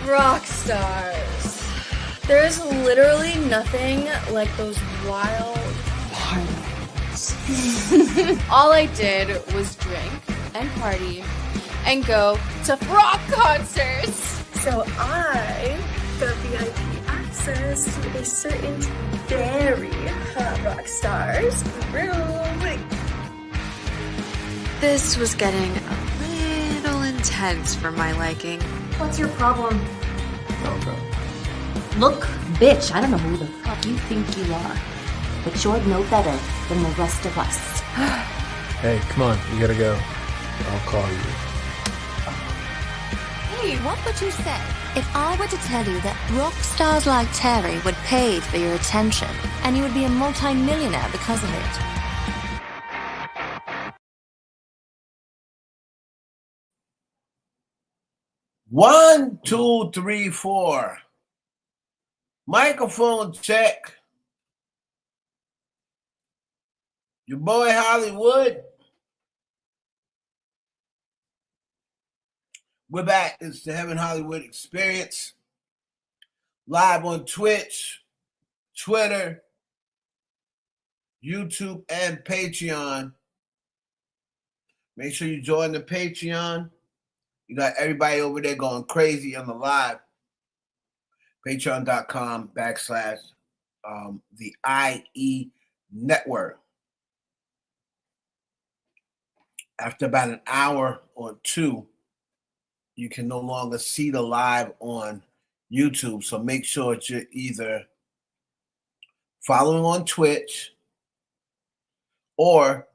Rock stars. There's literally nothing like those wild parties. All I did was drink and party and go to rock concerts. So I got VIP access to a certain very hot rock star's room. This was getting a little intense for my liking. What's your problem? Okay. Look, bitch, I don't know who the fuck you think you are, but you're no better than the rest of us. Hey, come on, you gotta go. I'll call you. Hey, what would you say if I were to tell you that rock stars like Terry would pay for your attention and you would be a multi-millionaire because of it? One, two, three, four. Microphone check. Your boy Hollywood. We're back. It's the Heaven Hollywood Experience. Live on Twitch, Twitter, YouTube, and Patreon. Make sure you join the Patreon. You got everybody over there going crazy on the live. Patreon.com/the IE Network. After about an hour or two, you can no longer see the live on YouTube. So make sure that you're either following on Twitch or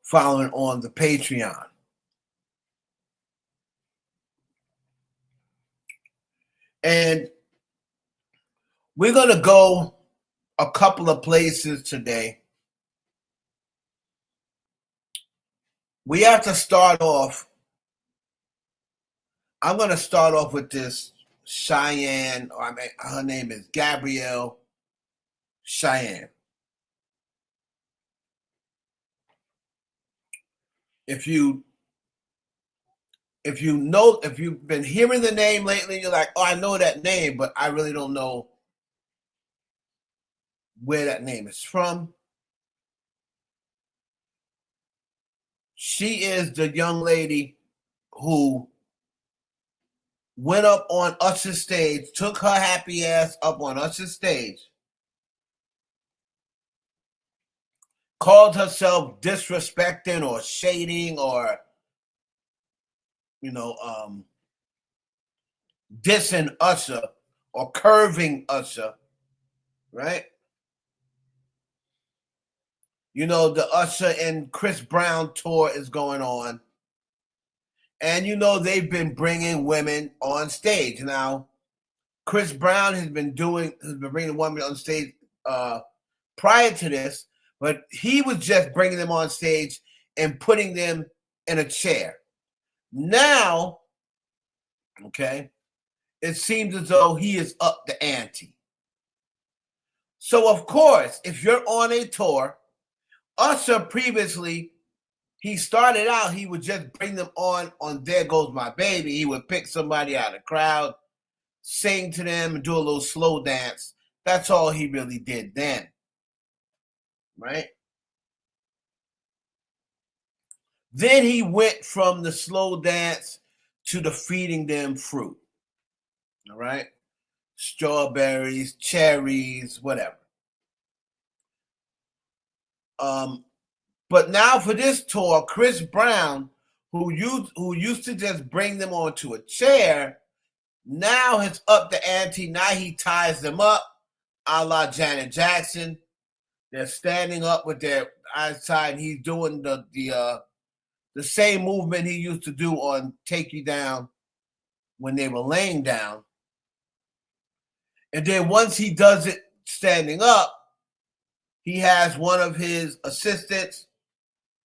following on the Patreon. And we're going to go a couple of places today. We have to start off. I'm going to start off with this Cheyenne, her name is Gabrielle Cheyenne. If you've been hearing the name lately, you're like, oh, I know that name, but I really don't know where that name is from. She is the young lady who went up on Usher's stage, took her happy ass up on Usher's stage, called herself disrespecting or shading or, dissing Usher or curving Usher, right? You know, the Usher and Chris Brown tour is going on. And, they've been bringing women on stage. Now, Chris Brown has been bringing women on stage prior to this, but he was just bringing them on stage and putting them in a chair. Now, okay, it seems as though he is up the ante. So, of course, if you're on a tour, Usher previously, he started out, he would just bring them on There Goes My Baby. He would pick somebody out of the crowd, sing to them, and do a little slow dance. That's all he really did then, right? Then he went from the slow dance to the feeding them fruit, all right? Strawberries, cherries, whatever. But now for this tour, Chris Brown, who used to just bring them onto a chair, now has upped the ante. Now he ties them up, a la Janet Jackson. They're standing up with their outside, and he's doing the same movement he used to do on Take You Down when they were laying down. And then once he does it standing up, he has one of his assistants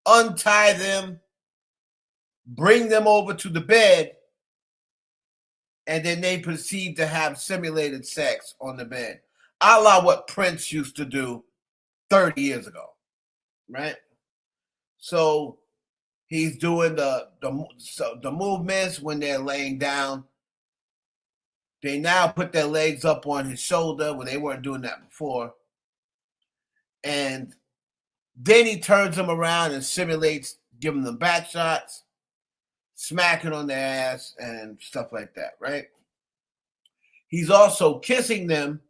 untie them, bring them over to the bed, and then they proceed to have simulated sex on the bed, a la what Prince used to do 30 years ago, right? So He's doing the movements when they're laying down. They now put their legs up on his shoulder when they weren't doing that before. And then he turns them around and simulates giving them back shots, smacking on their ass and stuff like that, right? He's also kissing them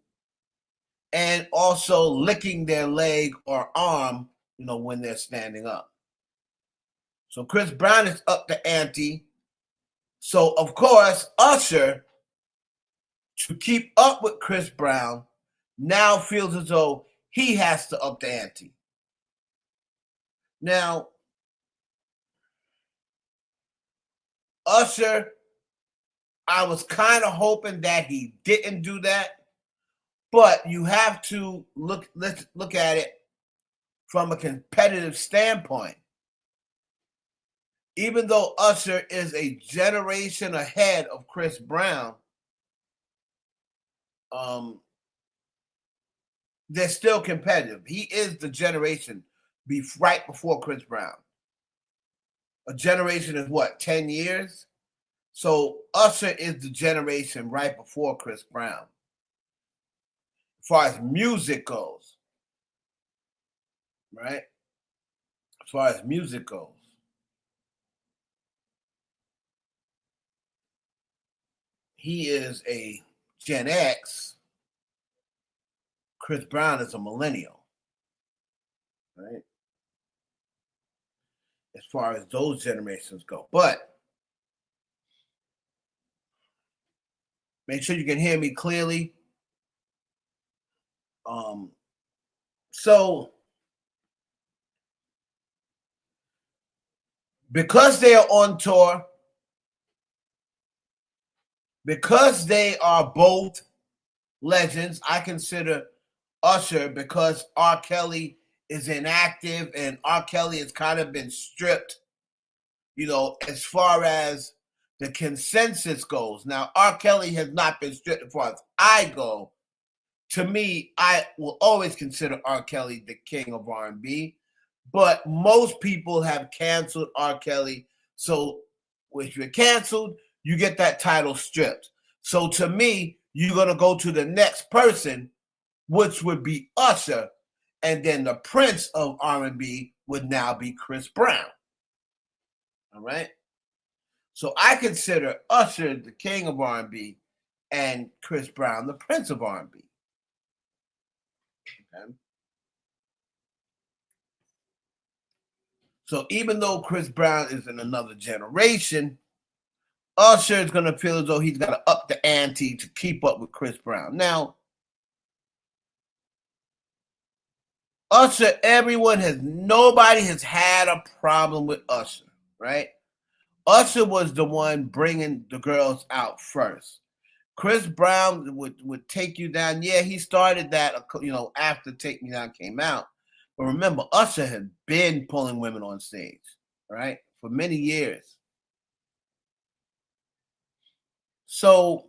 and also licking their leg or arm, when they're standing up. So Chris Brown is up the ante. So, of course, Usher, to keep up with Chris Brown, now feels as though he has to up the ante. Now, Usher, I was kind of hoping that he didn't do that, but you have to let's look at it from a competitive standpoint. Even though Usher is a generation ahead of Chris Brown, they're still competitive. He is the generation right before Chris Brown. A generation is what, 10 years? So Usher is the generation right before Chris Brown. As far as music goes, right? As far as music goes. He is a Gen X. Chris Brown is a millennial, right? As far as those generations go. But make sure you can hear me clearly. So because they are on tour, because they are both legends, I consider Usher, because R. Kelly is inactive and R. Kelly has kind of been stripped, as far as the consensus goes. Now, R. Kelly has not been stripped as far as I go. To me, I will always consider R. Kelly the king of R&B, but most people have canceled R. Kelly. So if you're canceled, you get that title stripped. So to me, you're going to go to the next person, which would be Usher, and then the prince of R&B would now be Chris Brown. All right? So I consider Usher the king of R&B and Chris Brown the prince of R&B. Okay? So even though Chris Brown is in another generation, Usher is going to feel as though he's got to up the ante to keep up with Chris Brown. Now, Usher, nobody has had a problem with Usher, right? Usher was the one bringing the girls out first. Chris Brown would take you down. Yeah, he started that, after Take Me Down came out. But remember, Usher had been pulling women on stage, right, for many years. So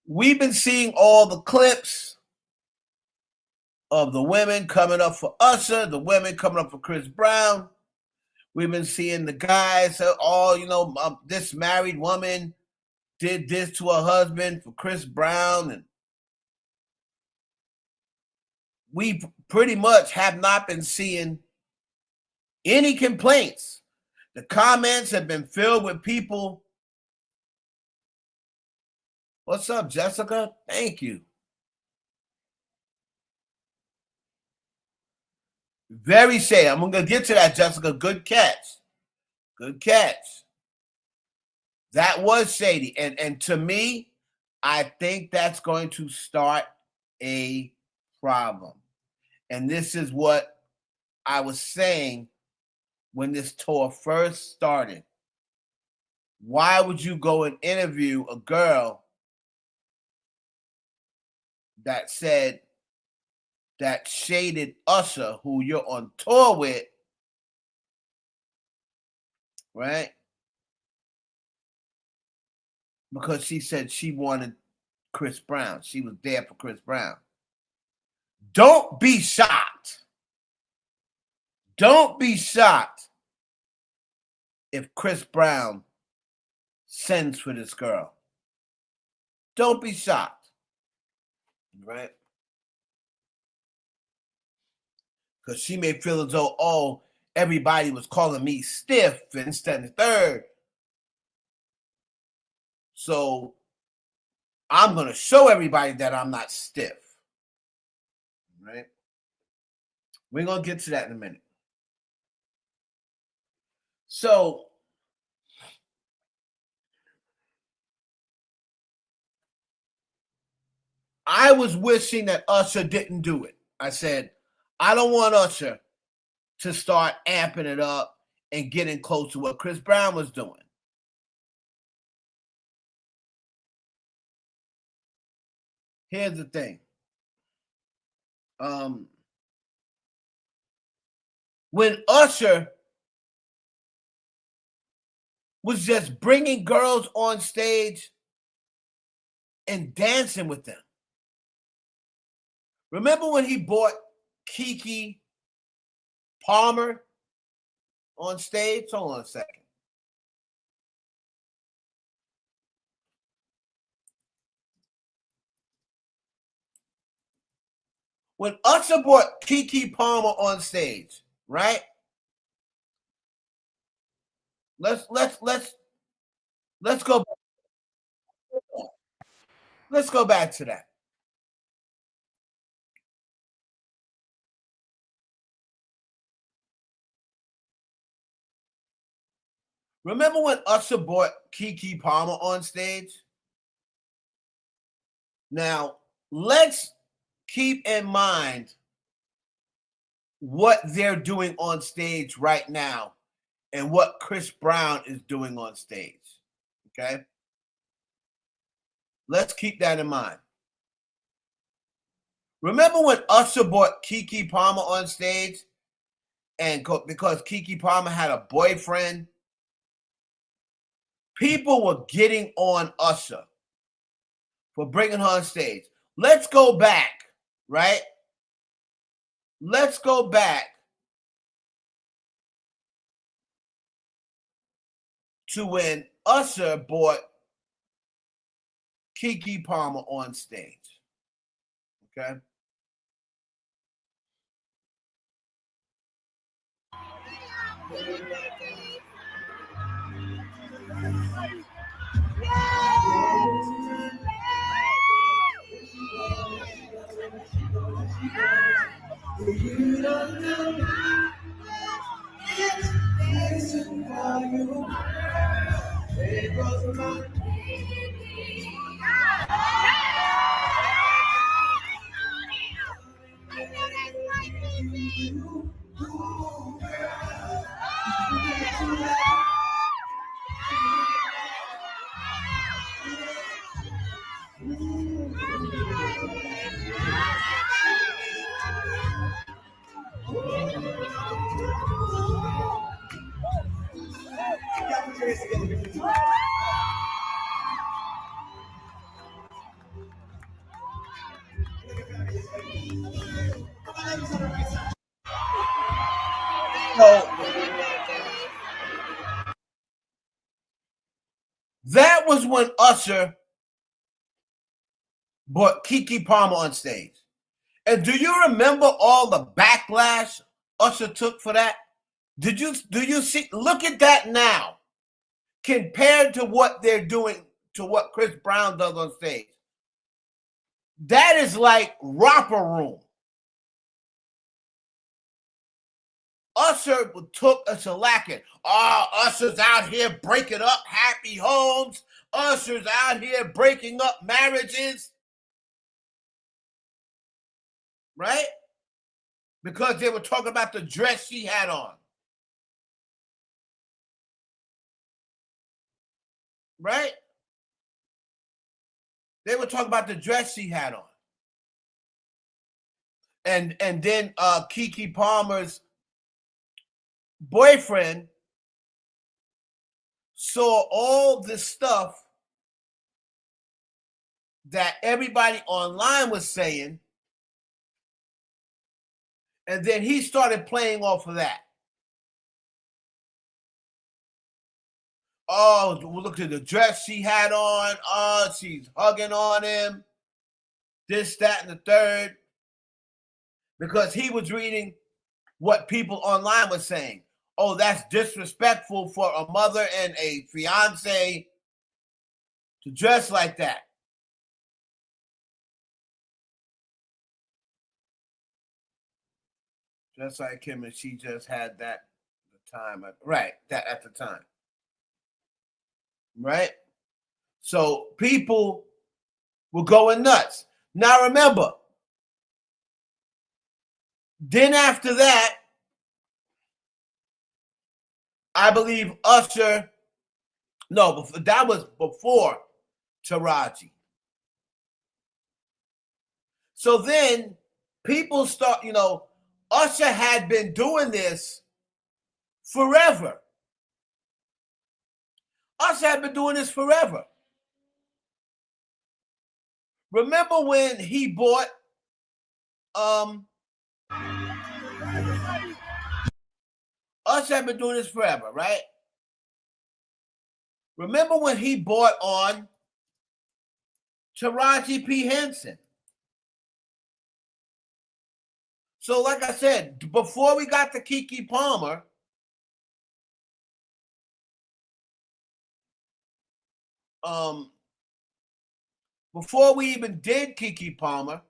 we've been seeing all the clips of the women coming up for Usher, the women coming up for Chris Brown. We've been seeing the guys, this married woman did this to her husband for Chris Brown. And we pretty much have not been seeing any complaints. The comments have been filled with people. What's up, Jessica? Thank you. Very shady. I'm going to get to that, Jessica. Good catch. Good catch. That was shady. And to me, I think that's going to start a problem. And this is what I was saying when this tour first started. Why would you go and interview a girl that said, that shaded Usher, who you're on tour with, right? Because she said she wanted Chris Brown. She was there for Chris Brown. Don't be shocked. Don't be shocked if Chris Brown sends for this girl. Don't be shocked, right? Because she may feel as though, oh, everybody was calling me stiff instead of third. So I'm going to show everybody that I'm not stiff, right? We're going to get to that in a minute. So I was wishing that Usher didn't do it. I said, I don't want Usher to start amping it up and getting close to what Chris Brown was doing. Here's the thing. When Usher was just bringing girls on stage and dancing with them. Remember when he brought Keke Palmer on stage? Hold on a second. When Usher brought Keke Palmer on stage, right? Let's go. Let's go back to that. Remember when Usher brought Keke Palmer on stage? Now, let's keep in mind what they're doing on stage right now and what Chris Brown is doing on stage. Okay? Let's keep that in mind. Remember when Usher brought Keke Palmer on stage and because Keke Palmer had a boyfriend, people were getting on Usher for bringing her on stage. Let's go back, right? Let's go back to when Usher brought Keke Palmer on stage. Okay? So that was when Usher brought Keke Palmer on stage. And do you remember all the backlash Usher took for that? Do you see? Look at that now compared to what they're doing to what Chris Brown does on stage. That is like romper room. Usher took a shellacking. Oh, Usher's out here breaking up happy homes. Usher's out here breaking up marriages. Right? Because they were talking about the dress she had on. Right? They were talking about the dress she had on. And then Keke Palmer's boyfriend saw all this stuff that everybody online was saying, and then he started playing off of that. Oh, look at the dress she had on. Oh, she's hugging on him. This, that, and the third. Because he was reading what people online were saying. Oh, that's disrespectful for a mother and a fiance to dress like that. Just like him, and she just had that at the time. Right, that at the time. Right? So people were going nuts. Now remember, then after that, I believe Usher, no, that was before Taraji. So then people start, Usher had been doing this forever. Usher had been doing this forever. Remember when he bought Usher had been doing this forever, right? Remember when he bought on Taraji P. Henson? So, like I said, before we got to Keke Palmer, before we even did Keke Palmer,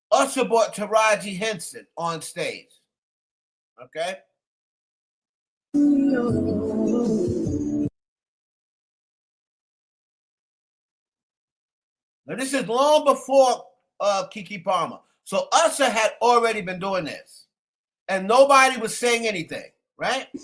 Usher brought Taraji Henson on stage. Okay? Now, this is long before Keke Palmer. So Usher had already been doing this. And nobody was saying anything, right? I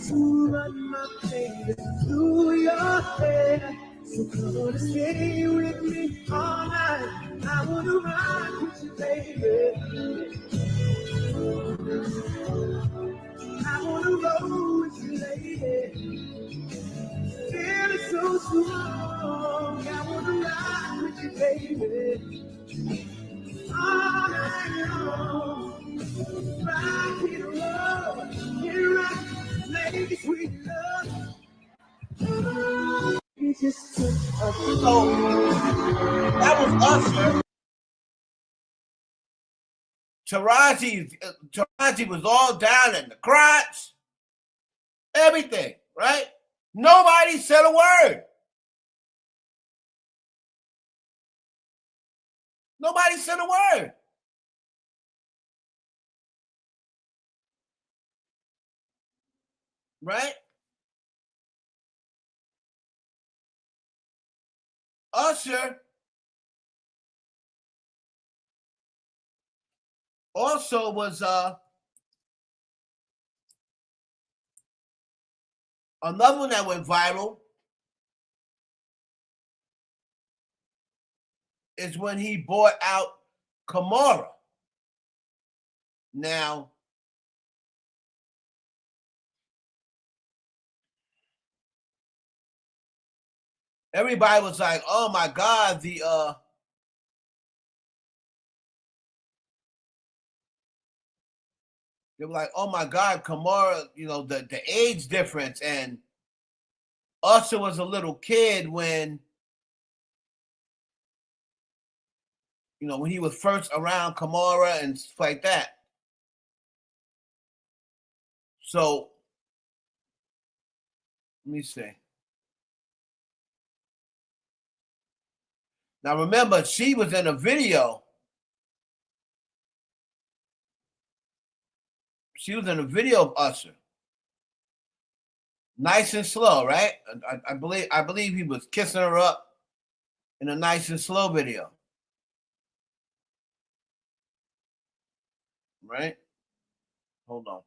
to run my fingers through your hair. So come on, stay with me all night. I wanna ride with you, baby. I wanna roll with you, lady. Feel it so strong. I wanna ride with you, baby. All night long. Rock it, roll, get right. Make it sweet love. So that was Usher. Taraji was all down in the crotch. Everything, right? Nobody said a word. Nobody said a word. Right? Usher also was another one that went viral is when he bought out Kamara. Now, everybody was like, oh my God, they were like, oh my God, Kamara, the age difference. And Usher was a little kid when he was first around Kamara and stuff like that. So, let me see. Now, remember, she was in a video. She was in a video of Usher. Nice and slow, right? I believe he was kissing her up in a nice and slow video. Right? Hold on.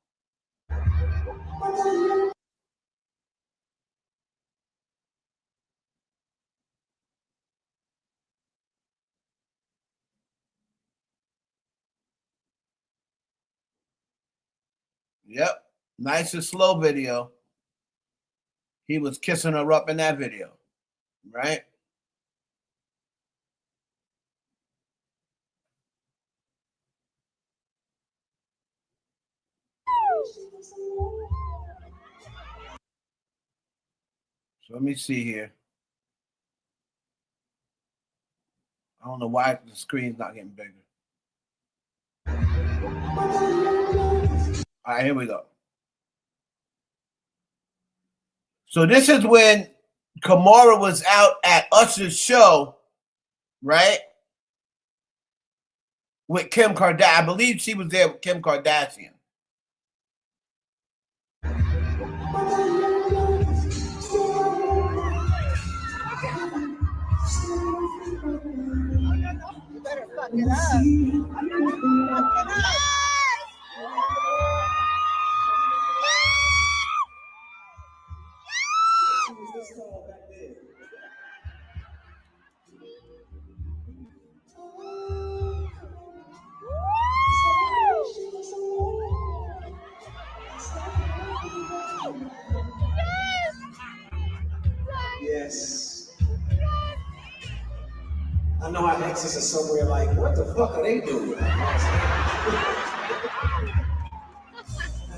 Yep. Nice and slow video. he was kissing her up in that video, right? So let me see here. I don't know why the screen's not getting bigger. All right, here we go. So this is when Kamara was out at Usher's show, right? With Kim Kardashian. I believe she was there with Kim Kardashian. You better fuck it up. Fuck it up. Yes. I know our exes are somewhere like, what the fuck are they doing? I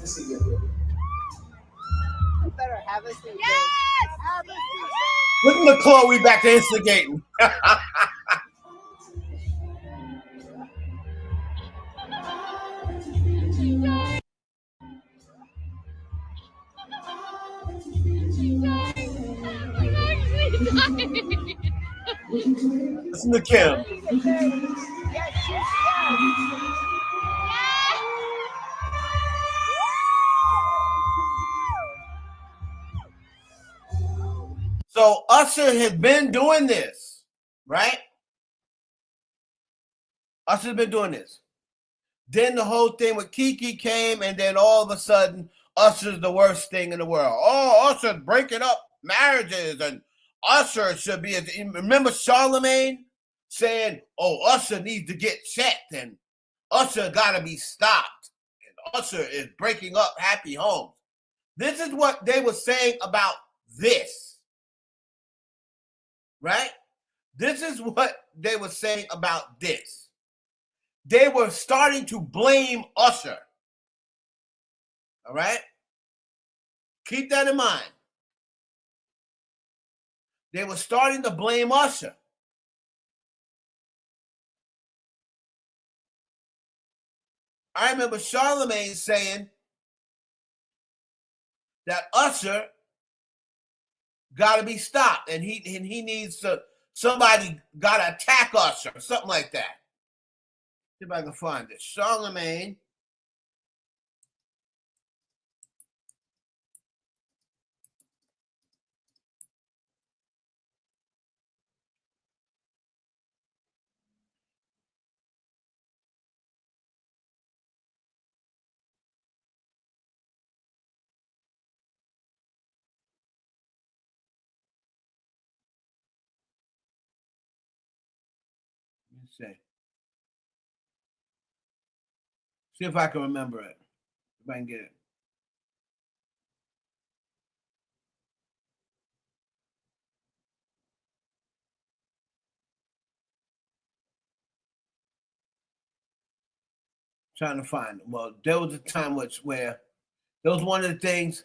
see you. You better have a seat. Yes! Have a seat. Look at Chloe back to instigating. Listen to Kim. So Usher has been doing this, right? Usher's been doing this. Then the whole thing with Kiki came, and then all of a sudden, Usher's the worst thing in the world. Oh, Usher's breaking up marriages, and Usher should be. Remember Charlemagne saying, "Oh, Usher needs to get checked, and Usher got to be stopped, and Usher is breaking up happy homes." This is what they were saying about this, right? This is what they were saying about this. They were starting to blame Usher. All right? Keep that in mind. They were starting to blame Usher. I remember Charlemagne saying that Usher got to be stopped, and he needs to, somebody got to attack Usher, or something like that. See if I can find it. Charlemagne. Let me see. See if I can remember it. If I can get it. Trying to find it. Well, there was a time where that was one of the things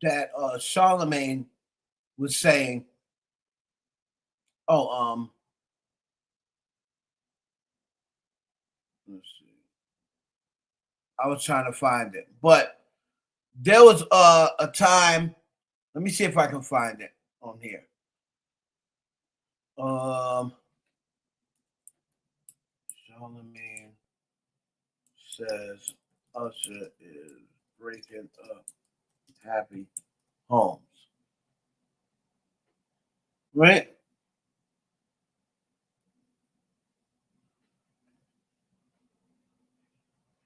that Charlemagne was saying. Oh, let's see. I was trying to find it, but there was a time. Let me see if I can find it on here. Charlemagne says Usher is breaking up happy homes. Right?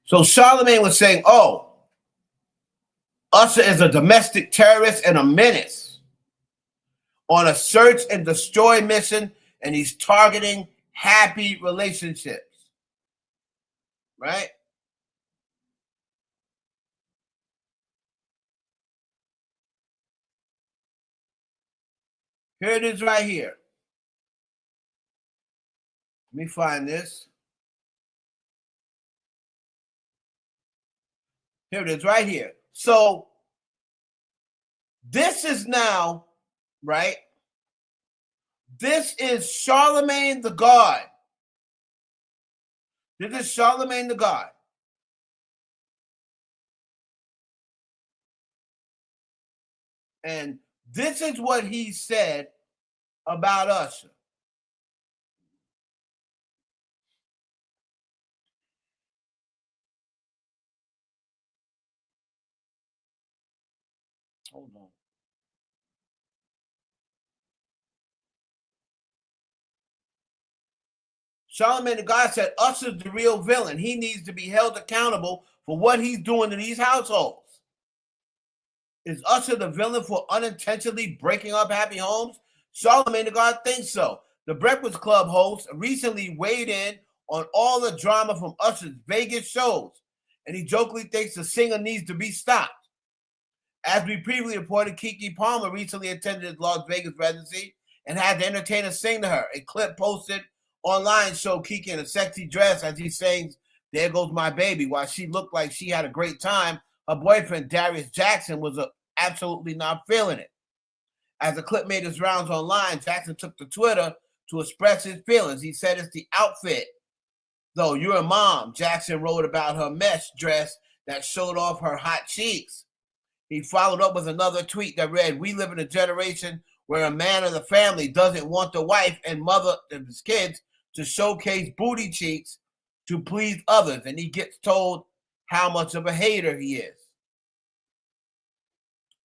So Charlemagne was saying, oh, Usher is a domestic terrorist and a menace on a search and destroy mission, and he's targeting happy relationships. Right? Here it is right here. Let me find this. Here it is right here. So this is now, right? This is Charlemagne the God. This is Charlemagne the God. And this is what he said about Usher. Hold on. Charlemagne the God said Usher's the real villain. He needs to be held accountable for what he's doing to these households. Is Usher the villain for unintentionally breaking up happy homes? Charlemagne the God thinks so. The Breakfast Club host recently weighed in on all the drama from Usher's Vegas shows, and he jokingly thinks the singer needs to be stopped. As we previously reported, Keke Palmer recently attended his Las Vegas residency and had the entertainer sing to her. A clip posted online showed Keke in a sexy dress as he sings "There Goes My Baby." While she looked like she had a great time, her boyfriend Darius Jackson was absolutely not feeling it. As the clip made its rounds online, Jackson took to Twitter to express his feelings. He said it's the outfit. Though you're a mom, Jackson wrote about her mesh dress that showed off her hot cheeks. He followed up with another tweet that read, "We live in a generation where a man of the family doesn't want the wife and mother of his kids to showcase booty cheeks to please others, and he gets told how much of a hater he is."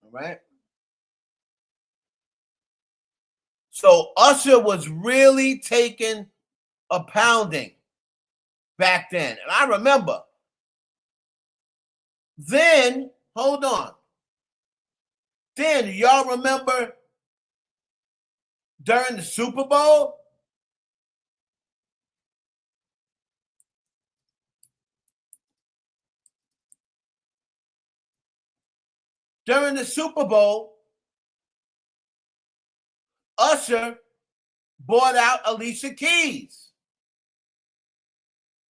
All right? So Usher was really taking a pounding back then. And I remember. Then, hold on. Then, y'all remember during the Super Bowl? During the Super Bowl, Usher bought out Alicia Keys.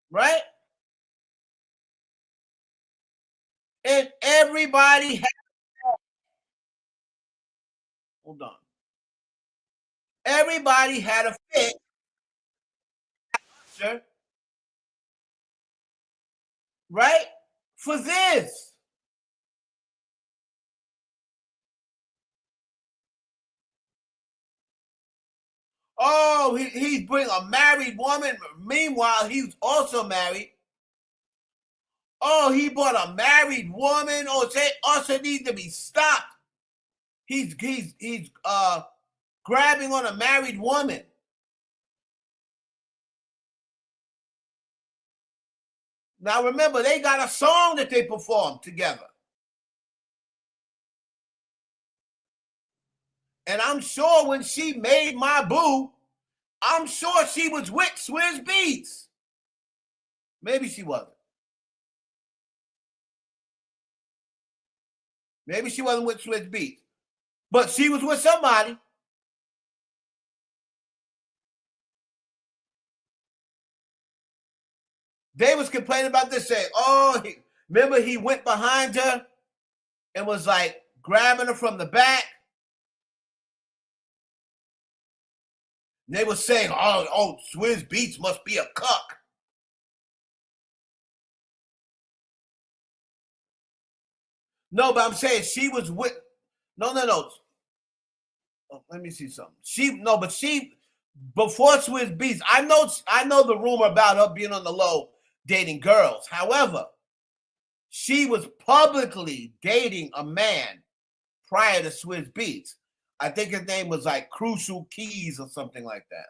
Right? And everybody had, hold on. Everybody had a fit. Usher, right? For this. Oh, he's bringing a married woman. Meanwhile, he's also married. Oh, he bought a married woman. Oh, say Usher needs to be stopped. He's grabbing on a married woman. Now remember, they got a song that they performed together. And I'm sure when she made My Boo, I'm sure she was with Swizz Beatz. Maybe she wasn't. Maybe she wasn't with Swizz Beatz. But she was with somebody. They was complaining about this, saying, oh, remember he went behind her and was like grabbing her from the back. And they were saying, oh, Swizz Beatz must be a cuck. No, but I'm saying she was with, no. Oh, let me see something. Before Swizz Beatz, I know the rumor about her being on the low dating girls. However, she was publicly dating a man prior to Swizz Beatz. I think his name was like Crucial Keys or something like that.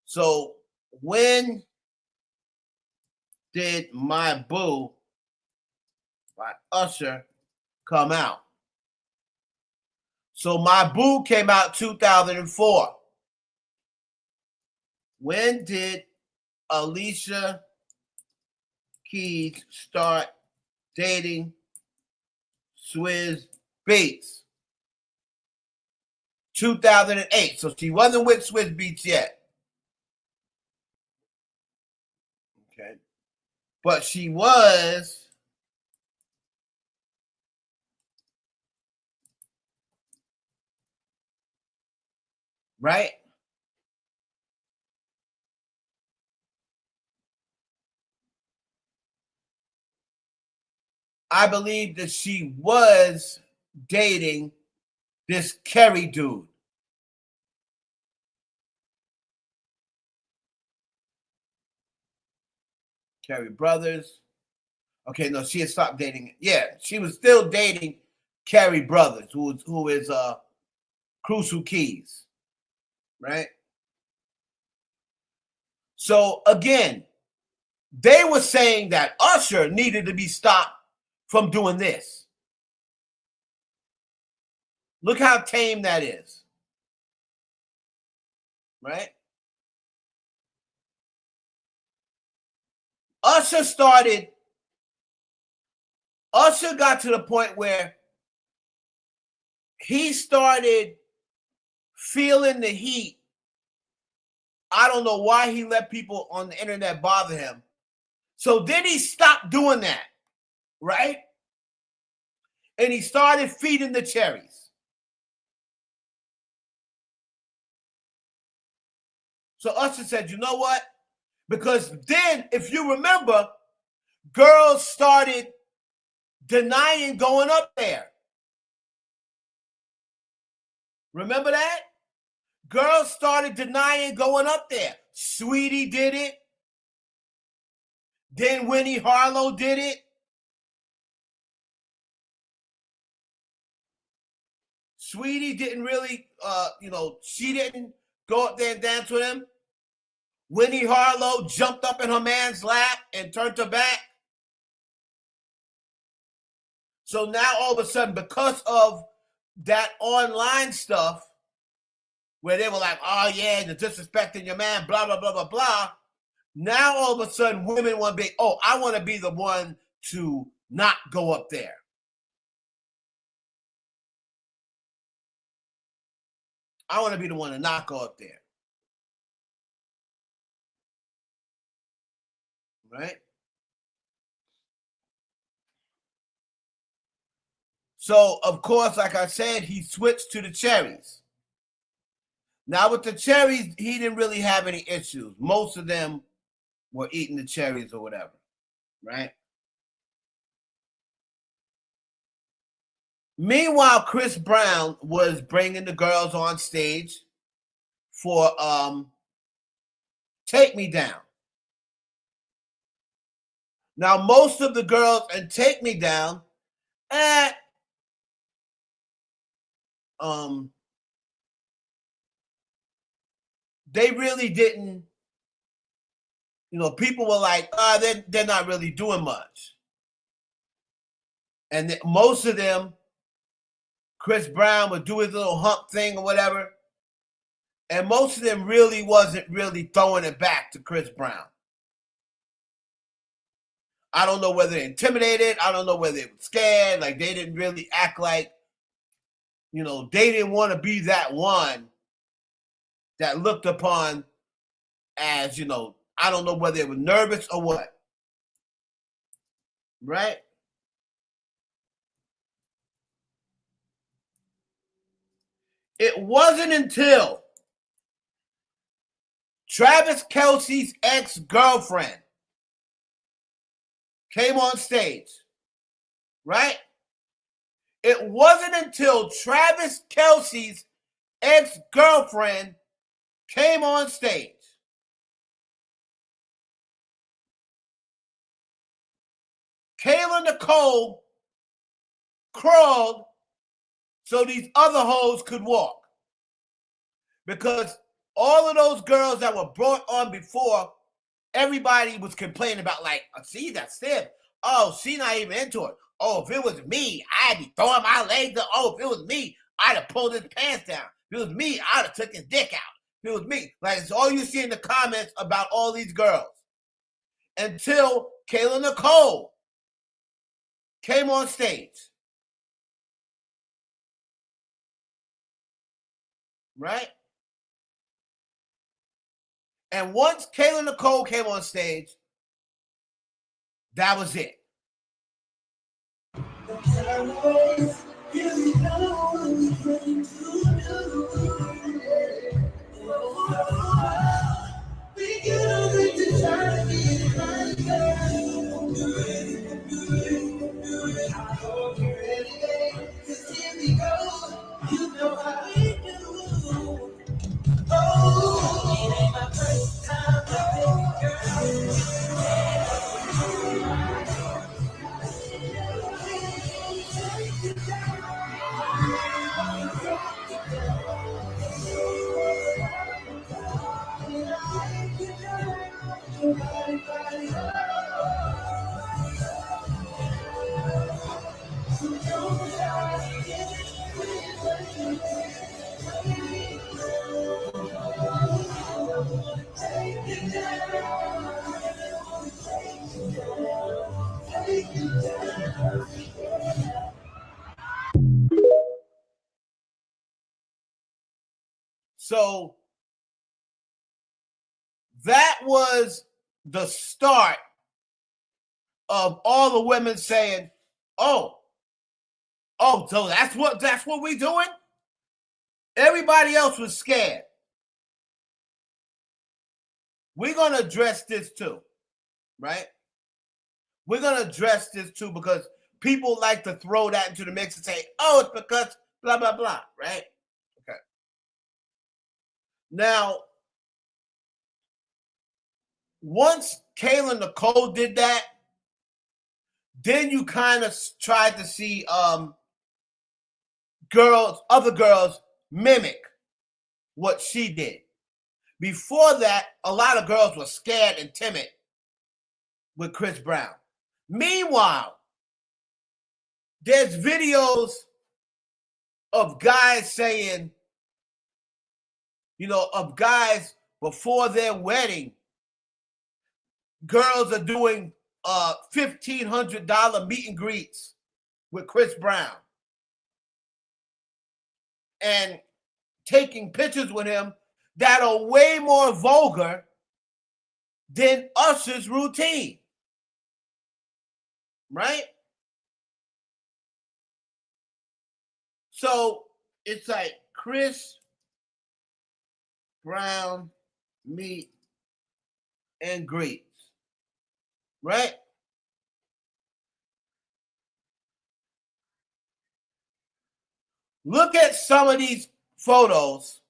So when did My Boo by Usher come out? So My Boo came out 2004. When did Alicia Keys start dating Swizz Beatz? 2008. So she wasn't with Swiss Beats yet. Okay. But she was right? I believe that she was dating this Kerry dude. Kerry Brothers. Okay, no, she had stopped dating. Yeah, she was still dating Kerry Brothers, who is Crucial Keys, right? So again, they were saying that Usher needed to be stopped from doing this. Look how tame that is, right? Usher got to the point where he started feeling the heat. I don't know why he let people on the internet bother him. So then he stopped doing that, right? And he started feeding the cherries. So Usher said, you know what? Because then, if you remember, girls started denying going up there. Remember that? Girls started denying going up there. Sweetie did it. Then Winnie Harlow did it. Sweetie didn't really, she didn't go up there and dance with him. Winnie Harlow jumped up in her man's lap and turned her back. So now all of a sudden, because of that online stuff, where they were like, oh yeah, you're disrespecting your man, blah, blah, blah, blah, blah. Now all of a sudden, women want to be, I want to be the one to not go up there. I want to be the one to not go up there. Right? So, of course, like I said, he switched to the cherries. Now, with the cherries, he didn't really have any issues. Most of them were eating the cherries or whatever, right? Meanwhile, Chris Brown was bringing the girls on stage for Take Me Down. Now, most of the girls in Take Me Down, they really didn't, people were like, they're not really doing much. And most of them, Chris Brown would do his little hump thing or whatever. And most of them really wasn't really throwing it back to Chris Brown. I don't know whether they're intimidated. I don't know whether they were scared. Like, they didn't really act like, they didn't want to be that one that looked upon as, I don't know whether they were nervous or what. Right? It wasn't until Travis Kelce's ex-girlfriend came on stage, right? It wasn't until Travis Kelce's ex-girlfriend came on stage Kayla Nicole crawled so these other hoes could walk. Because all of those girls that were brought on before, everybody was complaining about, like, see, that's stiff. Oh, she not even into it. Oh, if it was me, I'd be throwing my legs up. Oh, if it was me, I'd have pulled his pants down. If it was me, I'd have took his dick out. If it was me. Like, it's all you see in the comments about all these girls. Until Kayla Nicole came on stage. right? And once Kayla Nicole came on stage, that was it. So that was the start of all the women saying, oh, so that's what we doing? Everybody else was scared. We're going to address this too, right? We're going to address this too because people like to throw that into the mix and say, oh, it's because blah, blah, blah, right? Okay. Now, once Kayla Nicole did that, then you kind of tried to see other girls mimic what she did. Before that, a lot of girls were scared and timid with Chris Brown. Meanwhile, there's videos of guys saying, of guys before their wedding, girls are doing $1,500 meet and greets with Chris Brown and taking pictures with him that are way more vulgar than Usher's routine, right? So it's like Chris Brown meet and greets, right? Look at some of these photos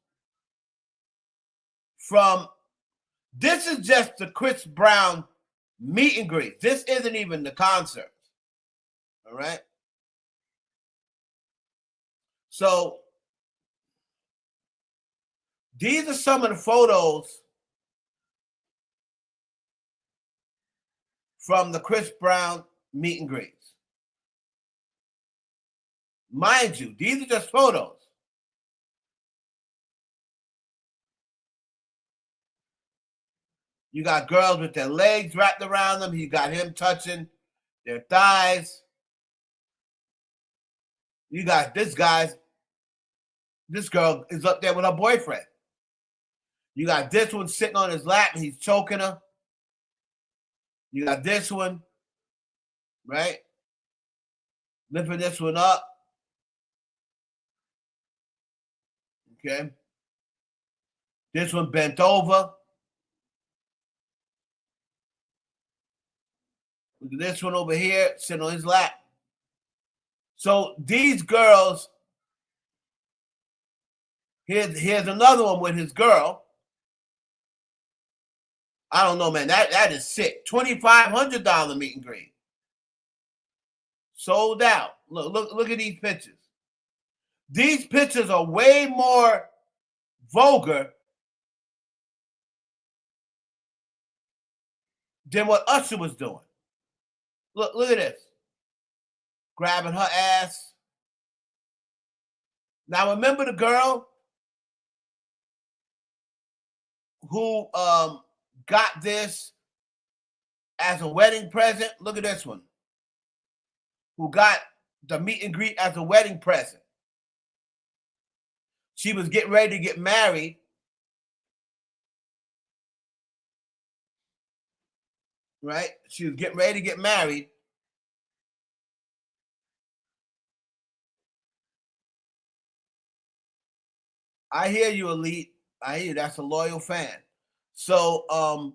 this is just the Chris Brown meet and greet. This isn't even the concert, all right? So these are some of the photos from the Chris Brown meet and greets. Mind you, these are just photos. You got girls with their legs wrapped around them. You got him touching their thighs. You got this girl is up there with her boyfriend. You got this one sitting on his lap and he's choking her. You got this one, right? Lifting this one up. Okay. This one bent over. Look at this one over here sitting on his lap. So these girls, here's another one with his girl. I don't know, man. That is sick. $2,500 meet and greet. Sold out. Look at these pictures. These pictures are way more vulgar than what Usher was doing. Look at this. Grabbing her ass. Now remember the girl who got this as a wedding present? Look at this one. Who got the meet and greet as a wedding present. she was getting ready to get married. Right? She was getting ready to get married. I hear you, Elite. I hear you. That's a loyal fan. So,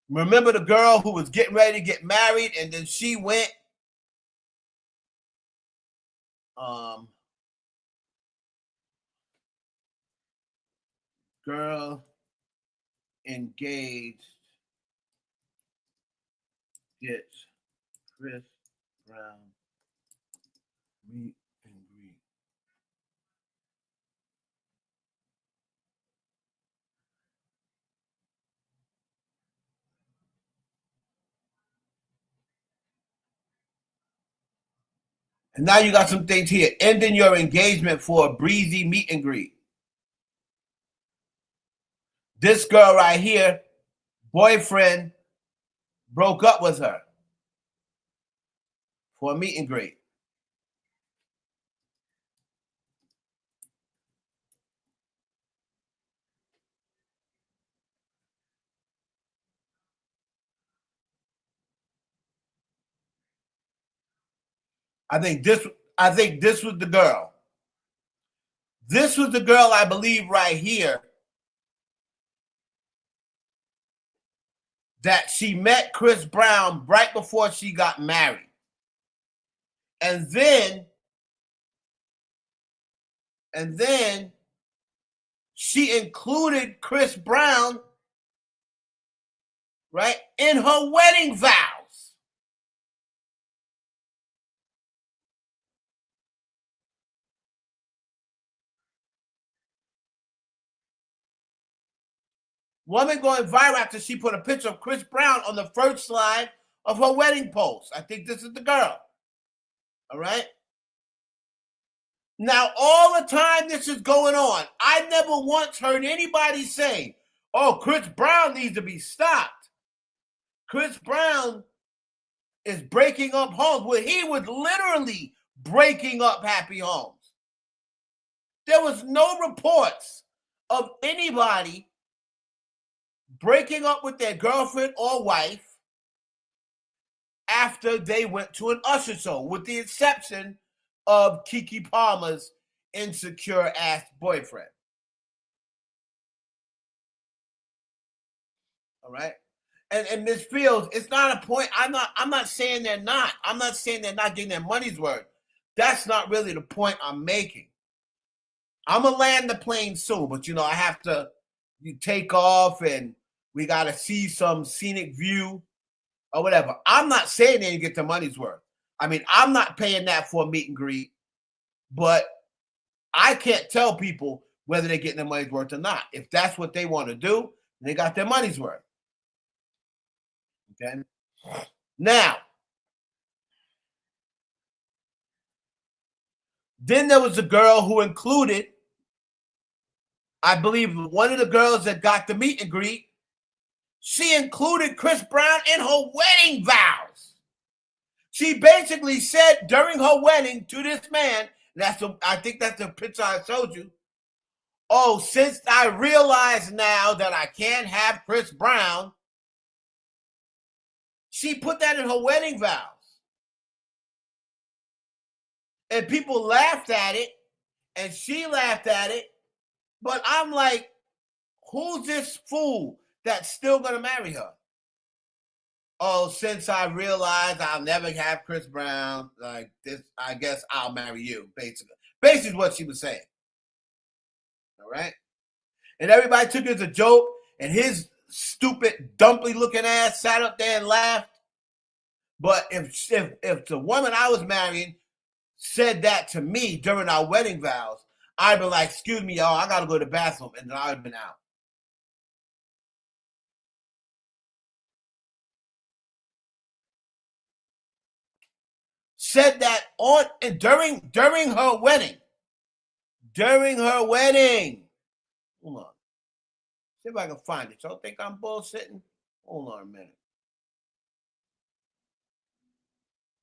remember the girl who was getting ready to get married, and then she went. Girl engaged gets Chris Brown meet and greet. And now you got some things here. Ending your engagement for a breezy meet and greet. This girl right here, boyfriend broke up with her for a meet and greet. I think this was the girl. This was the girl, I believe, right here, that she met Chris Brown right before she got married. And then she included Chris Brown, right, in her wedding vows. Woman going viral after she put a picture of Chris Brown on the first slide of her wedding post. I think this is the girl. All right. Now, all the time this is going on, I never once heard anybody say, oh, Chris Brown needs to be stopped. Chris Brown is breaking up homes. Well, he was literally breaking up happy homes. There was no reports of anybody breaking up with their girlfriend or wife after they went to an Usher show, with the exception of Keke Palmer's insecure ass boyfriend. All right. And Ms. Fields, it's not a point. I'm not saying they're not. I'm not saying they're not getting their money's worth. That's not really the point I'm making. I'm gonna land the plane soon, but I have to take off and we gotta see some scenic view or whatever. I'm not saying they didn't get their money's worth. I mean, I'm not paying that for a meet and greet, but I can't tell people whether they're getting their money's worth or not. If that's what they want to do, they got their money's worth. Okay. Now, then there was a girl who included, I believe, one of the girls that got the meet and greet. She included Chris Brown in her wedding vows. She basically said during her wedding to this man, I think that's the picture I showed you. Oh, since I realize now that I can't have Chris Brown, she put that in her wedding vows. And people laughed at it, and she laughed at it. But I'm like, who's this fool that's still going to marry her? Oh, since I realized I'll never have Chris Brown, like this, I guess I'll marry you, basically. Basically what she was saying. All right? And everybody took it as a joke, and his stupid, dumpy-looking ass sat up there and laughed. But if the woman I was marrying said that to me during our wedding vows, I'd be like, excuse me, y'all, I got to go to the bathroom, and then I'd have been out. Said that on and during her wedding. During her wedding. Hold on. See if I can find it. Y'all think I'm bullshitting? Hold on a minute.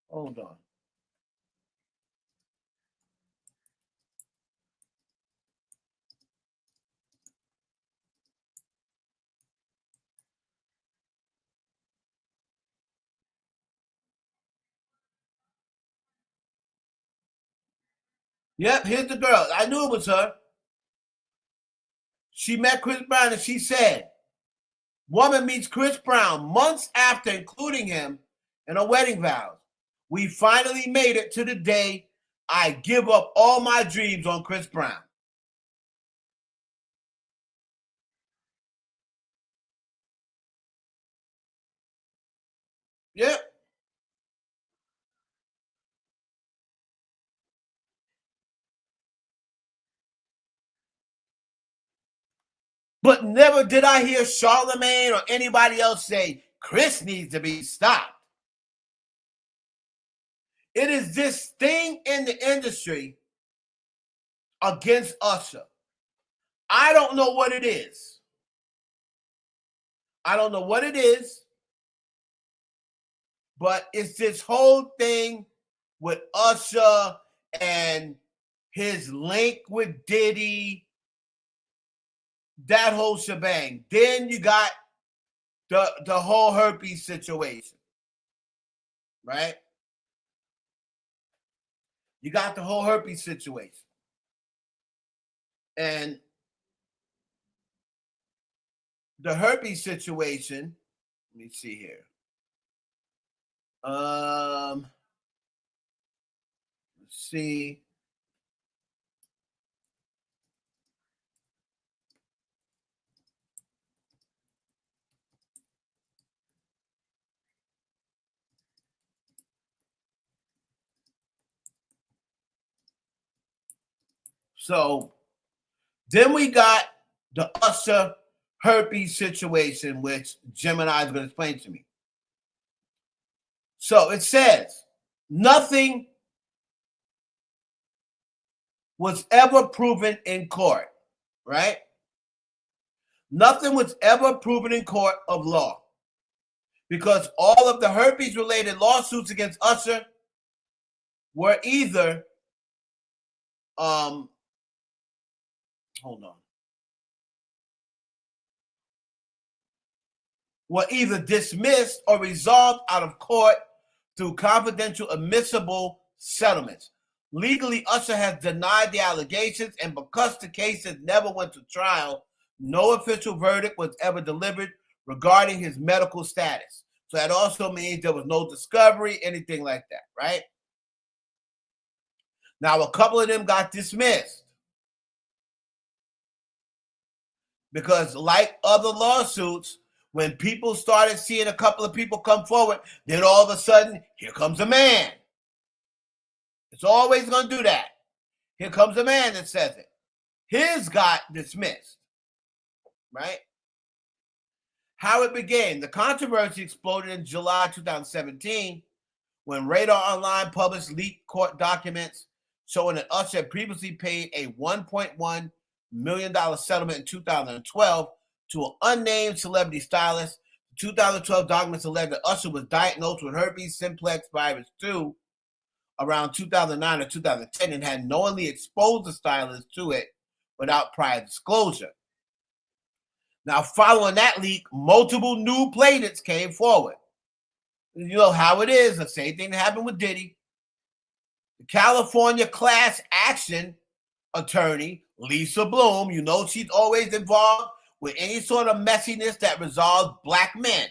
Hold on. Yep, here's the girl. I knew it was her. She met Chris Brown and she said, woman meets Chris Brown months after including him in her wedding vows. We finally made it to the day I give up all my dreams on Chris Brown. Yep. But never did I hear Charlemagne or anybody else say Chris needs to be stopped. It is this thing in the industry against Usher. I don't know what it is. I don't know what it is, but it's this whole thing with Usher and his link with Diddy, that whole shebang. Then you got the whole herpes situation, right? You got the whole herpes situation. And the herpes situation, let me see here. Let's see. So then we got the Usher herpes situation, which Gemini is going to explain to me. So it says, nothing was ever proven in court, right? Nothing was ever proven in court of law because all of the herpes-related lawsuits against Usher were either, hold on, were either dismissed or resolved out of court through confidential admissible settlements. Legally, Usher has denied the allegations, and because the cases never went to trial, no official verdict was ever delivered regarding his medical status. So that also means there was no discovery, anything like that, right? Now, a couple of them got dismissed because, like other lawsuits, when people started seeing a couple of people come forward, then all of a sudden, here comes a man. It's always going to do that. Here comes a man that says it. His got dismissed, right? How it began. The controversy exploded in July 2017 when Radar Online published leaked court documents showing that Usher had previously paid a $1.1 million settlement in 2012 to an unnamed celebrity stylist. The 2012 documents alleged that Usher was diagnosed with herpes simplex virus 2 around 2009 or 2010 and had knowingly exposed the stylist to it without prior disclosure. Now, following that leak, multiple new plaintiffs came forward. You know how it is, the same thing that happened with Diddy. The California class action attorney, Lisa Bloom, you know she's always involved with any sort of messiness that resolves black men.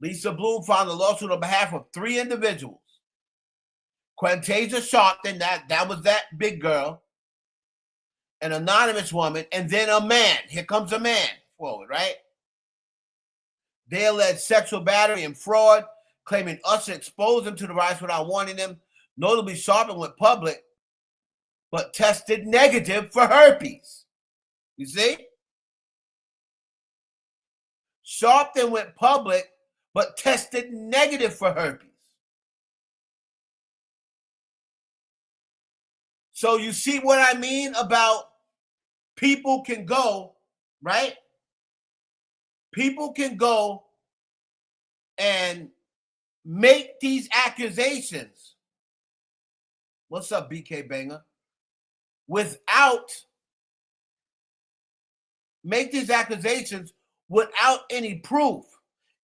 Lisa Bloom filed a lawsuit on behalf of 3 individuals. Quantasia Sharpton, that was that big girl, an anonymous woman, and then a man. Here comes a man forward, right? They alleged sexual battery and fraud, claiming Usher exposed them to the virus without warning them. Notably, Sharpton went public, but tested negative for herpes. You see? Sharpton went public, but tested negative for herpes. So you see what I mean about people can go, right? People can go and make these accusations. What's up, BK Banger? Make these accusations without any proof.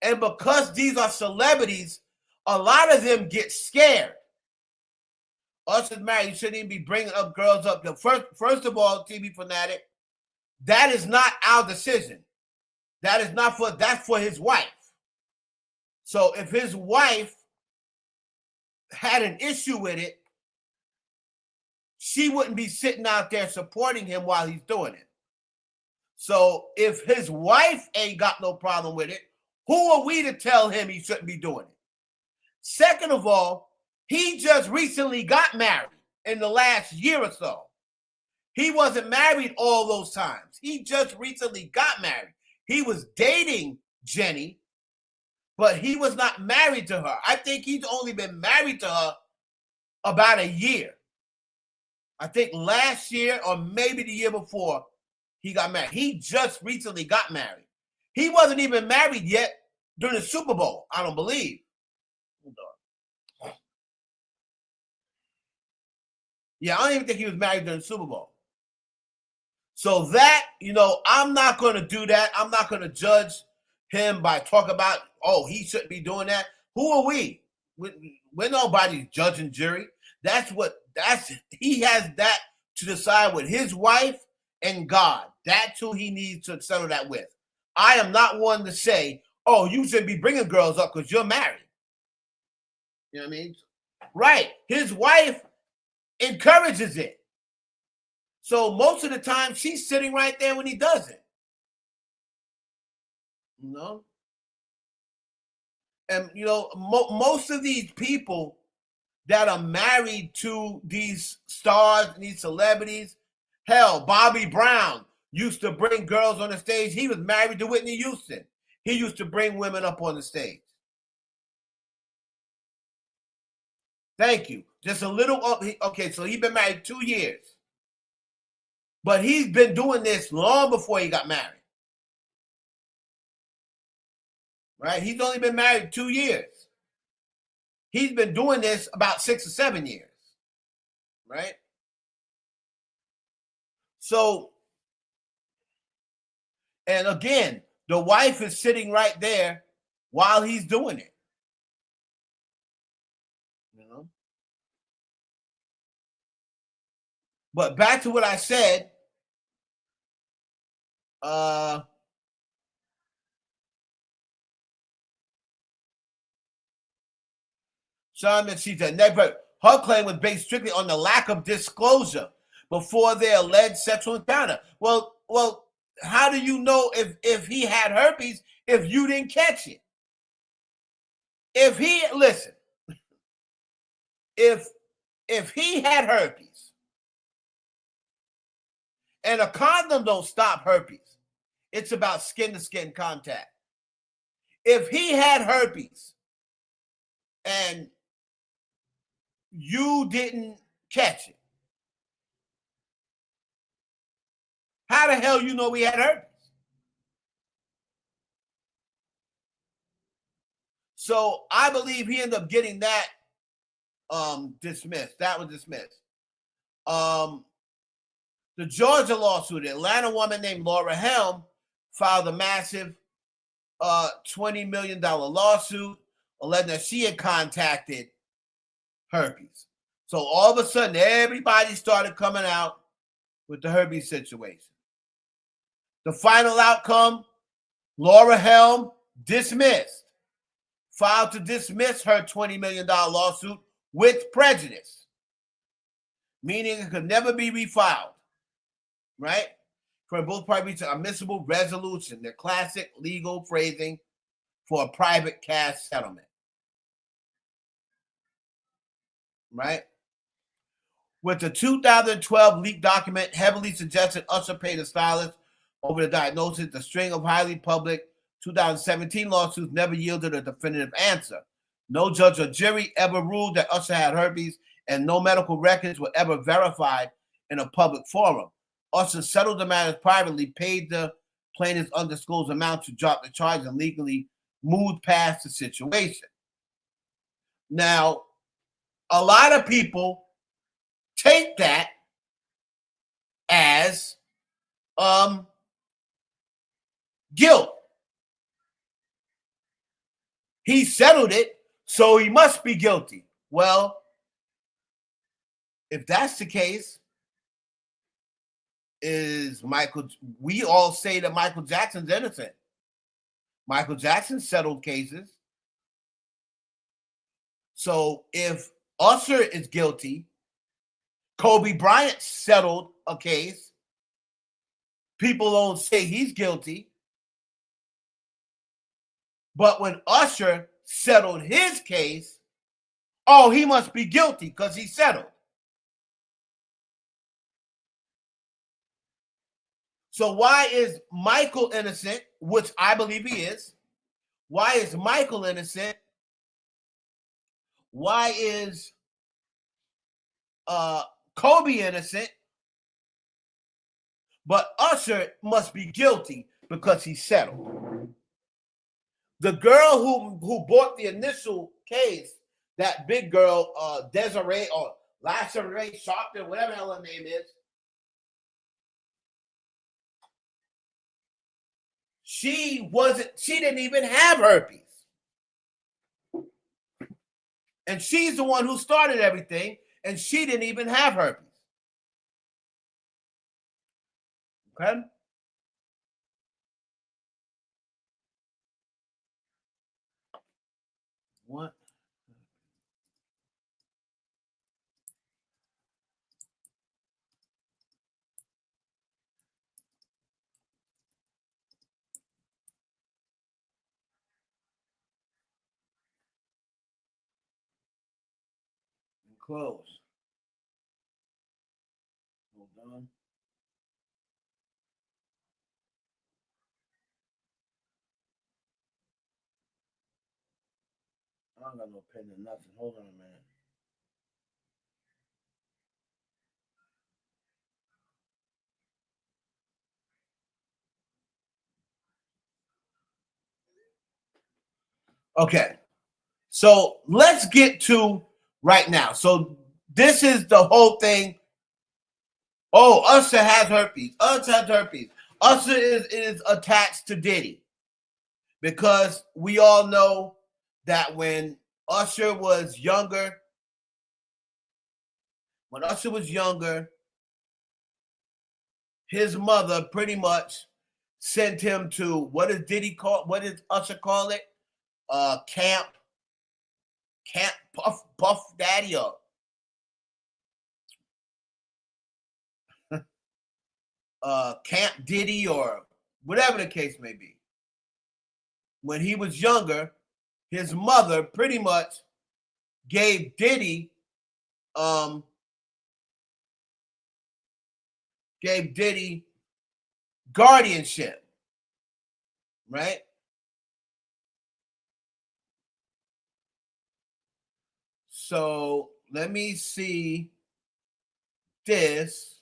And because these are celebrities, a lot of them get scared. Usher's married. He shouldn't even be bringing up girls up. First of all, TV fanatic, that is not our decision. That's for his wife. So if his wife had an issue with it, she wouldn't be sitting out there supporting him while he's doing it. So if his wife ain't got no problem with it, who are we to tell him he shouldn't be doing it? Second of all, he just recently got married in the last year or so. He wasn't married all those times. He just recently got married. He was dating Jenny, but he was not married to her. I think he's only been married to her about a year. I think last year or maybe the year before he got married. He just recently got married. He wasn't even married yet during the Super Bowl, I don't believe. Hold on. Yeah, I don't even think he was married during the Super Bowl. So that, I'm not going to do that. I'm not going to judge him by talking about, he shouldn't be doing that. Who are we? We're nobody's judge and jury. He has that to decide with his wife and God. That's who he needs to settle that with. I am not one to say, you should be bringing girls up because you're married. You know what I mean? Right. His wife encourages it. So most of the time, she's sitting right there when he does it. And, most of these people that are married to these stars and these celebrities, hell, Bobby Brown used to bring girls on the stage. He was married to Whitney Houston. He used to bring women up on the stage. Thank you. Just a little. Okay, so he's been married 2 years. But he's been doing this long before he got married. Right? He's only been married 2 years. He's been doing this about 6 or 7 years. Right? So, and again, the wife is sitting right there while he's doing it. But back to what I said, Sean Machita, never. Her claim was based strictly on the lack of disclosure before their alleged sexual encounter. Well, how do you know if he had herpes if you didn't catch it? If he had herpes, and a condom don't stop herpes, it's about skin-to-skin contact. If he had herpes and you didn't catch it, how the hell you know we had herpes? So I believe he ended up getting that dismissed. That was dismissed. The Georgia lawsuit, an Atlanta woman named Laura Helm filed a massive $20 million lawsuit alleging that she had contacted herpes. So all of a sudden, everybody started coming out with the herpes situation. The final outcome, Laura Helm dismissed, filed to dismiss her $20 million lawsuit with prejudice, meaning it could never be refiled, right? For both parties to admissible resolution, the classic legal phrasing for a private cash settlement, right? With the 2012 leaked document heavily suggested Usher paid a stylist over the diagnosis, the string of highly public 2017 lawsuits never yielded a definitive answer. No judge or jury ever ruled that Usher had herpes, and no medical records were ever verified in a public forum. Usher settled the matters privately, paid the plaintiff's undisclosed amount to drop the charge, and legally moved past the situation. Now, a lot of people take that as guilt. He settled it, so he must be guilty. Well, if that's the case, we all say that Michael Jackson's innocent. Michael Jackson settled cases. So if Usher is guilty, Kobe Bryant settled a case. People don't say he's guilty. But when Usher settled his case, oh, he must be guilty because he settled. So why is Michael innocent, which I believe he is? Why is Michael innocent? Why is Kobe innocent? But Usher must be guilty because he settled. The girl who bought the initial case, that big girl, Desiree or Lasseray Sharpton, whatever the hell her name is, she didn't even have herpes. And she's the one who started everything, and she didn't even have herpes. Okay? What? Close. Hold on. I don't got no pen or nothing. Hold on a minute. Okay. So let's get to right now. So this is the whole thing. Oh, Usher has herpes. Usher has herpes. Usher is attached to Diddy. Because we all know that when Usher was younger, his mother pretty much sent him to, what does Usher call it? Camp Puff Daddy up. Camp Diddy or whatever the case may be. When he was younger, his mother pretty much gave Diddy guardianship, right? So let me see this.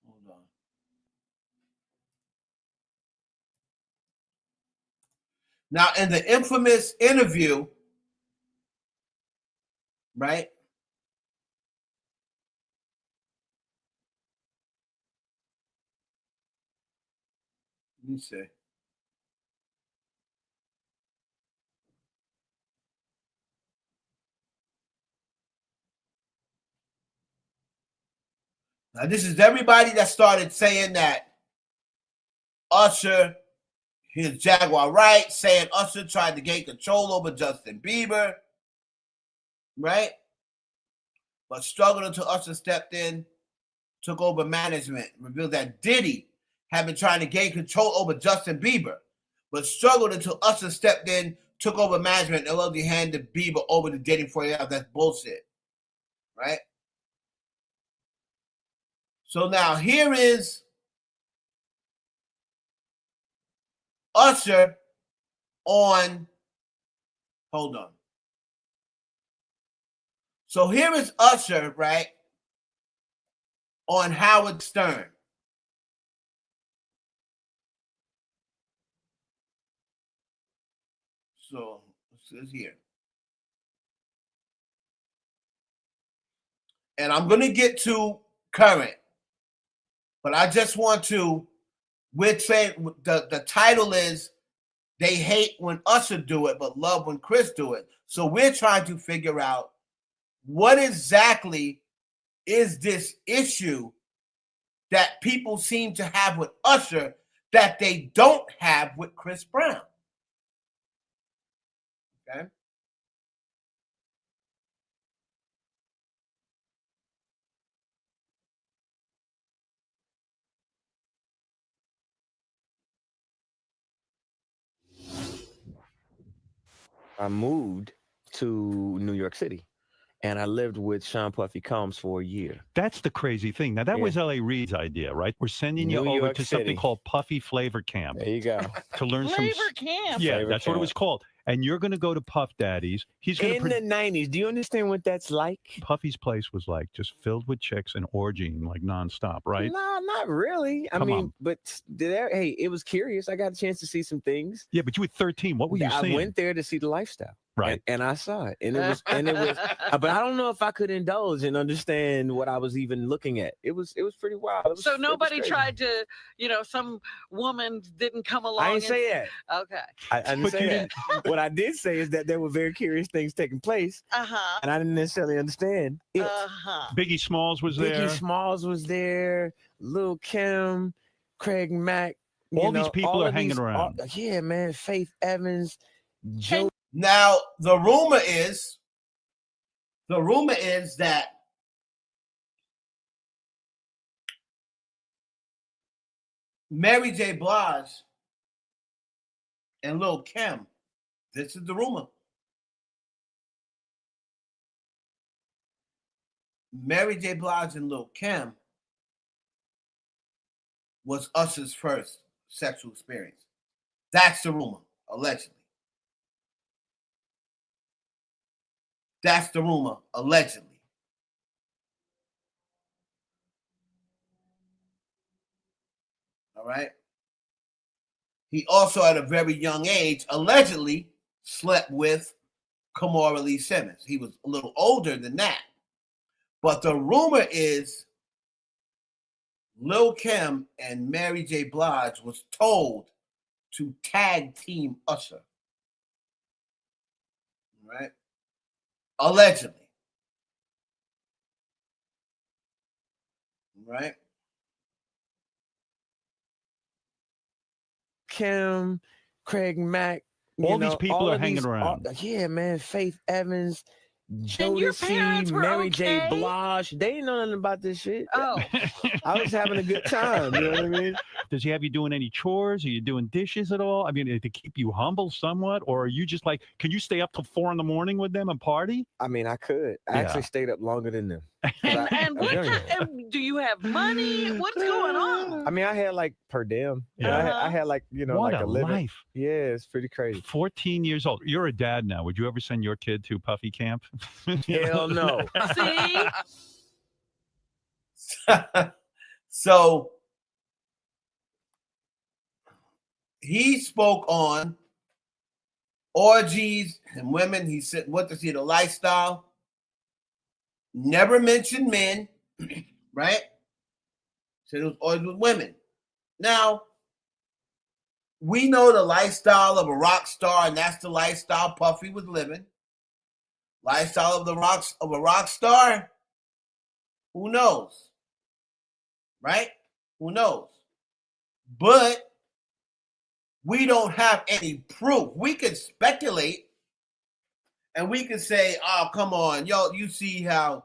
Hold on. Now, in the infamous interview, right? Let me see. Now, this is everybody that started saying that Usher, his Jaguar right, saying Usher tried to gain control over Justin Bieber, right? But struggled until Usher stepped in, took over management, revealed that Diddy had been trying to gain control over Justin Bieber, but struggled until Usher stepped in, took over management, and allowed to hand Bieber over to Diddy for you. That's bullshit, right? So now here is Usher on, hold on. So here is Usher, right, on Howard Stern. So this is here. And I'm going to get to current, but I just want to, we're saying the title is They hate when Usher do it, but love when Chris do it. So we're trying to figure out what exactly is this issue that people seem to have with Usher that they don't have with Chris Brown. Okay. I moved to New York City, and I lived with Sean Puffy Combs for a year. That's the crazy thing. Now, that was L.A. Reid's idea, right? We're sending you New over York to something City. called Puffy Flavor Camp. There you go. To learn Flavor some... Camp. Yeah, Flavor that's what it Camp. was called. And you're going to go to Puff Daddy's. He's going In the 90s. Do you understand what that's like? Puffy's place was like just filled with chicks and orgying like nonstop, right? No, not really. I Come mean, on. but hey, it was curious. I got a chance to see some things. Yeah, but you were 13. What were you I seeing? went there to see the lifestyle. Right. And I saw it. And it was but I don't know if I could indulge and understand what I was even looking at. It was pretty wild. So nobody tried to, some woman didn't come along. I didn't say that. Okay. I didn't say that. What I did say is that there were very curious things taking place. Uh-huh. And I didn't necessarily understand it. Uh-huh. Biggie Smalls was there. Biggie Smalls was there. Lil' Kim, Craig Mack. All these people are hanging around. Yeah, man. Faith Evans, Joe. Now, the rumor is that Mary J. Blige and Lil' Kim, this is the rumor. Mary J. Blige and Lil' Kim was Usher's first sexual experience. That's the rumor, allegedly. That's the rumor, allegedly. All right. He also, at a very young age, allegedly slept with Kamora Lee Simmons. He was a little older than that. But the rumor is Lil' Kim and Mary J. Blige was told to tag team Usher. All right. Allegedly. Right? Kim, Craig Mack. All these people are hanging around. Yeah, man. Faith Evans, your parents Jodeci, were Mary J. okay? Blige. They didn't know nothing about this shit. Oh. I was having a good time. You know what I mean? Does he have you doing any chores? Are you doing dishes at all? I mean, to keep you humble somewhat? Or are you just like, can you stay up till 4 a.m. with them and party? I mean, I could. I actually stayed up longer than them. And do you have money? What's going on? I mean, I had like per diem. Yeah. I had like, What like a a living. life. Yeah, it's pretty crazy. 14 years old. You're a dad now. Would you ever send your kid to Puffy Camp? Hell no. See? So he spoke on orgies and women. He said, what to see the lifestyle. Never mentioned men, right? Said it was orgies with women. Now, we know the lifestyle of a rock star, and that's the lifestyle Puffy was living. Lifestyle of a rock star, who knows? Right? Who knows? But we don't have any proof. We could speculate and we could say, oh, come on, yo, you see how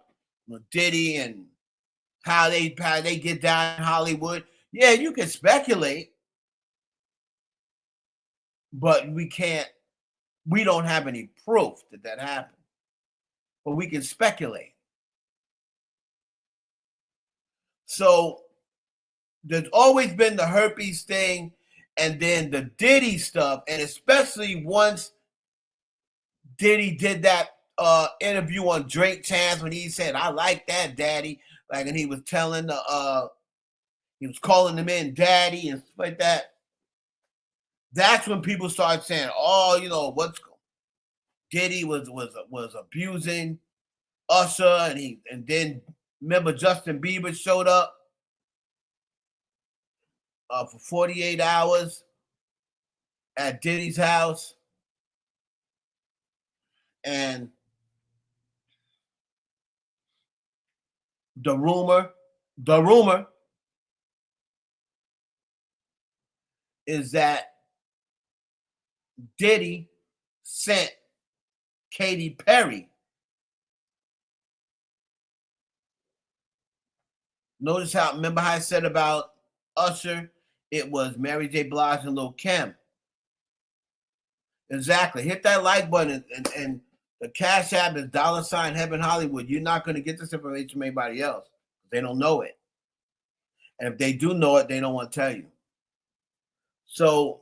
Diddy and how they get down in Hollywood. Yeah, you can speculate, but we don't have any proof that happened. But we can speculate. So there's always been the herpes thing and then the Diddy stuff. And especially once Diddy did that interview on Drink Champs when he said, I like that, daddy. Like, and he was telling he was calling them in daddy and stuff like that. That's when people started saying, oh, Diddy was abusing Usher, and then remember Justin Bieber showed up for 48 hours at Diddy's house, and the rumor is that Diddy sent Katy Perry. Notice how, remember how I said about Usher? It was Mary J. Blige and Lil' Kim. Exactly. Hit that like button, and the Cash App is $Heaven Hollywood. You're not going to get this information from anybody else. They don't know it. And if they do know it, they don't want to tell you. So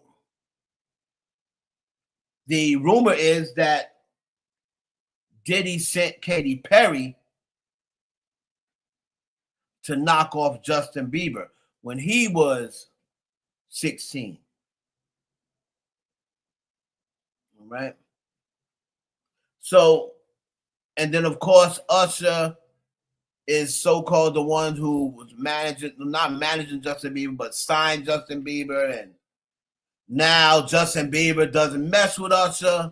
the rumor is that Diddy sent Katy Perry to knock off Justin Bieber when he was 16. All right. So, and then of course, Usher is so-called the one who was not managing Justin Bieber, but signed Justin Bieber. And now Justin Bieber doesn't mess with Usher.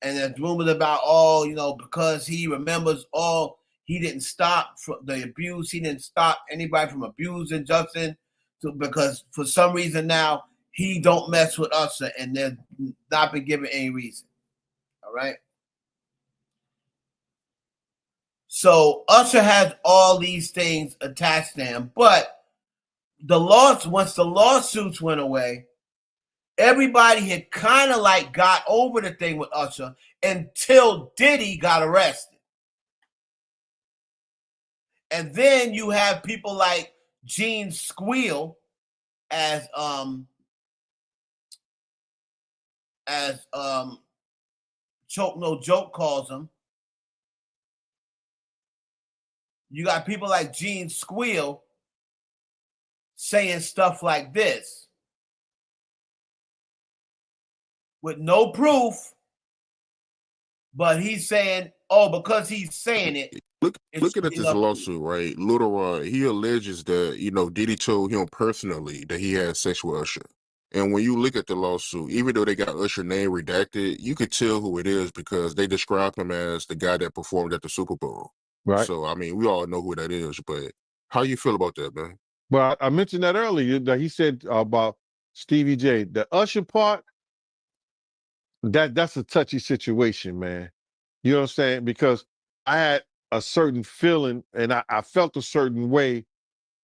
And there's rumors about, because he remembers he didn't stop the abuse. He didn't stop anybody from abusing Justin because for some reason now he don't mess with Usher, and they're not been given any reason. All right. So Usher has all these things attached to him, but once the lawsuits went away, everybody had kind of like got over the thing with Usher until Diddy got arrested. And then you have people like Gene Squeal, as Choke No Joke calls him. You got people like Gene Squeal saying stuff like this with no proof, but he's saying, because he's saying it. Looking at this lawsuit, right? Little Rod, he alleges that, Diddy told him personally that he had sex with Usher. And when you look at the lawsuit, even though they got Usher name redacted, you could tell who it is because they describe him as the guy that performed at the Super Bowl. Right. So, I mean, we all know who that is, but how you feel about that, man? Well, I mentioned that earlier that he said about Stevie J. The Usher part, that's a touchy situation, man. You know what I'm saying? Because I had a certain feeling and I felt a certain way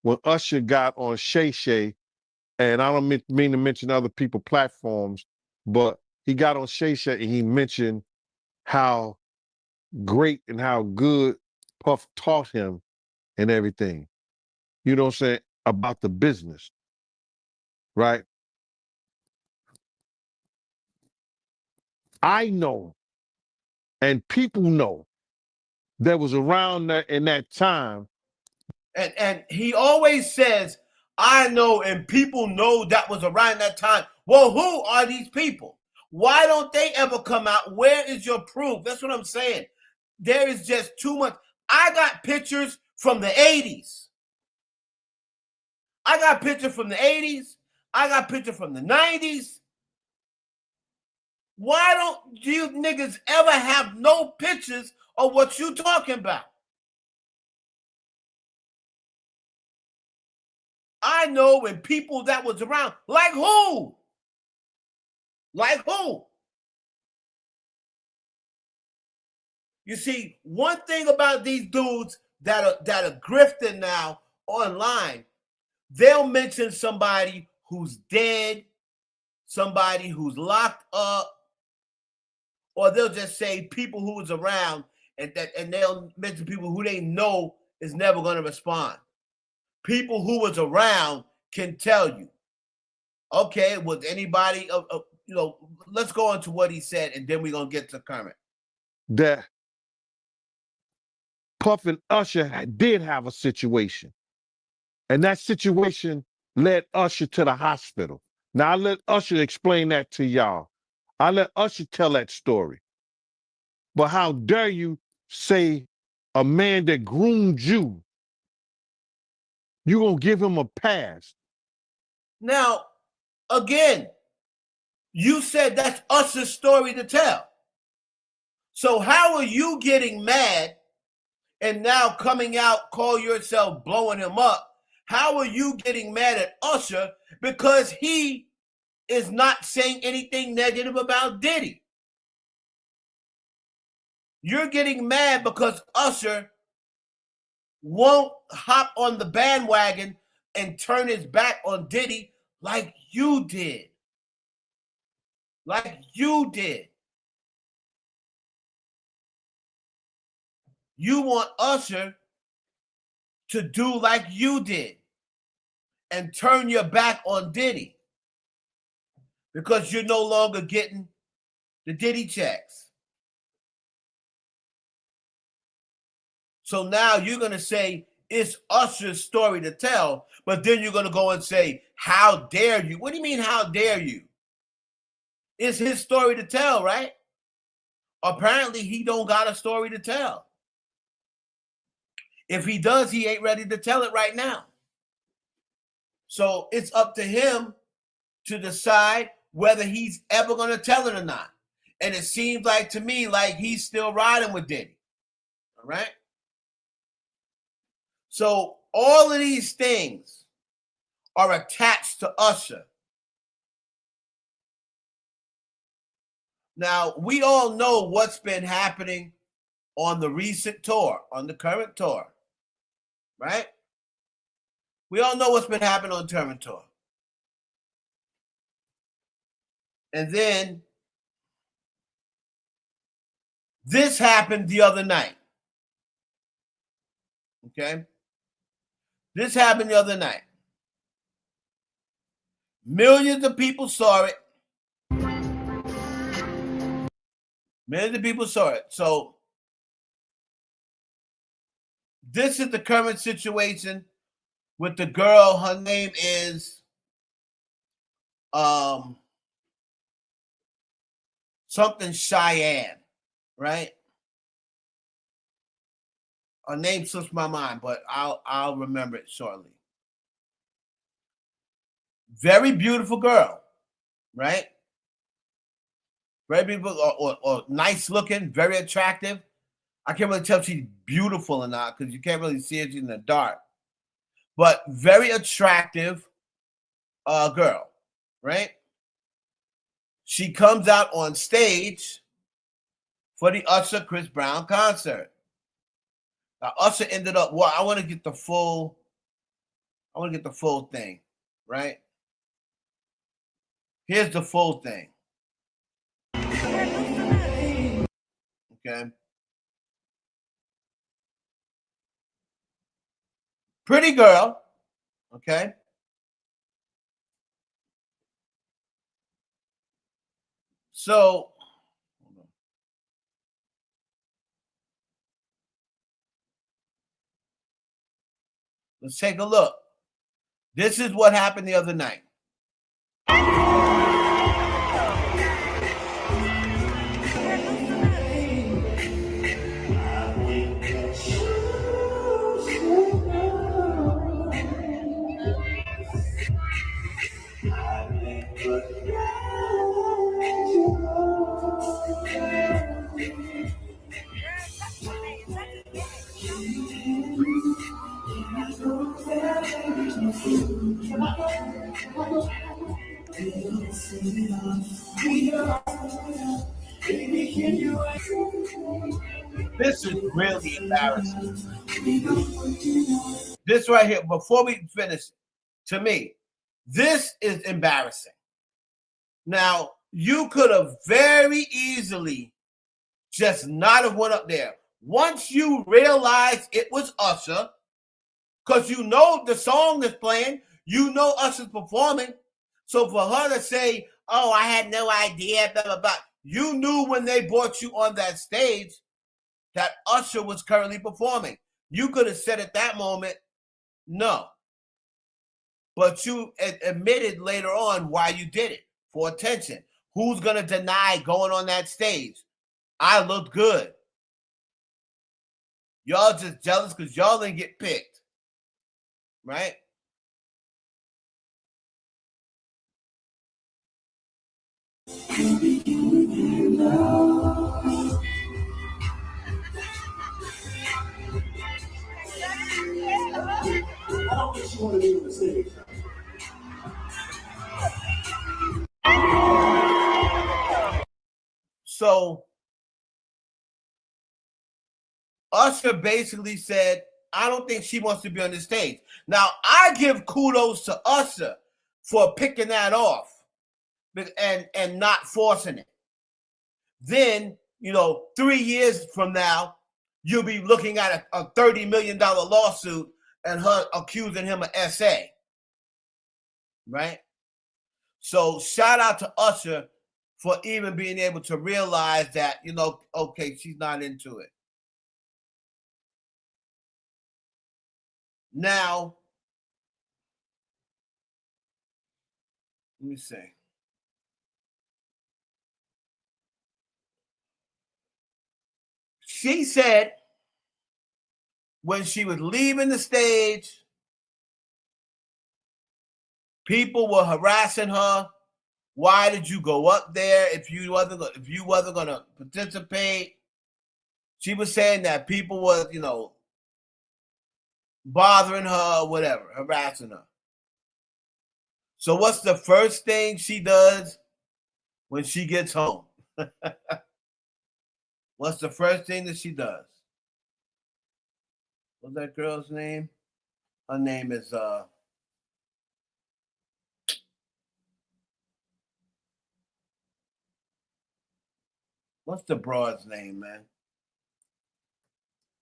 when Usher got on Shay Shay, and I don't mean to mention other people's platforms, but he got on Shay Shay and he mentioned how great and how good Puff taught him and everything. You know what I'm saying? About the business, right? I know, and people know, that was around that in that time. And he always says, I know, and people know that was around that time. Well, who are these people? Why don't they ever come out? Where is your proof? That's what I'm saying. There is just too much. I got pictures from the 80s. I got pictures from the 80s. I got pictures from the 90s. Why don't you niggas ever have no pictures of what you talking about? I know when people that was around, like who? Like who? You see, one thing about these dudes that are grifting now online, they'll mention somebody who's dead, somebody who's locked up, or they'll just say people who was around, and they'll mention people who they know is never going to respond. People who was around can tell you. Okay, was anybody let's go into what he said, and then we're gonna get to current. That Puff and Usher did have a situation, and that situation led Usher to the hospital. Now I let Usher explain that to y'all. I let Usher tell that story. But how dare you say a man that groomed you, you gonna give him a pass? Now, again, You said that's Usher's story to tell. So how are you getting mad and now coming out, call yourself blowing him up? How are you getting mad at Usher because he is not saying anything negative about Diddy? You're getting mad because Usher won't hop on the bandwagon and turn his back on Diddy like you did. Like you did. You want Usher to do like you did and turn your back on Diddy because you're no longer getting the Diddy checks. So now you're going to say it's Usher's story to tell, but then you're going to go and say, how dare you? What do you mean, how dare you? It's his story to tell, right? Apparently, he don't got a story to tell. If he does, he ain't ready to tell it right now. So it's up to him to decide whether he's ever going to tell it or not. And it seems like to me like he's still riding with Diddy. All right? So all of these things are attached to Usher. Now, we all know what's been happening on the recent tour, on the current tour, right? We all know what's been happening on the current tour. And then this happened the other night. Okay? This happened the other night. Millions of people saw it. Millions of people saw it. So this is the current situation with the girl. Her name is something Cheyenne, right? Her name slips my mind, but I'll remember it shortly. Very beautiful girl, right? Very beautiful or nice looking, very attractive. I can't really tell if she's beautiful or not because you can't really see it in the dark. But very attractive girl, right? She comes out on stage for the Usher Chris Brown concert. Now, Usher ended up, well, I want to get the full thing, right? Here's the full thing. Okay. Pretty girl, okay? So, let's take a look. This is what happened the other night. This is really embarrassing. This right here, before we finish, to me, this is embarrassing. Now, you could have very easily just not have went up there. Once you realize it was Usher, because you know the song is playing, you know Usher's performing. So for her to say, oh, I had no idea, blah, blah, blah. You knew when they brought you on that stage that Usher was currently performing. You could have said at that moment, no. But you admitted later on why you did it, for attention. Who's going to deny going on that stage? I looked good. Y'all just jealous because y'all didn't get picked. Right? I don't think she wanted to be on the stage. So Usher basically said, I don't think she wants to be on the stage. Now, I give kudos to Usher for picking that off and not forcing it. Then, 3 years from now, you'll be looking at a $30 million lawsuit and her accusing him of SA. Right? So shout out to Usher for even being able to realize that, okay, she's not into it. Now, let me see. She said when she was leaving the stage, people were harassing her. Why did you go up there if you wasn't going to participate? She was saying that people were, bothering her or whatever, harassing her. So what's the first thing she does when she gets home? What's the first thing that she does? What's that girl's name? Her name is what's the broad's name, man?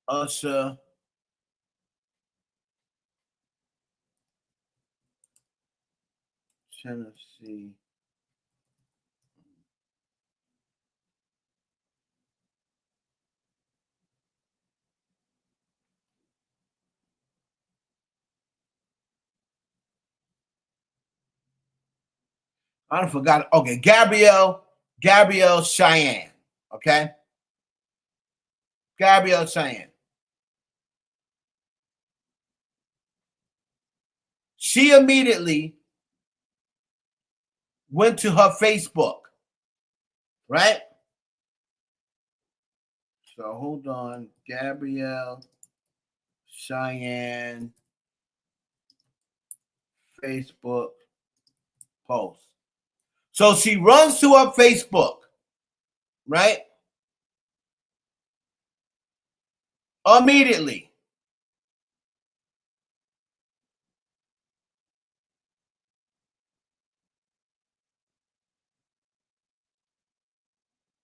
Usher. Tennessee. I forgot. Okay, Gabrielle Cheyenne. Okay, Gabrielle Cheyenne. She immediately went to her Facebook, right? So hold on, Gabrielle Cheyenne Facebook post. So she runs to her Facebook, right? Immediately.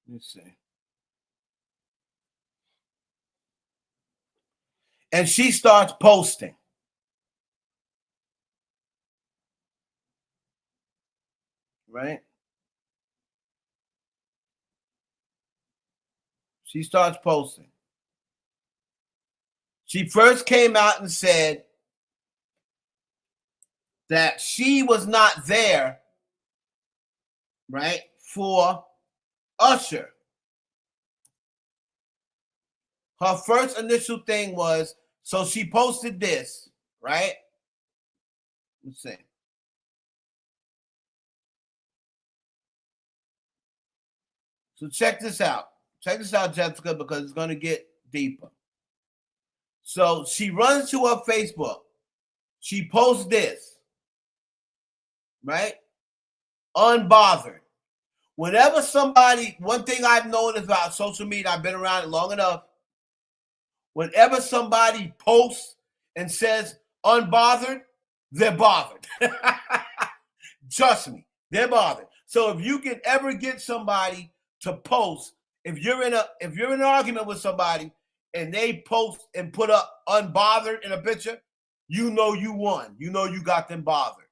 Let's see. And she starts posting. Right? She starts posting. She first came out and said that she was not there, right, for Usher. Her first initial thing was, so she posted this, right? Let's see. So check this out. Check this out, Jessica, because it's going to get deeper. So she runs to her Facebook. She posts this, right? Unbothered. Whenever somebody, one thing I've noticed about social media, I've been around it long enough. Whenever somebody posts and says unbothered, they're bothered. Trust me, they're bothered. So if you can ever get somebody to post, if you're in an argument with somebody and they post and put up unbothered in a picture, you know you won. You know you got them bothered.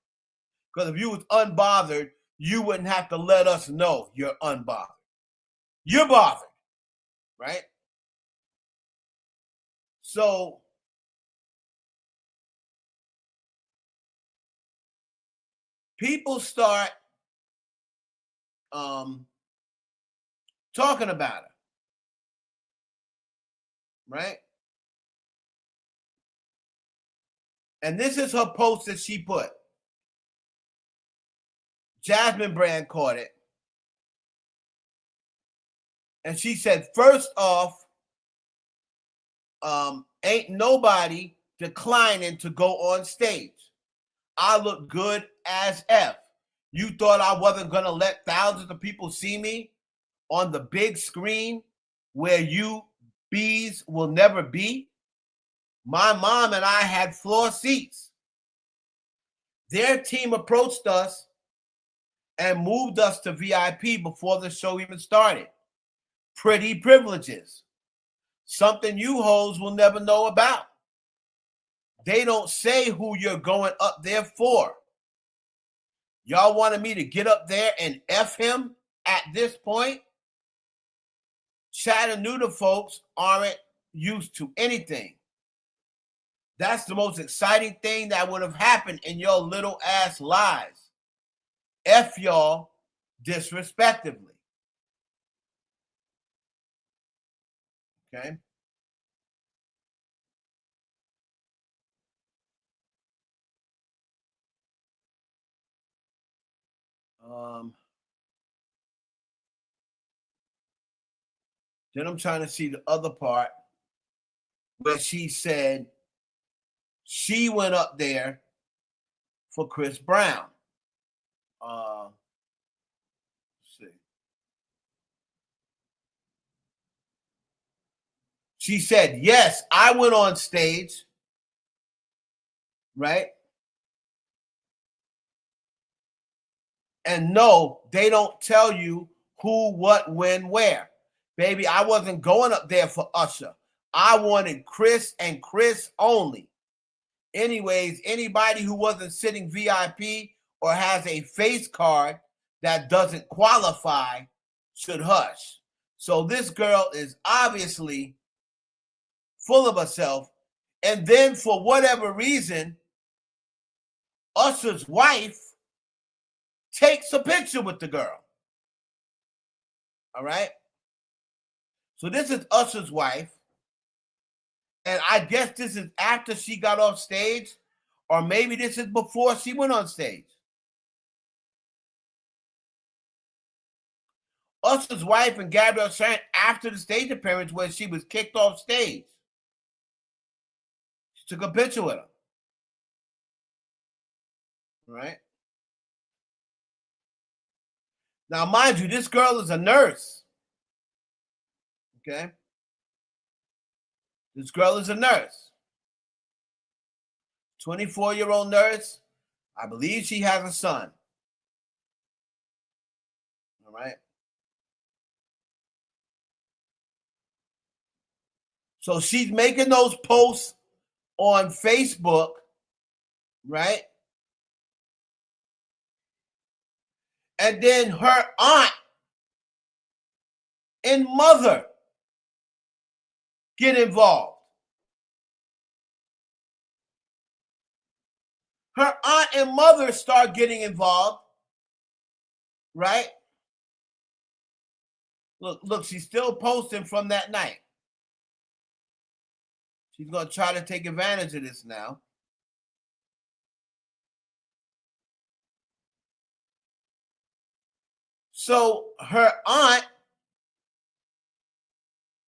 Because if you was unbothered, you wouldn't have to let us know you're unbothered. You're bothered, right? So people start talking about her, right? And this is her post that she put. Jasmine Brand caught it. And she said, first off, ain't nobody declining to go on stage. I look good as F. You thought I wasn't going to let thousands of people see me on the big screen where you bees will never be? My mom and I had floor seats. Their team approached us and moved us to VIP before the show even started. Pretty privileges. Something you hoes will never know about. They don't say who you're going up there for. Y'all wanted me to get up there and F him at this point? Chattanooga folks aren't used to anything. That's the most exciting thing that would have happened in your little ass lives. F y'all disrespectively. Okay? Then I'm trying to see the other part where she said she went up there for Chris Brown. Let's see. She said, yes, I went on stage, right? And no, they don't tell you who, what, when, where. Baby, I wasn't going up there for Usher. I wanted Chris and Chris only. Anyways, anybody who wasn't sitting VIP or has a face card that doesn't qualify should hush. So this girl is obviously full of herself. And then for whatever reason, Usher's wife takes a picture with the girl. All right? So this is Usher's wife. And I guess this is after she got off stage, or maybe this is before she went on stage. Usher's wife and Gabrielle Sharon after the stage appearance where she was kicked off stage. She took a picture with her. All right? Now, mind you, this girl is a nurse. Okay? This girl is a nurse. 24-year-old nurse. I believe she has a son. All right? So she's making those posts on Facebook, right? And then her aunt and mother get involved. Her aunt and mother start getting involved, right? Look, she's still posting from that night. She's going to try to take advantage of this now. So her aunt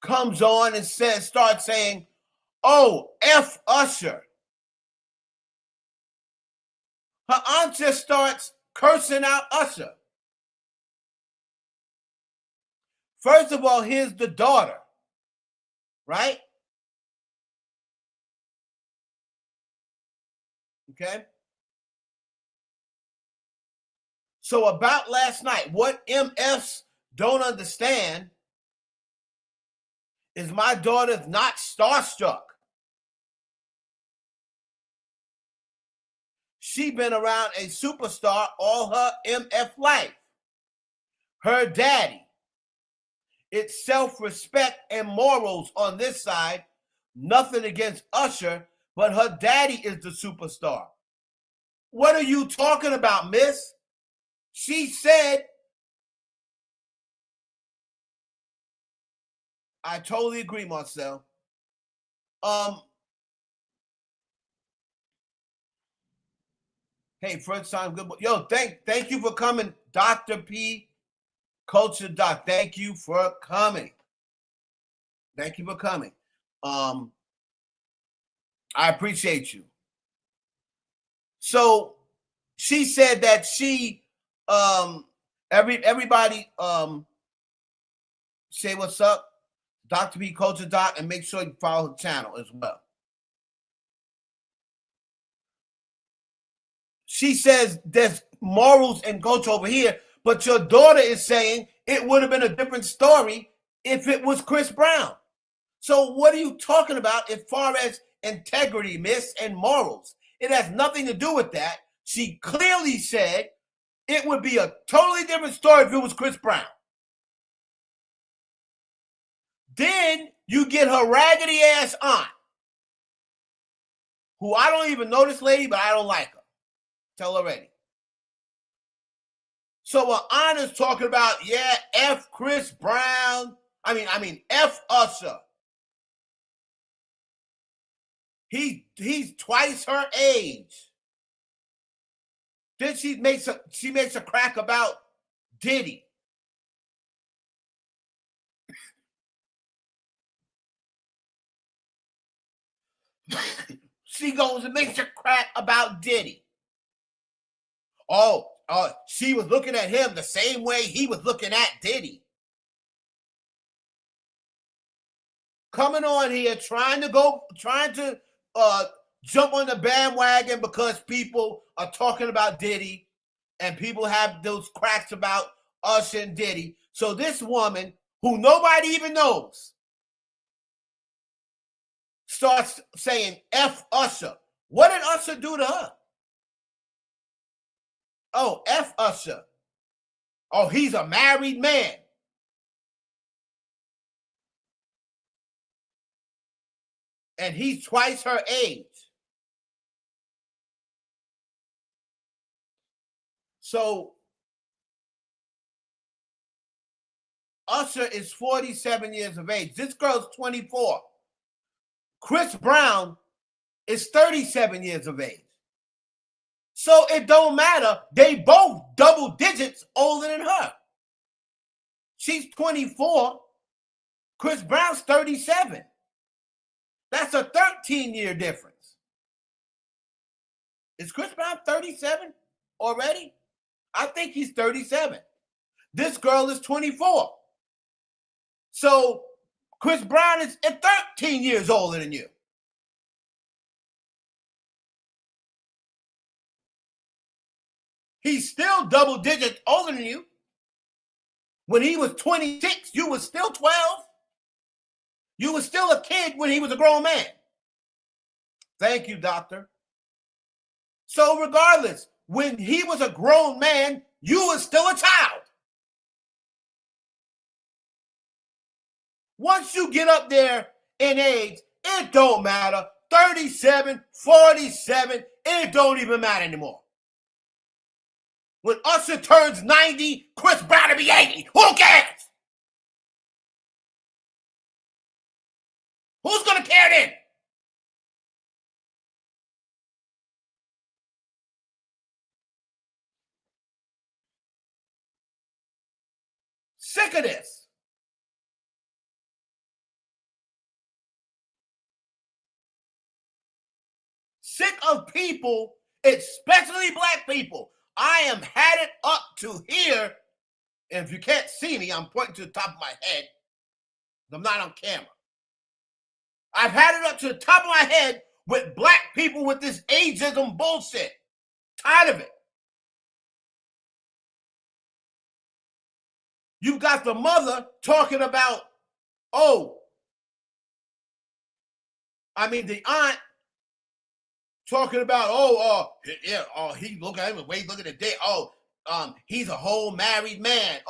comes on and starts saying, oh, F Usher. Her aunt just starts cursing out Usher. First of all, here's the daughter, right? Okay? So about last night, what MFs don't understand is my daughter's not starstruck. She been around a superstar all her MF life. Her daddy. It's self-respect and morals on this side. Nothing against Usher, but her daddy is the superstar. What are you talking about, miss? She said, I totally agree, Marcel. Hey, first time, good. Yo, thank you for coming, Dr. P. Culture Doc, thank you for coming. Thank you for coming. I appreciate you. So she said that she everybody say what's up, Dr. B Culture Doc, and make sure you follow her channel as well. She says there's morals and culture over here, but your daughter is saying it would have been a different story if it was Chris Brown. So what are you talking about as far as integrity, miss, and morals? It has nothing to do with that. She clearly said it would be a totally different story if it was Chris Brown. Then you get her raggedy ass aunt, who I don't even know this lady, but I don't like her. Tell her already. So her aunt is talking about, yeah, F Chris Brown. I mean, F Usher. He's twice her age. Then she makes a crack about Diddy. She goes and makes a crack about Diddy. Oh, she was looking at him the same way he was looking at Diddy. Coming on here trying to jump on the bandwagon because people are talking about Diddy and people have those cracks about Usher and Diddy. So this woman, who nobody even knows, starts saying F Usher. What did Usher do to her? Oh, F Usher. Oh, he's a married man. And he's twice her age. So Usher is 47 years of age. This girl's 24. Chris Brown is 37 years of age. So it don't matter. They both double digits older than her. She's 24. Chris Brown's 37. That's a 13-year difference. Is Chris Brown 37 already? I think he's 37. This girl is 24. So Chris Brown is 13 years older than you. He's still double digits older than you. When he was 26, you were still 12. You were still a kid when he was a grown man. Thank you, doctor. So regardless, when he was a grown man, you were still a child. Once you get up there in age, it don't matter. 37, 47, it don't even matter anymore. When Usher turns 90, Chris Brown will be 80. Who cares? Who's going to care then? Sick of this. Sick of people, especially black people. I am had it up to here. And if you can't see me, I'm pointing to the top of my head. I'm not on camera. I've had it up to the top of my head with black people with this ageism bullshit. Tired of it. You've got the mother talking about, the aunt talking about, he look at him and wait, look at the day. He's a whole married man.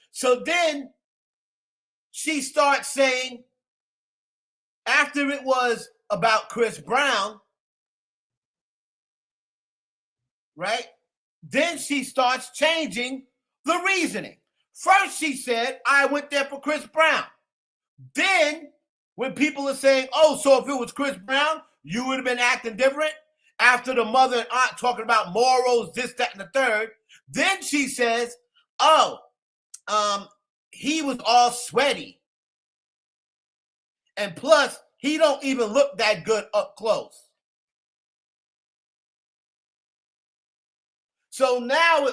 So then she starts saying, after it was about Chris Brown, right? Then she starts changing the reasoning. First, she said, I went there for Chris Brown. Then, when people are saying, so if it was Chris Brown, you would have been acting different. After the mother and aunt talking about morals, this, that, and the third. Then she says, he was all sweaty. And plus, he don't even look that good up close. So now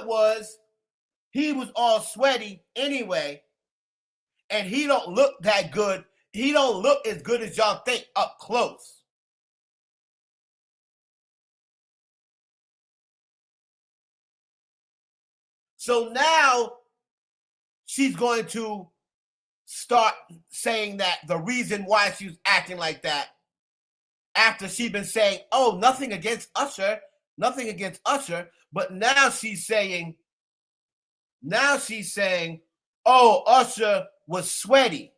he was all sweaty anyway, and he don't look that good. He don't look as good as y'all think up close. So now she's going to start saying that the reason why she was acting like that, after she's been saying, oh, nothing against Usher, but now she's saying, oh, Usher was sweaty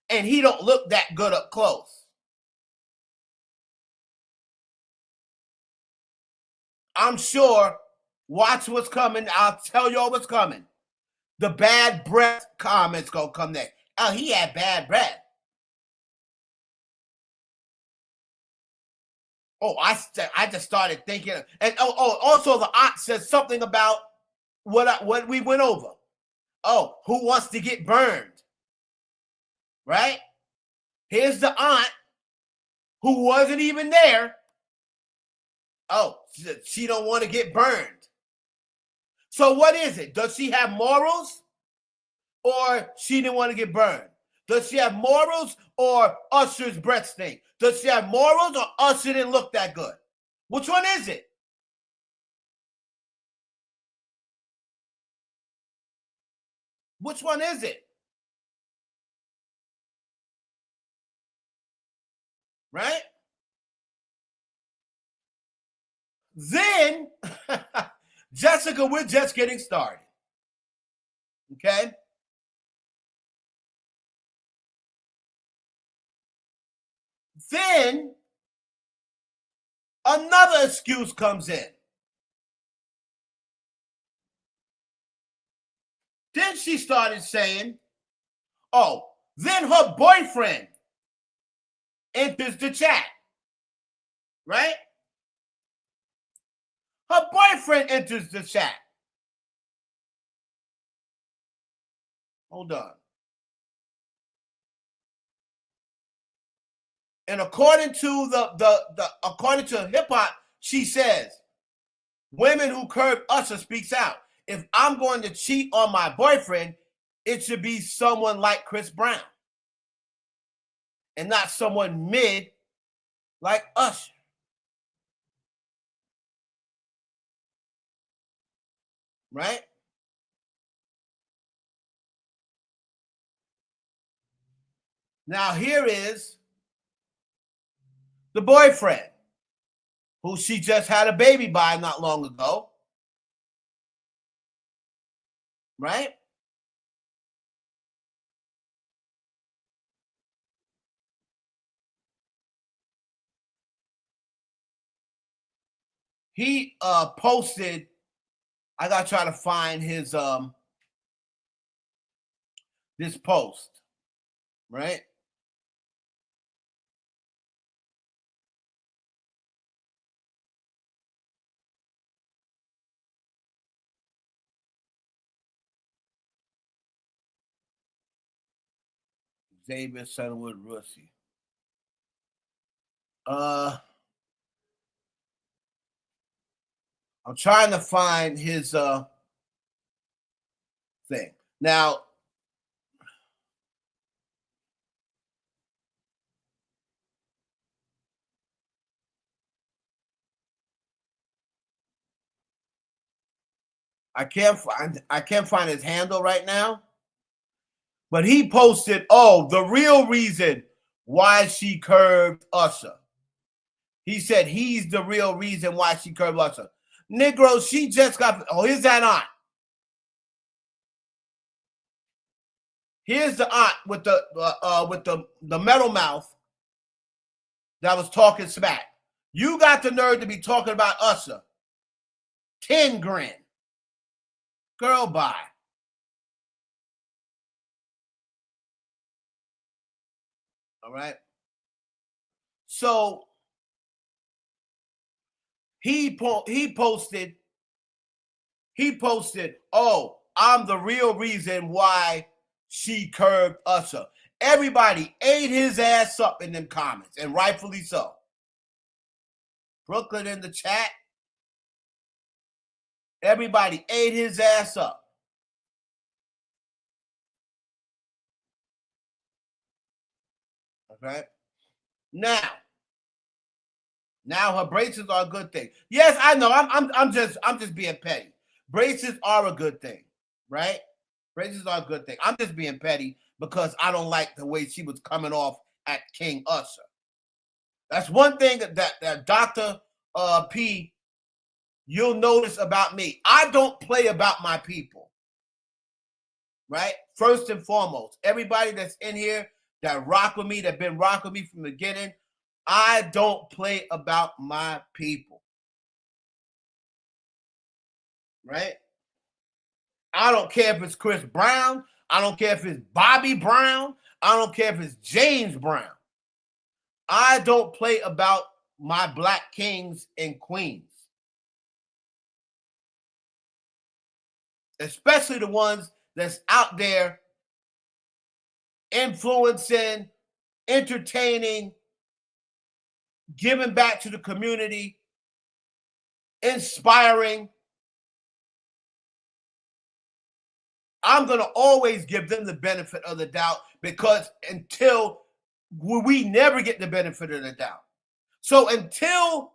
and he don't look that good up close. I'm sure, watch what's coming. I'll tell y'all what's coming. The bad breath comments gonna come next. Oh, he had bad breath. Oh, I just started thinking, and also the aunt says something about what we went over. Oh, who wants to get burned? Right? Here's the aunt who wasn't even there. Oh, she don't want to get burned. So what is it? Does she have morals, or she didn't want to get burned? Does she have morals, or Usher's breath stink? Does she have morals, or Usher didn't look that good? Which one is it? Which one is it? Right? Then, Jessica, we're just getting started. Okay? Then, another excuse comes in. Then she started saying, oh, then her boyfriend enters the chat. Right? Her boyfriend enters the chat. Hold on. And according to according to hip hop, she says, women who curb Usher speaks out. If I'm going to cheat on my boyfriend, it should be someone like Chris Brown and not someone mid like Usher. Right? Now here is the boyfriend who she just had a baby by not long ago. Right? He posted, I gotta try to find his this post, right? Xavier Sunwood Russi. I'm trying to find his thing. Now, I can't find his handle right now. But he posted, oh, the real reason why she curbed Usher. He said he's the real reason why she curbed Usher. Negro, she just got, oh, here's that aunt. Here's the aunt with the metal mouth that was talking smack. You got the nerve to be talking about Usher. 10 grand. Girl, bye. All right. So he posted, oh, I'm the real reason why she curbed Usher. Everybody ate his ass up in them comments, and rightfully so. Brooklyn in the chat. Everybody ate his ass up. Okay? Now her braces are a good thing. Yes, I know. I'm just being petty. Braces are a good thing, right? Braces are a good thing. I'm just being petty because I don't like the way she was coming off at King Usher. That's one thing that Dr. P, you'll notice about me. I don't play about my people, right? First and foremost, everybody that's in here that rock with me, that been rocking with me from the beginning, I don't play about my people, right? I don't care if it's Chris Brown. I don't care if it's Bobby Brown. I don't care if it's James Brown. I don't play about my black kings and queens, especially the ones that's out there influencing, entertaining, giving back to the community, inspiring. I'm going to always give them the benefit of the doubt because until we never get the benefit of the doubt. So until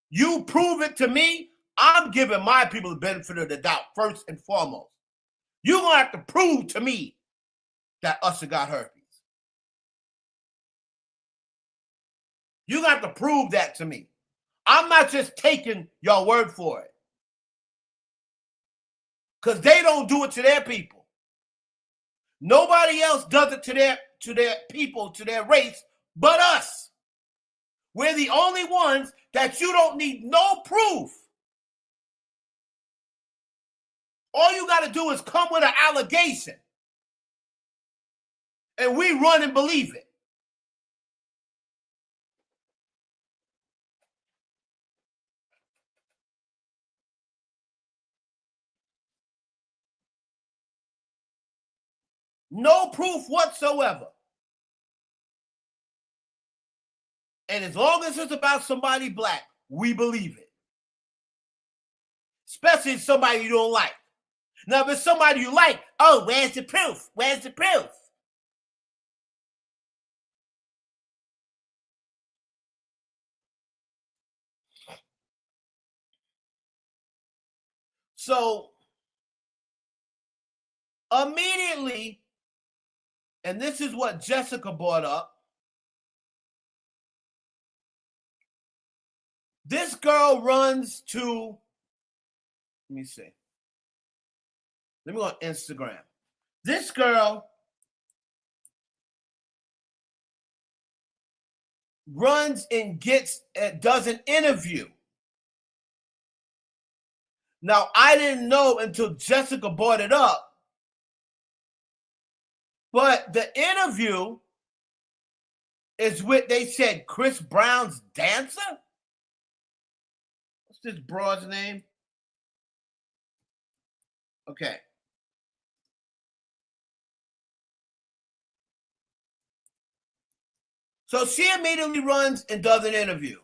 you prove it to me, I'm giving my people the benefit of the doubt first and foremost. You're going to have to prove to me that Usher got herpes. You're going to have to prove that to me. I'm not just taking your word for it. Because they don't do it to their people. Nobody else does it to their people, to their race, but us. We're the only ones that you don't need no proof. All you got to do is come with an allegation. And we run and believe it. No proof whatsoever. And as long as it's about somebody black, we believe it. Especially somebody you don't like. Now, if it's somebody you like, oh, where's the proof? Where's the proof? So, immediately, and this is what Jessica brought up, this girl runs to, let me see. Let me go on Instagram. This girl runs and does an interview. Now, I didn't know until Jessica brought it up, but the interview is with, they said, Chris Brown's dancer? What's this broad's name? Okay. So she immediately runs and does an interview.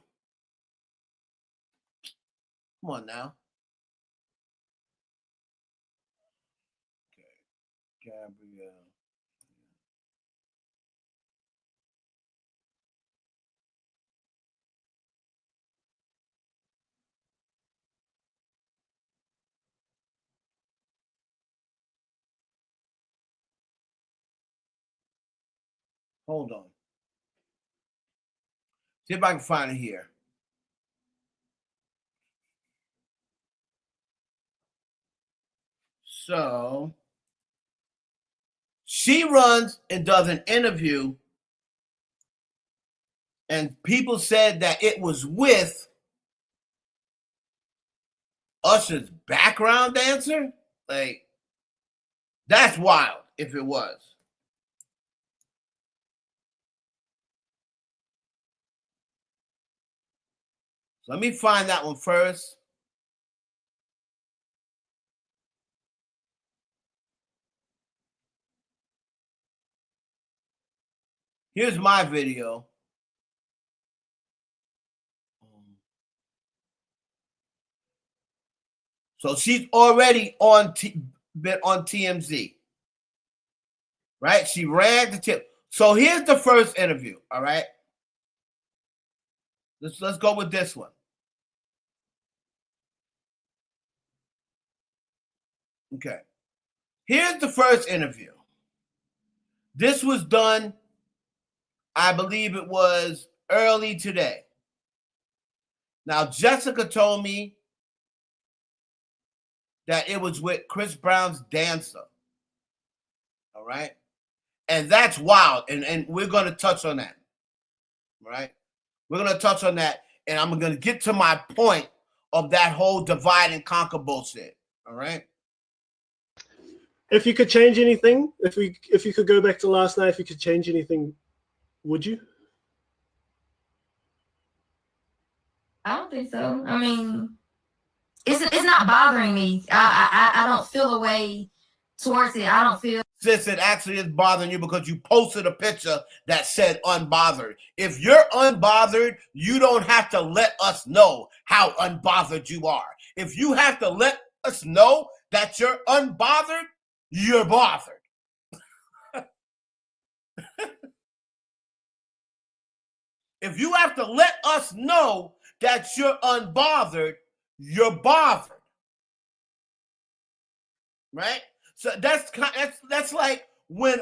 Come on now. Okay. Gabrielle. Hold on. See if I can find it here. So she runs and does an interview, and people said that it was with Usher's background dancer. Like, that's wild if it was. So let me find that one first. Here's my video. So she's already been on TMZ, right? She ran the tip. So here's the first interview. All right, let's go with this one. Okay, here's the first interview. This was done, I believe it was early today. Now, Jessica told me that it was with Chris Brown's dancer. All right. And that's wild. And we're going to touch on that. All right. We're going to touch on that. And I'm going to get to my point of that whole divide and conquer bullshit. All right. If you could change anything, if you could go back to last night, if you could change anything, would you? I don't think so. I mean, it's not bothering me. I don't feel a way towards it. I don't feel. Sis, it actually is bothering you because you posted a picture that said unbothered. If you're unbothered, you don't have to let us know how unbothered you are. If you have to let us know that you're unbothered, you're bothered. If you have to let us know that you're unbothered, you're bothered. Right? So that's like when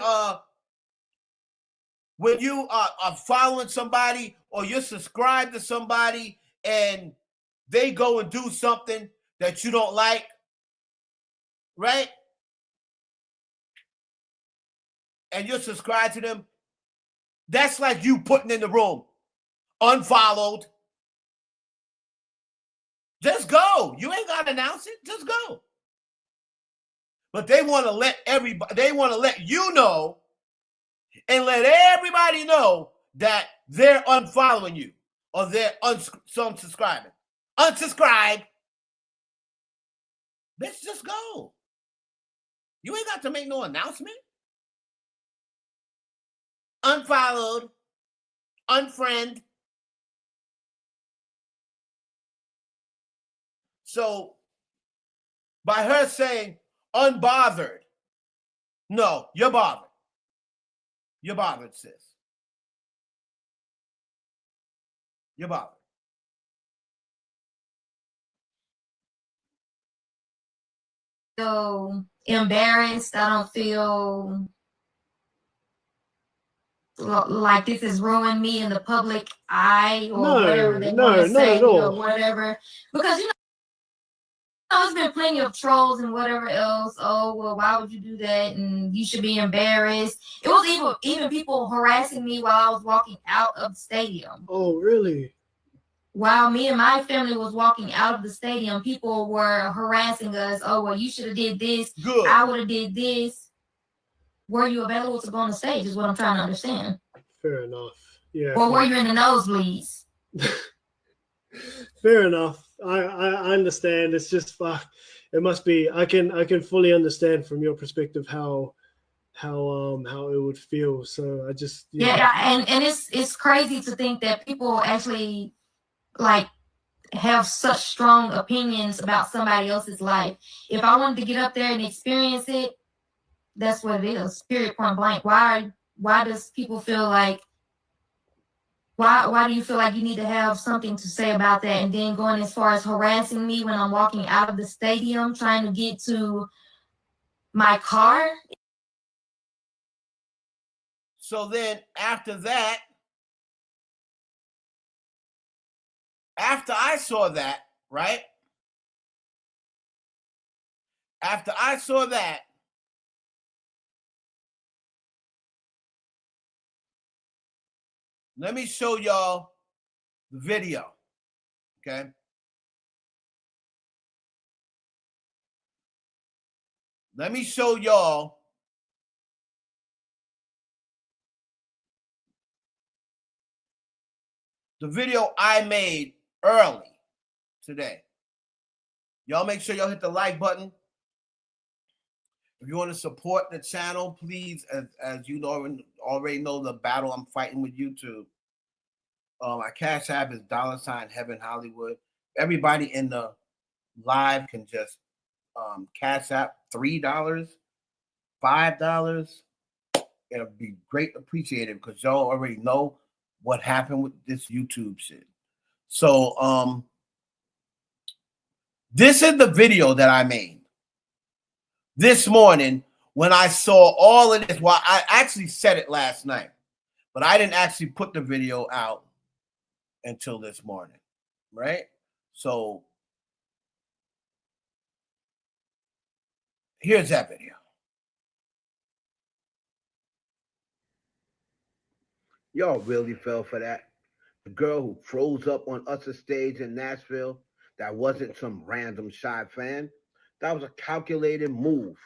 you are following somebody or you're subscribed to somebody and they go and do something that you don't like, right? And you're subscribed to them. That's like you putting in the room, unfollowed. Just go. You ain't got to announce it. Just go. But they want to let everybody, they want to let you know and let everybody know that they're unfollowing you or they're unsubscribing. Unsubscribe. Let's just go. You ain't got to make no announcement. Unfollowed. Unfriend. So by her saying unbothered, no, you're bothered. You're bothered, sis. You're bothered. Feel embarrassed. I don't feel like this has ruined me in the public eye or whatever they want to say or whatever. Because there's been plenty of trolls and whatever else. Oh, well, why would you do that? And you should be embarrassed. It was even people harassing me while I was walking out of the stadium. Oh, really? While me and my family was walking out of the stadium, people were harassing us. Oh, well, you should have did this. Good. I would have did this. Were you available to go on the stage is what I'm trying to understand. Fair enough. Yeah. Or were you in the nosebleeds? Fair enough. I understand. It's just it must be. I can fully understand from your perspective how it would feel. So I just and it's crazy to think that people actually like have such strong opinions about somebody else's life. If I wanted to get up there and experience it, that's what it is. Period. Point blank. Why does people feel like? Why do you feel like you need to have something to say about that? And then going as far as harassing me when I'm walking out of the stadium, trying to get to my car. So then after that, after I saw that, right? After I saw that, let me show y'all the video, okay? Let me show y'all the video I made early today. Y'all make sure y'all hit the like button. If you want to support the channel, please, as you know, already know the battle I'm fighting with YouTube. My Cash App is $Heaven Hollywood. Everybody in the live can just Cash App $3, $5. It'll be great appreciated because y'all already know what happened with this YouTube shit. So this is the video that I made this morning when I saw all of this. Well, I actually said it last night, but I didn't actually put the video out until this morning, right? So here's that video. Y'all really fell for that? The girl who froze up on Usher stage in Nashville, that wasn't some random shy fan. That was a calculated move.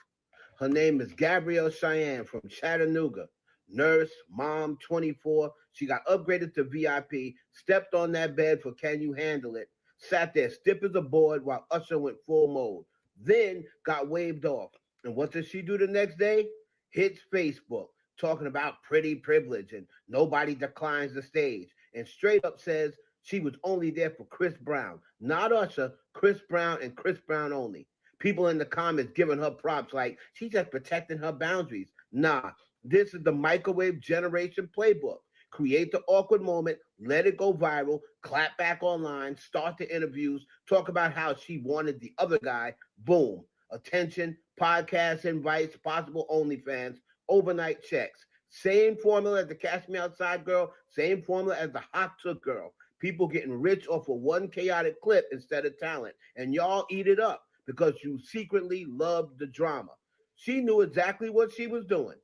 Her name is Gabrielle Cheyenne from Chattanooga. Nurse, mom, 24. She got upgraded to VIP, stepped on that bed for Can You Handle It, sat there stiff as a board while Usher went full mode, then got waved off. And what did she do the next day? Hits Facebook, talking about pretty privilege and nobody declines the stage, and straight up says she was only there for Chris Brown, not Usher, Chris Brown and Chris Brown only. People in the comments giving her props like she's just protecting her boundaries. Nah, this is the microwave generation playbook. Create the awkward moment, let it go viral, clap back online, start the interviews, talk about how she wanted the other guy. Boom. Attention, podcast invites, possible OnlyFans, overnight checks. Same formula as the Cash Me Outside girl, same formula as the Hot Took girl. People getting rich off of one chaotic clip instead of talent. And y'all eat it up because you secretly loved the drama. She knew exactly what she was doing.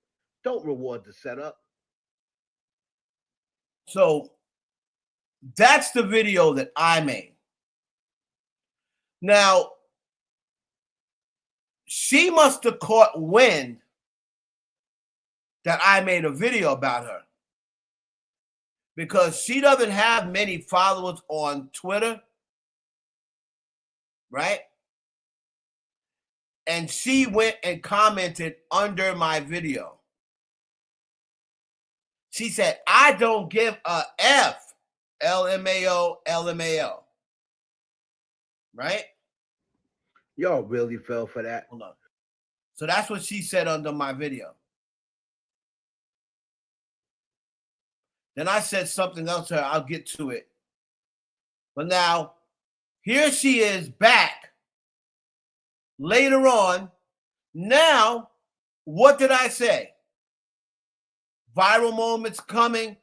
Don't reward the setup. So that's the video that I made. Now, she must have caught wind that I made a video about her because she doesn't have many followers on Twitter, right? And she went and commented under my video. She said, I don't give a F, LMAO, LMAO. Right? Y'all really fell for that. Hold on. So that's what she said under my video. Then I said something else to her. I'll get to it. But now, here she is back. Later on, now, what did I say? Viral moments coming,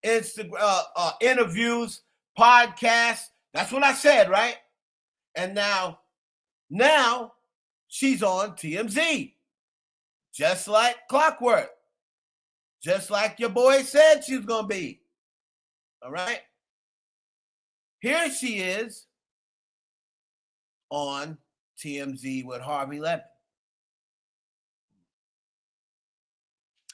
Instagram interviews, podcasts. That's what I said, right? And now she's on TMZ, just like clockwork, just like your boy said she was gonna be. All right. Here she is on TMZ with Harvey Levin.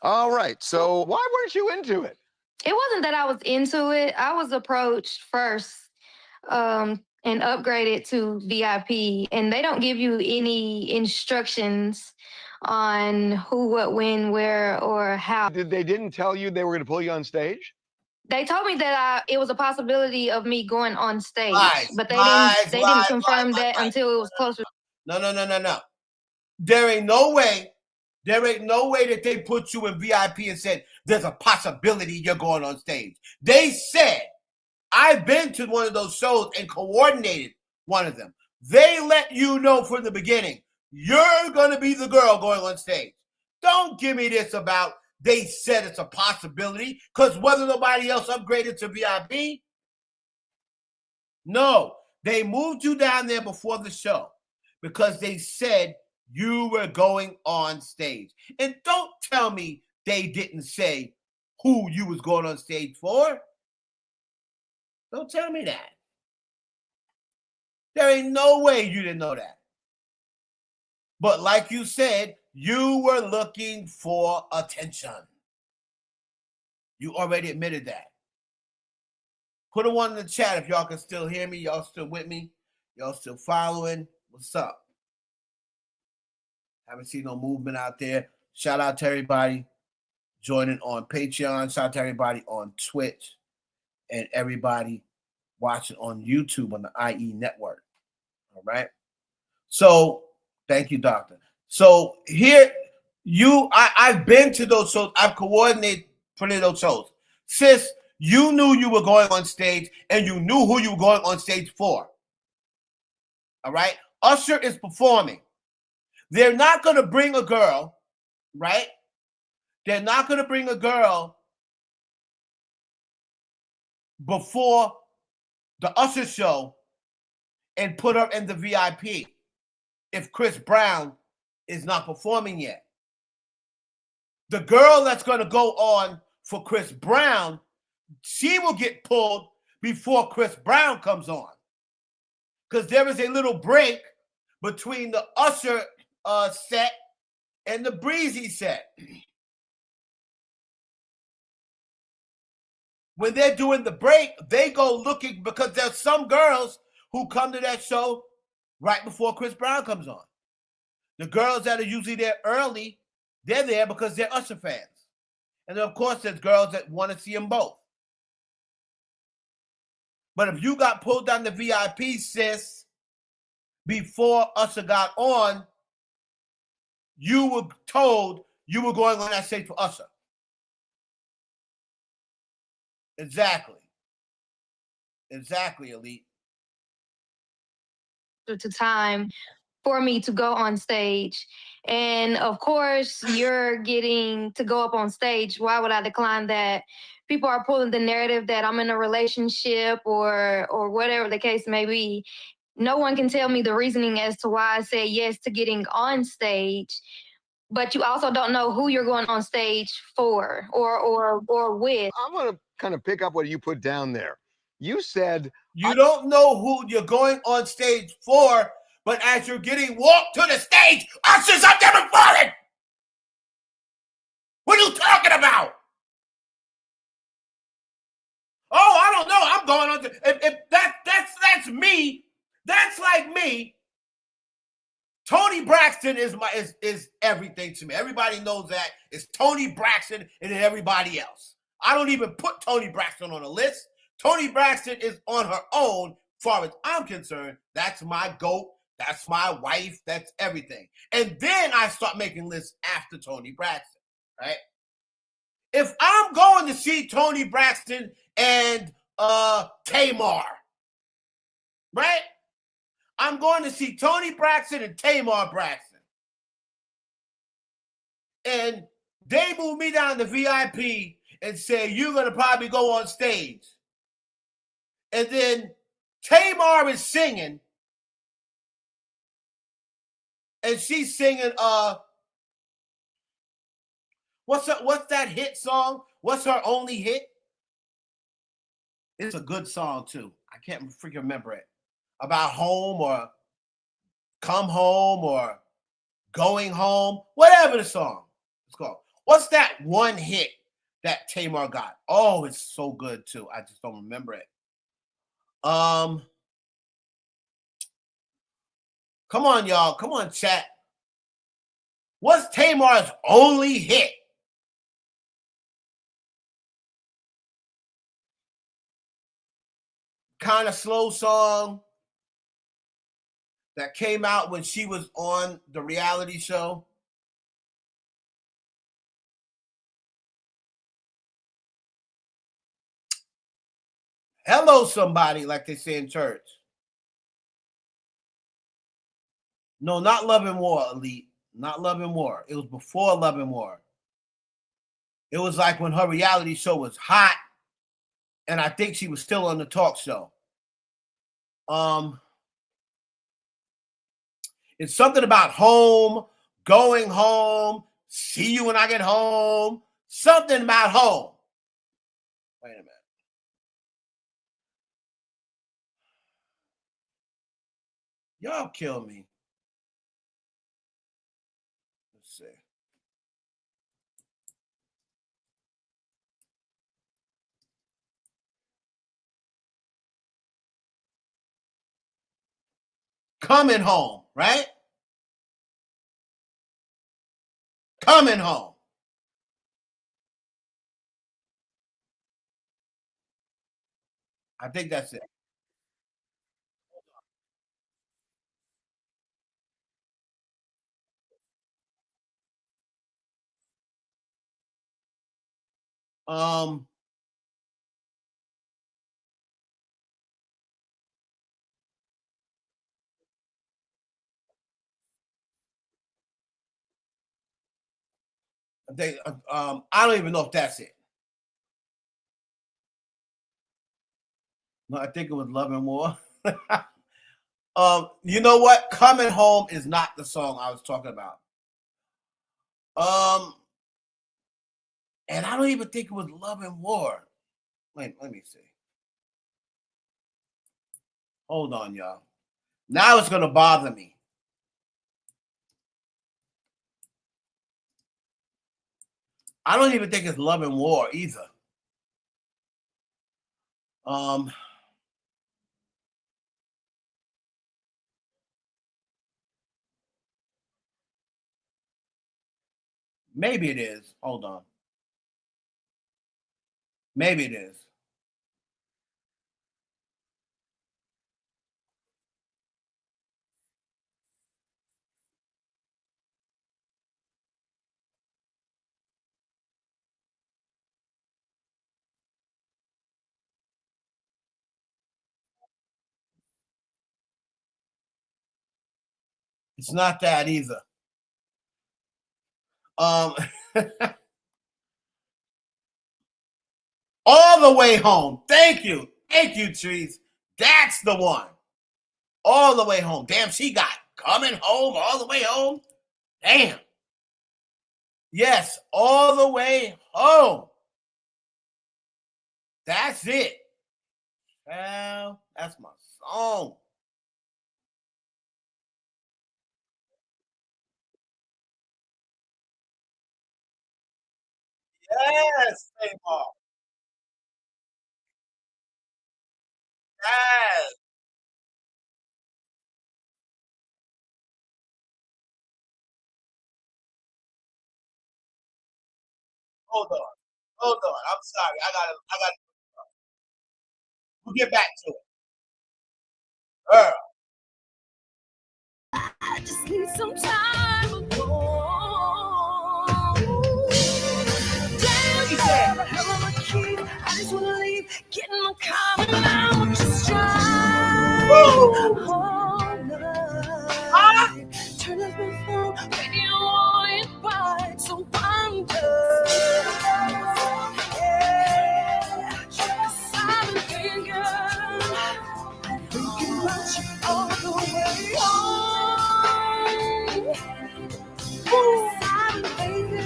All right. So why weren't you into it? It wasn't that I was into it. I was approached first and upgraded to VIP, and they don't give you any instructions on who, what, when, where, or how. They didn't tell you they were going to pull you on stage? They told me that it was a possibility of me going on stage, but they Lies, didn't confirm that until it was closer. No. There ain't no way that they put you in VIP and said there's a possibility you're going on stage. They said, I've been to one of those shows and coordinated one of them. They let you know from the beginning, you're going to be the girl going on stage. Don't give me this about they said it's a possibility because whether nobody else upgraded to VIP. No, they moved you down there before the show because they said you were going on stage. And don't tell me they didn't say who you was going on stage for. Don't tell me that. There ain't no way you didn't know that. But like you said, you were looking for attention. You already admitted that. Put a one in the chat if y'all can still hear me. Y'all still with me? Y'all still following? What's up? Haven't seen no movement out there. Shout out to everybody joining on Patreon. Shout out to everybody on Twitch and everybody watching on YouTube on the IE network. All right. So thank you, doctor. So here I've been to those shows. I've coordinated for those shows. Sis, you knew you were going on stage and you knew who you were going on stage for. All right. Usher is performing. They're not going to bring a girl, right? They're not going to bring a girl before the Usher show and put her in the VIP if Chris Brown is not performing yet. The girl that's going to go on for Chris Brown, she will get pulled before Chris Brown comes on. Because there is a little break between the Usher set and the Breezy set. When they're doing the break, they go looking because there's some girls who come to that show right before Chris Brown comes on. The girls that are usually there early, they're there because they're Usher fans. And then, of course, there's girls that want to see them both. But if you got pulled down the VIP, sis, before Usher got on, you were told you were going on that stage for Usher. Exactly. Exactly, Elite. To time for me to go on stage. And of course, you're getting to go up on stage. Why would I decline that? People are pulling the narrative that I'm in a relationship or whatever the case may be. No one can tell me the reasoning as to why I said yes to getting on stage. But you also don't know who you're going on stage for or with. I'm going to kind of pick up what you put down there. You said you don't know who you're going on stage for, but as you're getting walked to the stage, Usher's up there performing. What are you talking about? Oh, I don't know. I'm going on. If that's me. That's like me. Tony Braxton is everything to me. Everybody knows that. It's Tony Braxton and then everybody else. I don't even put Tony Braxton on a list. Tony Braxton is on her own, as far as I'm concerned. That's my GOAT. That's my wife. That's everything. And then I start making lists after Tony Braxton, right? If I'm going to see Tony Braxton and Tamar, right? I'm going to see Tony Braxton and Tamar Braxton. And they move me down to VIP and say, you're going to probably go on stage. And then Tamar is singing. And she's singing, what's that hit song? What's her only hit? It's a good song, too. I can't freaking remember it. About home or come home or going home, whatever the song is called. What's that one hit that Tamar got? Oh, it's so good too. I just don't remember it. Come on, y'all. Come on, chat. What's Tamar's only hit? Kind of slow song that came out when she was on the reality show. Hello, somebody, like they say in church. No, not Love and War, Elite. Not Love and War. It was before Love and War. It was like when her reality show was hot, and I think she was still on the talk show. It's something about home, going home, see you when I get home, something about home. Wait a minute. Y'all kill me. Let's see. Coming home, right? Coming Home. I think that's it. Um, I don't even know if that's it. No, I think it was Love and War. You know what? Coming Home is not the song I was talking about. And I don't even think it was Love and War. Wait, let me see. Hold on, y'all. Now it's gonna bother me. I don't even think it's Love and War either. Maybe it is. Hold on. Maybe it is. It's not that either. All the Way Home. Thank you. Thank you, Trees. That's the one. All the Way Home. Damn, she got Coming Home, All the Way Home. Damn. Yes, All the Way Home. That's it. Well, that's my song. Yes, Tamar. Yes. Hold on. Hold on. I'm sorry. I gotta we'll get back to it. Earl. I just need some time alone. Damn, He said, the hell of a kid. I just wanna leave, getting my car and now just drive all night. Turn up my phone, radio on it by so wonder. Yeah, 'cause I've been thinking about you all the way home. Ooh, I've been thinking.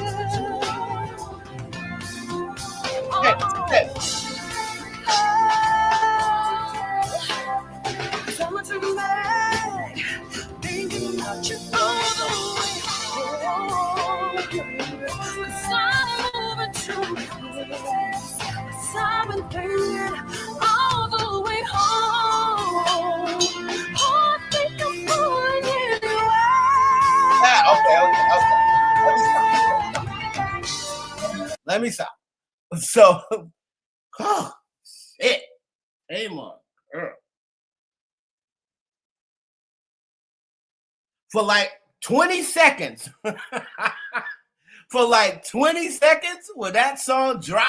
Summer to back, thinking about you all the way home. 'Cause I'm moving too fast. 'Cause I've been thinking all the way home. Oh, I think I'm going anywhere. Okay. Let me stop. So, oh, shit. Tamar. For like 20 seconds. For like 20 seconds when that song dropped.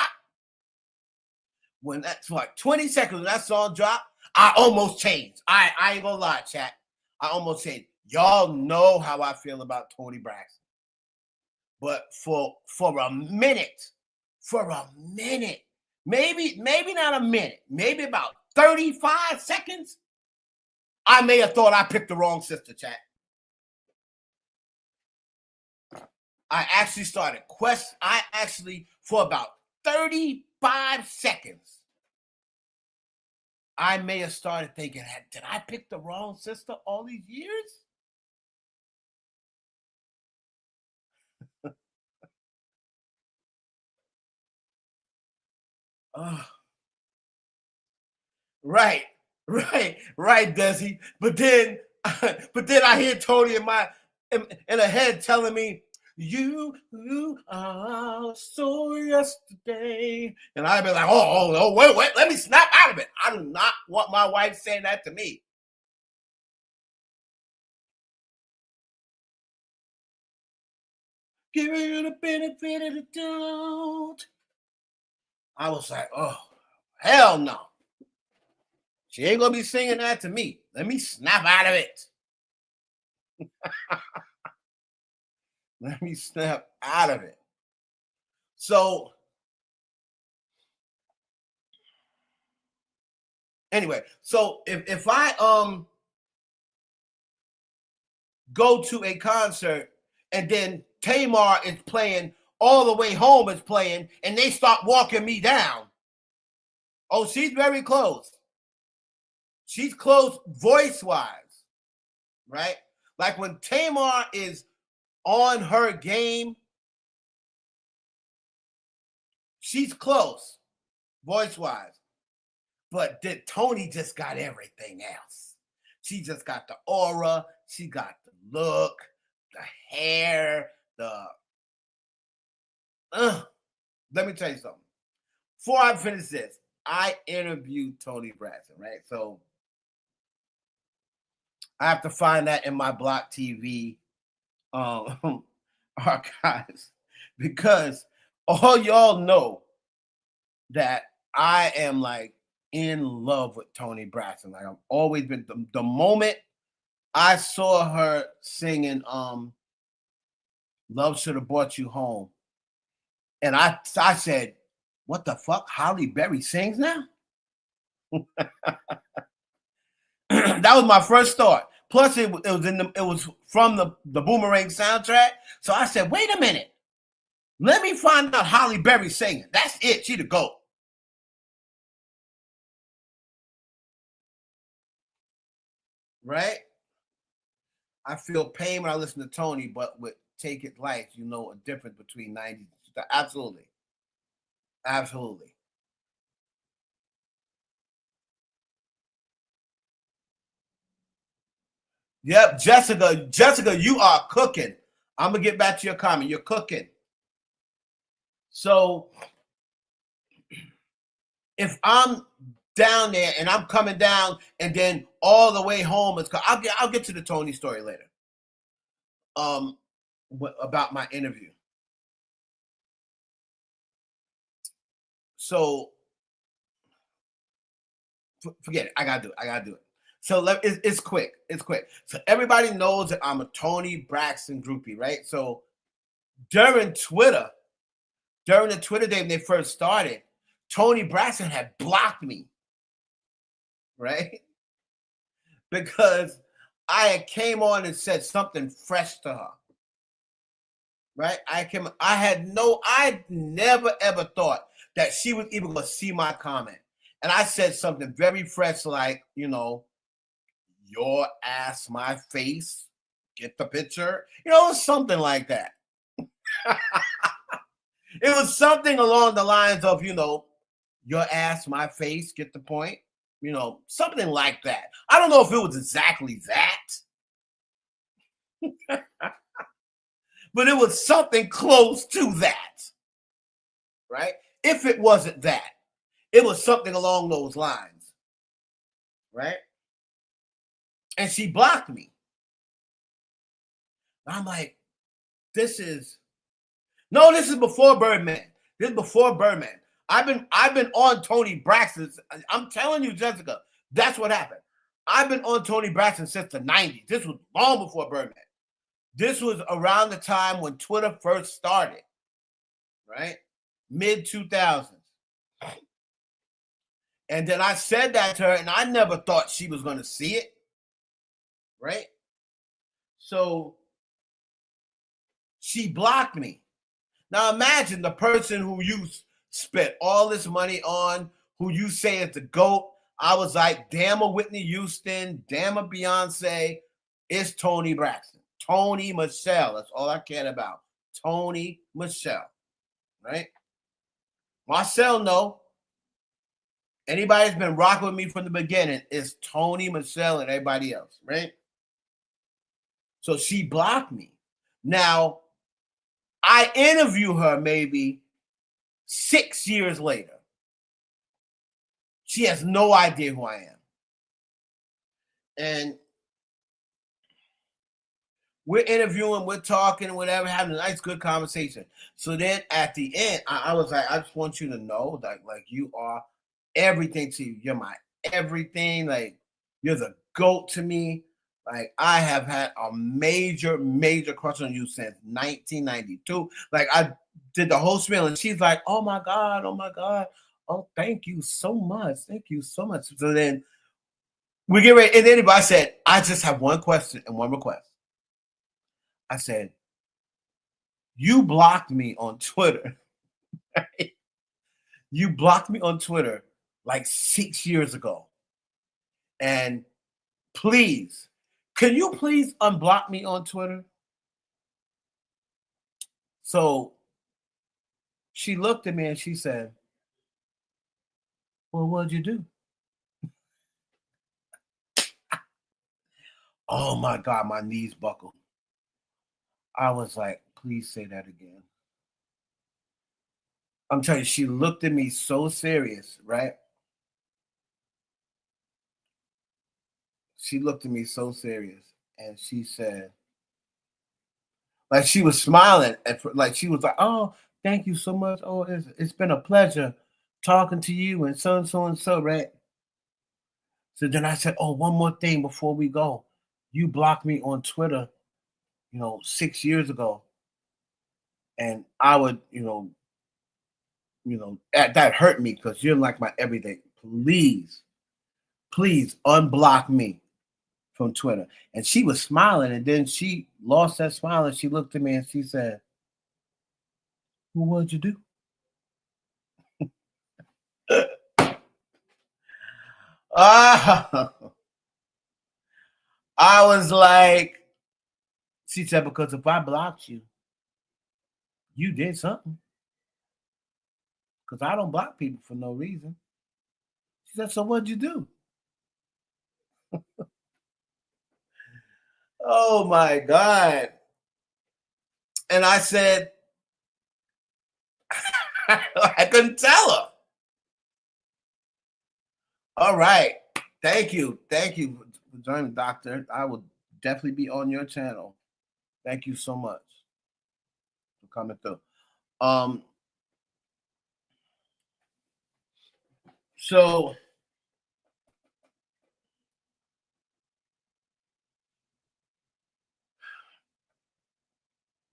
When that's like 20 seconds when that song dropped, I almost changed. I ain't gonna lie, chat. I almost changed. Y'all know how I feel about Tony Braxton. But for a minute, maybe not a minute, maybe about 35 seconds, I may have thought I picked the wrong sister, chat. I actually started for about 35 seconds, I may have started thinking, did I pick the wrong sister all these years? Right, Desi. But then I hear Tony in her head telling me, You are so yesterday. And I'd be like, oh, wait, let me snap out of it. I do not want my wife saying that to me. Give you the benefit of the doubt. I was like, oh, hell no. She ain't gonna be singing that to me. Let me snap out of it. Let me snap out of it. So anyway, so if I go to a concert and then Tamar is playing, All the Way Home is playing, and they start walking me down. Oh, she's very close. She's close voice-wise, right? Like when Tamar is on her game, she's close voice-wise. But Tony just got everything else. She just got the aura. She got the look, the hair, let me tell you something. Before I finish this, I interviewed Toni Braxton, right? So I have to find that in my Block TV archives because all y'all know that I am like in love with Toni Braxton. Like I've always been. The moment I saw her singing Love Should Have Brought You Home, and I said, what the fuck? Halle Berry sings now? That was my first thought. Plus, it was from the Boomerang soundtrack. So I said, wait a minute. Let me find out Halle Berry singing. That's it. She the GOAT. Right? I feel pain when I listen to Toni, but with Take It Light, you know a difference between 90s. Absolutely. Absolutely. Yep, Jessica, you are cooking. I'm gonna get back to your comment. You're cooking. So if I'm down there and I'm coming down and then all the way home, I'll get to the Toni story later. About my interview. So forget it. I gotta do it. So it's quick. It's quick. So everybody knows that I'm a Toni Braxton groupie, right? So during the Twitter day when they first started, Toni Braxton had blocked me, right? Because I came on and said something fresh to her, right? I never ever thought that she was even going to see my comment. And I said something very fresh, like, you know, your ass, my face, get the picture. You know, something like that. It was something along the lines of, you know, your ass, my face, get the point. You know, something like that. I don't know if it was exactly that. But it was something close to that. Right? If it wasn't that, it was something along those lines. Right? And she blocked me. I'm like, this is before Birdman. This is before Birdman. I've been on Toni Braxton. I'm telling you, Jessica, that's what happened. I've been on Toni Braxton since the 90s. This was long before Birdman. This was around the time when Twitter first started, right? Mid-2000s. And then I said that to her, and I never thought she was going to see it, right? So she blocked me. Now imagine the person who you spent all this money on, who you say is the GOAT. I was like, damn a Whitney Houston, damn a Beyonce. It's Toni Braxton. Toni Michelle. That's all I cared about. Toni Michelle. Right? Marcel, no. Anybody that's been rocking with me from the beginning is Toni Michelle and everybody else, right? So she blocked me. Now, I interview her maybe 6 years later. She has no idea who I am. And we're interviewing, we're talking, whatever, having a nice, good conversation. So then at the end, I was like, I just want you to know that, like, you are everything to you. You're my everything. Like, you're the GOAT to me. Like, I have had a major, major crush on you since 1992. Like, I did the whole spiel, and she's like, oh my God, oh my God. Oh, thank you so much. Thank you so much. So then we get ready. And then I said, I just have one question and one request. I said, you blocked me on Twitter. Right? You blocked me on Twitter like 6 years ago. And please, can you please unblock me on Twitter? So she looked at me and she said, well, what'd you do? Oh my God, my knees buckled. I was like, please say that again. I'm telling you, she looked at me so serious, right? She looked at me so serious and she said, like she was smiling, like she was like, oh, thank you so much. Oh, it's been a pleasure talking to you and so and so and so, right? So then I said, oh, one more thing before we go. You blocked me on Twitter, 6 years ago. And I would, that hurt me because you're like my everything. Please unblock me from Twitter. And she was smiling, and then she lost that smile and she looked at me and she said, well, what'd you do? I was like, she said, because if I blocked you, you did something. Because I don't block people for no reason. She said, so what'd you do? Oh my God. And I said, I couldn't tell her. All right. Thank you. Thank you for joining, Doctor. I will definitely be on your channel. Thank you so much for coming through. So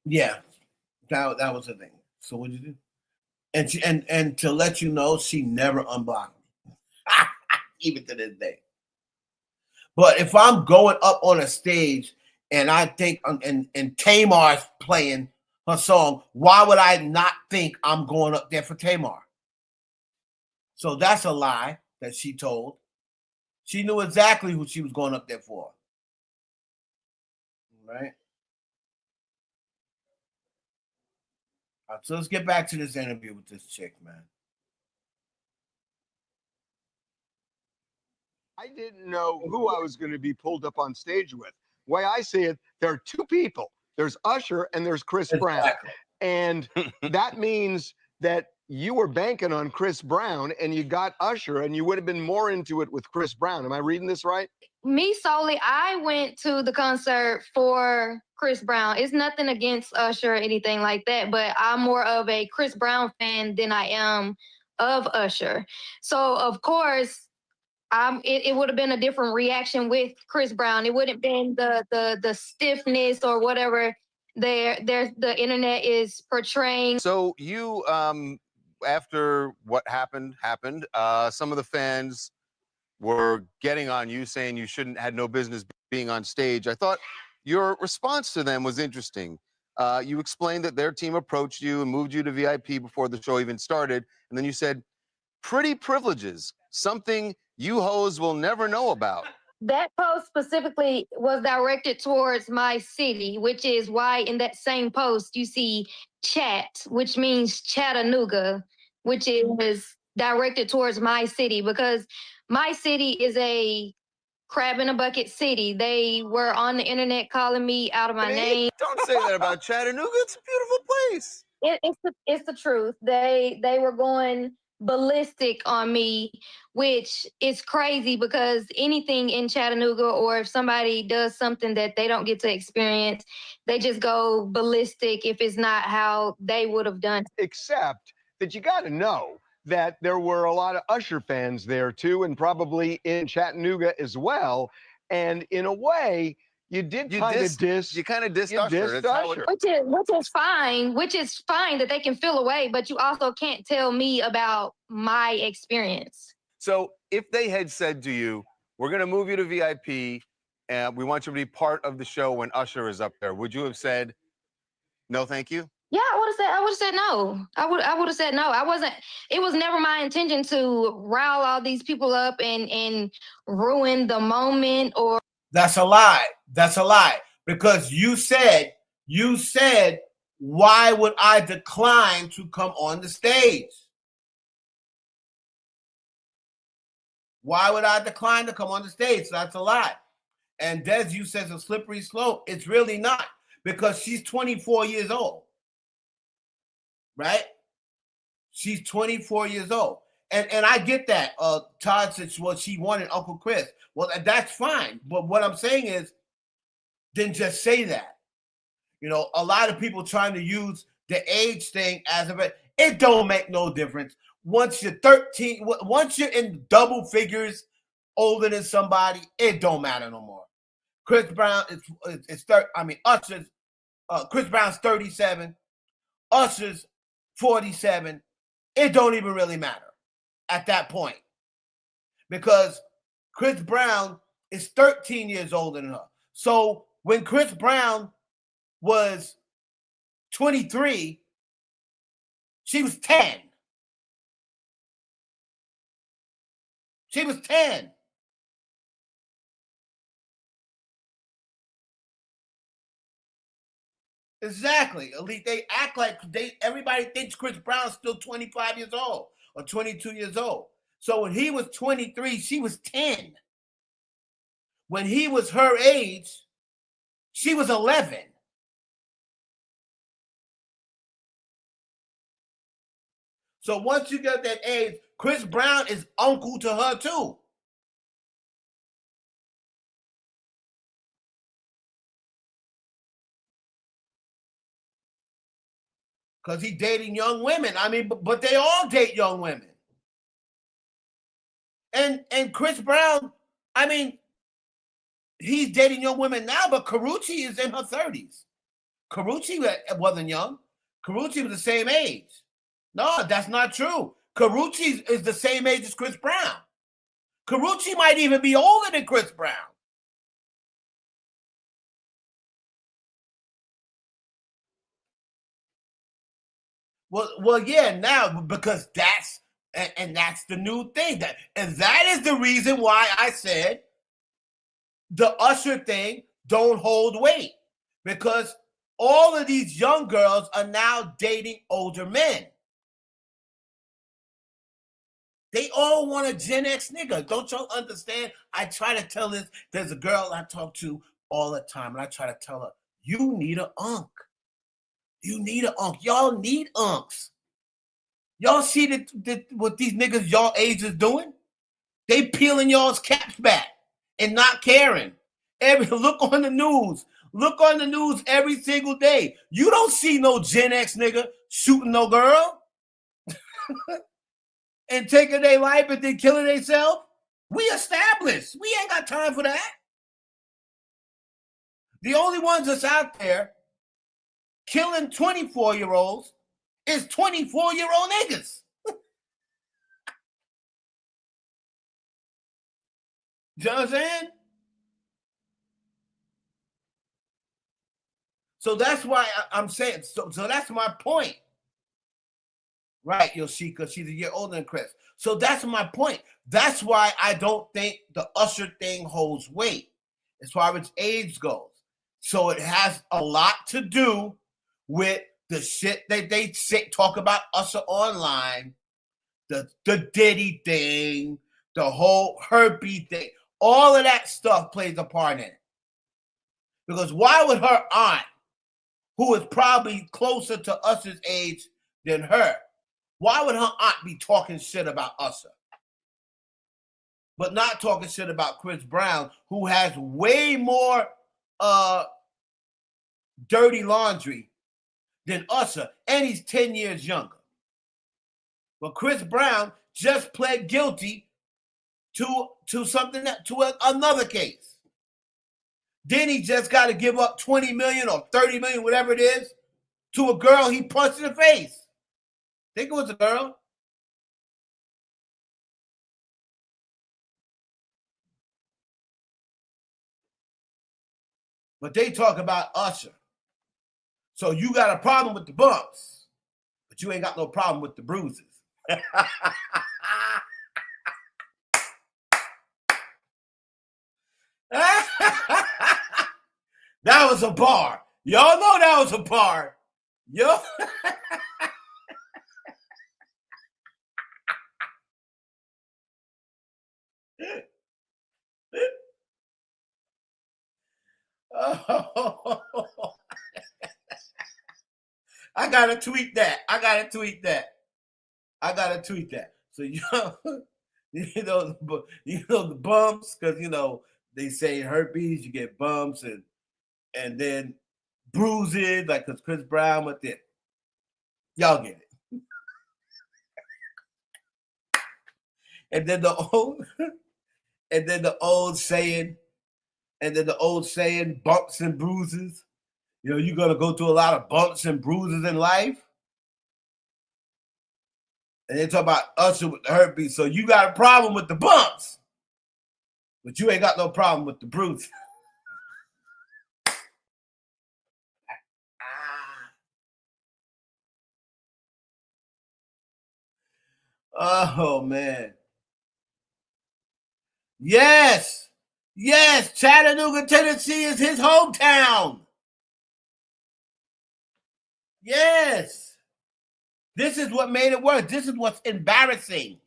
yeah, that was the thing. So what'd you do? And she and to let you know, she never unblocked me, even to this day. But if I'm going up on a stage and I think and Tamar's playing her song, why would I not think I'm going up there for Tamar? So that's a lie that she told. She knew exactly who she was going up there for. Right? All right, so let's get back to this interview with this chick, man. I didn't know who I was going to be pulled up on stage with. The way I see it, there are two people. There's Usher and there's Chris Brown. And that means that you were banking on Chris Brown and you got Usher and you would have been more into it with Chris Brown. Am I reading this right? Me solely, I went to the concert for Chris Brown. It's nothing against Usher or anything like that, but I'm more of a Chris Brown fan than I am of Usher. So of course, it would have been a different reaction with Chris Brown. It wouldn't have been the stiffness or whatever the internet is portraying. So you, after what happened, some of the fans were getting on you, saying you had no business being on stage. I thought your response to them was interesting. You explained that their team approached you and moved you to VIP before the show even started, and then you said, pretty privileges, something you hoes will never know about. That post specifically was directed towards my city, which is why in that same post you see chat, which means Chattanooga, which is directed towards my city because my city is a crab in a bucket city. They were on the internet calling me out of my name. Don't say that about Chattanooga. It's a beautiful face. It's the truth. They were going ballistic on me, which is crazy because anything in Chattanooga, or if somebody does something that they don't get to experience, they just go ballistic if it's not how they would have done. Except that you got to know that there were a lot of Usher fans there too, and probably in Chattanooga as well. And in a way, you did kind of diss. You kind of dissed Usher. That's how it, Which is fine that they can feel away, but you also can't tell me about my experience. So if they had said to you, we're going to move you to VIP and we want you to be part of the show when Usher is up there, would you have said, no, thank you? Yeah, I would have said no. I would have said no. It was never my intention to rile all these people up and ruin the moment or. That's a lie. That's a lie. Because you said, why would I decline to come on the stage? Why would I decline to come on the stage? That's a lie. And Des, you says a slippery slope. It's really not, because she's 24 years old. Right? She's 24 years old. And I get that. Todd said, well, she wanted Uncle Chris. Well, that's fine. But what I'm saying is, then just say that. You know, a lot of people trying to use the age thing as it don't make no difference. Once you're 13, once you're in double figures older than somebody, it don't matter no more. Chris Brown Usher's Chris Brown's 37, Usher's 47. It don't even really matter at that point, because Chris Brown is 13 years older than her. So when Chris Brown was 23, she was 10. She was 10. Exactly. Elite, they act like everybody thinks Chris Brown's still 25 years old or 22 years old. So when he was 23, she was 10. When he was her age, she was 11. So once you get that age, Chris Brown is uncle to her too. Because he's dating young women. I mean, but they all date young women. And Chris Brown, I mean, he's dating young women now, but Karuchi is in her 30s. Karuchi wasn't young. Karuchi was the same age. No, that's not true. Karuchi is the same age as Chris Brown. Karuchi might even be older than Chris Brown. Well, yeah, now, because that's the new thing. And that is the reason why I said the Usher thing don't hold weight, because all of these young girls are now dating older men. They all want a Gen X nigga. Don't y'all understand? I try to tell this. There's a girl I talk to all the time, and I try to tell her, you need an unk. You need an unk. Y'all need unks. Y'all see what these niggas y'all age is doing? They peeling y'all's caps back and not caring. Look on the news. Look on the news every single day. You don't see no Gen X nigga shooting no girl and taking their life and then killing themselves. We established. We ain't got time for that. The only ones that's out there killing 24-year-olds is 24-year-old niggas. You know what I'm saying? So that's why I'm saying, so that's my point. Right, Yoshika, she's a year older than Chris. So that's my point. That's why I don't think the Usher thing holds weight as far as age goes. So it has a lot to do with the shit that they talk about Usher online, the Diddy thing, the whole Herbie thing. All of that stuff plays a part in it. Because why would her aunt who is probably closer to Usher's age than her. Why would her aunt be talking shit about Usher? But not talking shit about Chris Brown, who has way more dirty laundry than Usher, and he's 10 years younger. But Chris Brown just pled guilty to something another case. Then he just got to give up 20 million or 30 million, whatever it is, to a girl he punched in the face. I think it was a girl. But they talk about Usher. So you got a problem with the bumps, but you ain't got no problem with the bruises. That was a bar. Y'all know that was a bar. Yo. I gotta tweet that. So you know the bumps, because they say herpes, you get bumps and then bruises, like because Chris Brown with it. Y'all get it. And then the old saying, bumps and bruises. You're gonna go through a lot of bumps and bruises in life. And they talk about Usher with the herpes. So you got a problem with the bumps, but you ain't got no problem with the bruises. Oh, man. Yes. Chattanooga, Tennessee is his hometown. Yes. This is what made it worse. This is what's embarrassing.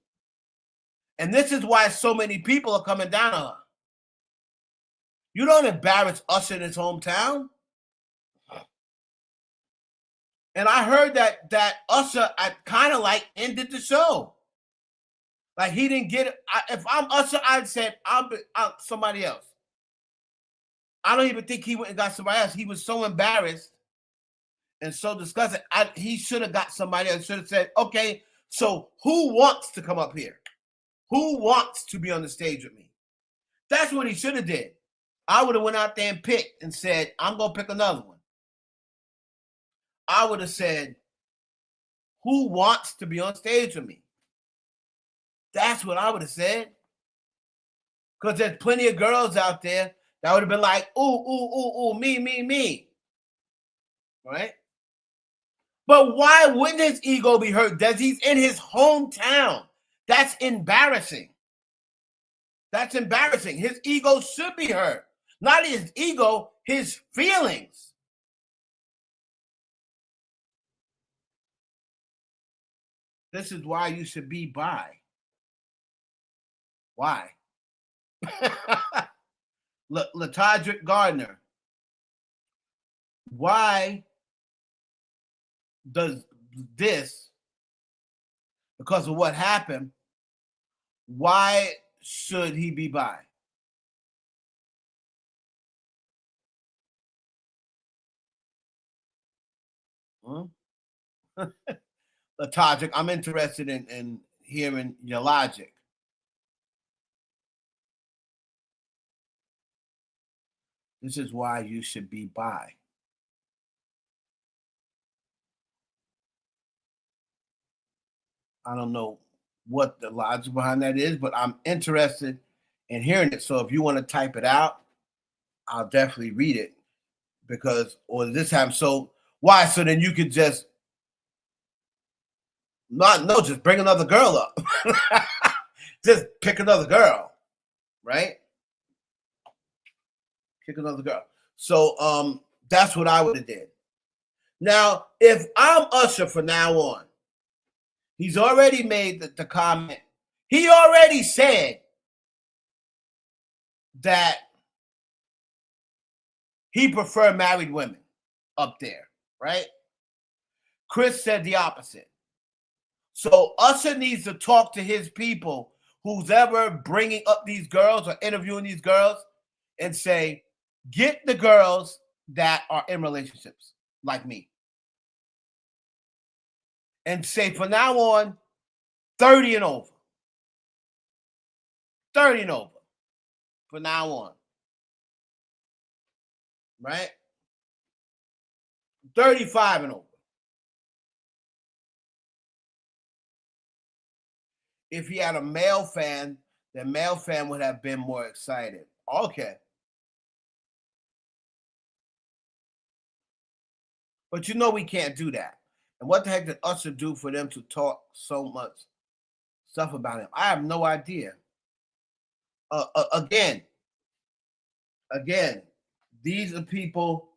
And this is why so many people are coming down on her. You don't embarrass Usher in his hometown. And I heard that Usher kind of like ended the show. Like he didn't get it. If I'm Usher, I'd said I'm somebody else. I don't even think he went and got somebody else. He was so embarrassed and so disgusted. He should have got somebody else. Should have said, okay, so who wants to come up here? Who wants to be on the stage with me? That's what he should have did. I would have went out there and picked and said, I'm going to pick another one. I would have said, who wants to be on stage with me? That's what I would have said. Because there's plenty of girls out there that would have been like, ooh, me. Right? But why wouldn't his ego be hurt? He's in his hometown. That's embarrassing. His ego should be hurt. Not his ego, his feelings. This is why you should be bi. Why? Latadrick Gardner. Why does this, because of what happened, why should he be bi? Latadrick, I'm interested in hearing your logic. This is why you should be bi. I don't know what the logic behind that is, but I'm interested in hearing it. So if you want to type it out, I'll definitely read it. Or this time, so why? So then you could just just bring another girl up. Just pick another girl, right? Pick another girl. So that's what I would have did. Now, if I'm Usher from now on, he's already made the comment. He already said that he preferred married women up there. right? Chris said the opposite. So Usher needs to talk to his people, who's ever bringing up these girls or interviewing these girls, and say, get the girls that are in relationships like me. And say, from now on, 30 and over. 30 and over. From now on. Right? 35 and over. If he had a male fan, the male fan would have been more excited. Okay. But you know we can't do that. And what the heck did Usher do for them to talk so much stuff about him? I have no idea. Again, these are people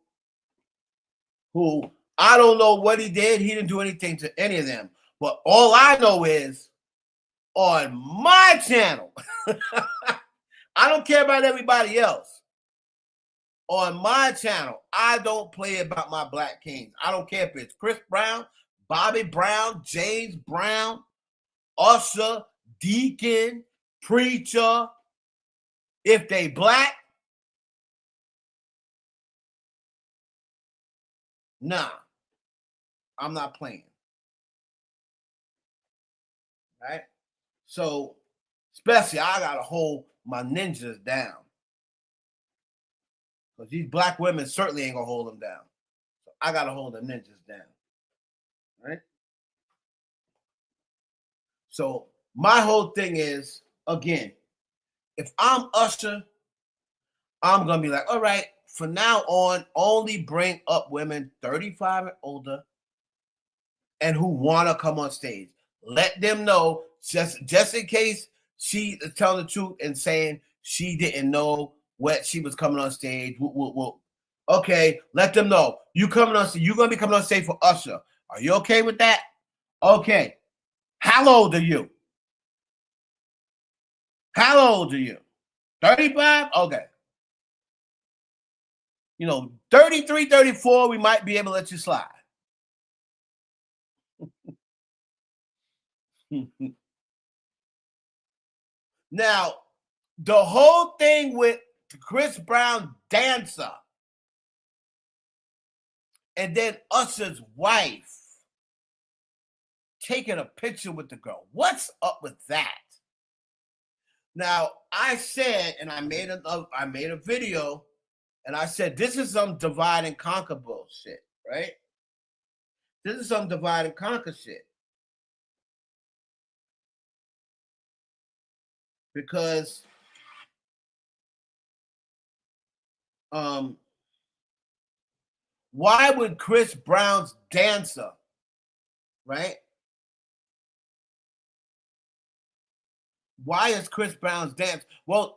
who I don't know what he did. He didn't do anything to any of them. But all I know is on my channel, I don't care about everybody else. On my channel, I don't play about my black kings. I don't care if it's Chris Brown, Bobby Brown, James Brown, Usher, Deacon, Preacher. If they black, nah, I'm not playing. Right? So, especially, I got to hold my ninjas down. Because these black women certainly ain't going to hold them down. So I got to hold the ninjas down. Right? So, my whole thing is, again, if I'm Usher, I'm going to be like, all right, from now on, only bring up women 35 and older and who want to come on stage. Let them know, just in case she is telling the truth and saying she didn't know what she was coming on stage. Okay, let them know. You're going to be coming on stage for Usher. Are you okay with that? Okay. How old are you? How old are you? 35? Okay. 33, 34, we might be able to let you slide. Now, the whole thing with Chris Brown dancer and then Usher's wife taking a picture with the girl. What's up with that? Now, I said, and I made a video, and I said, this is some divide and conquer bullshit, right? This is some divide and conquer shit. Because why would Chris Brown's dancer, right? Why is Chris Brown's dance? Well,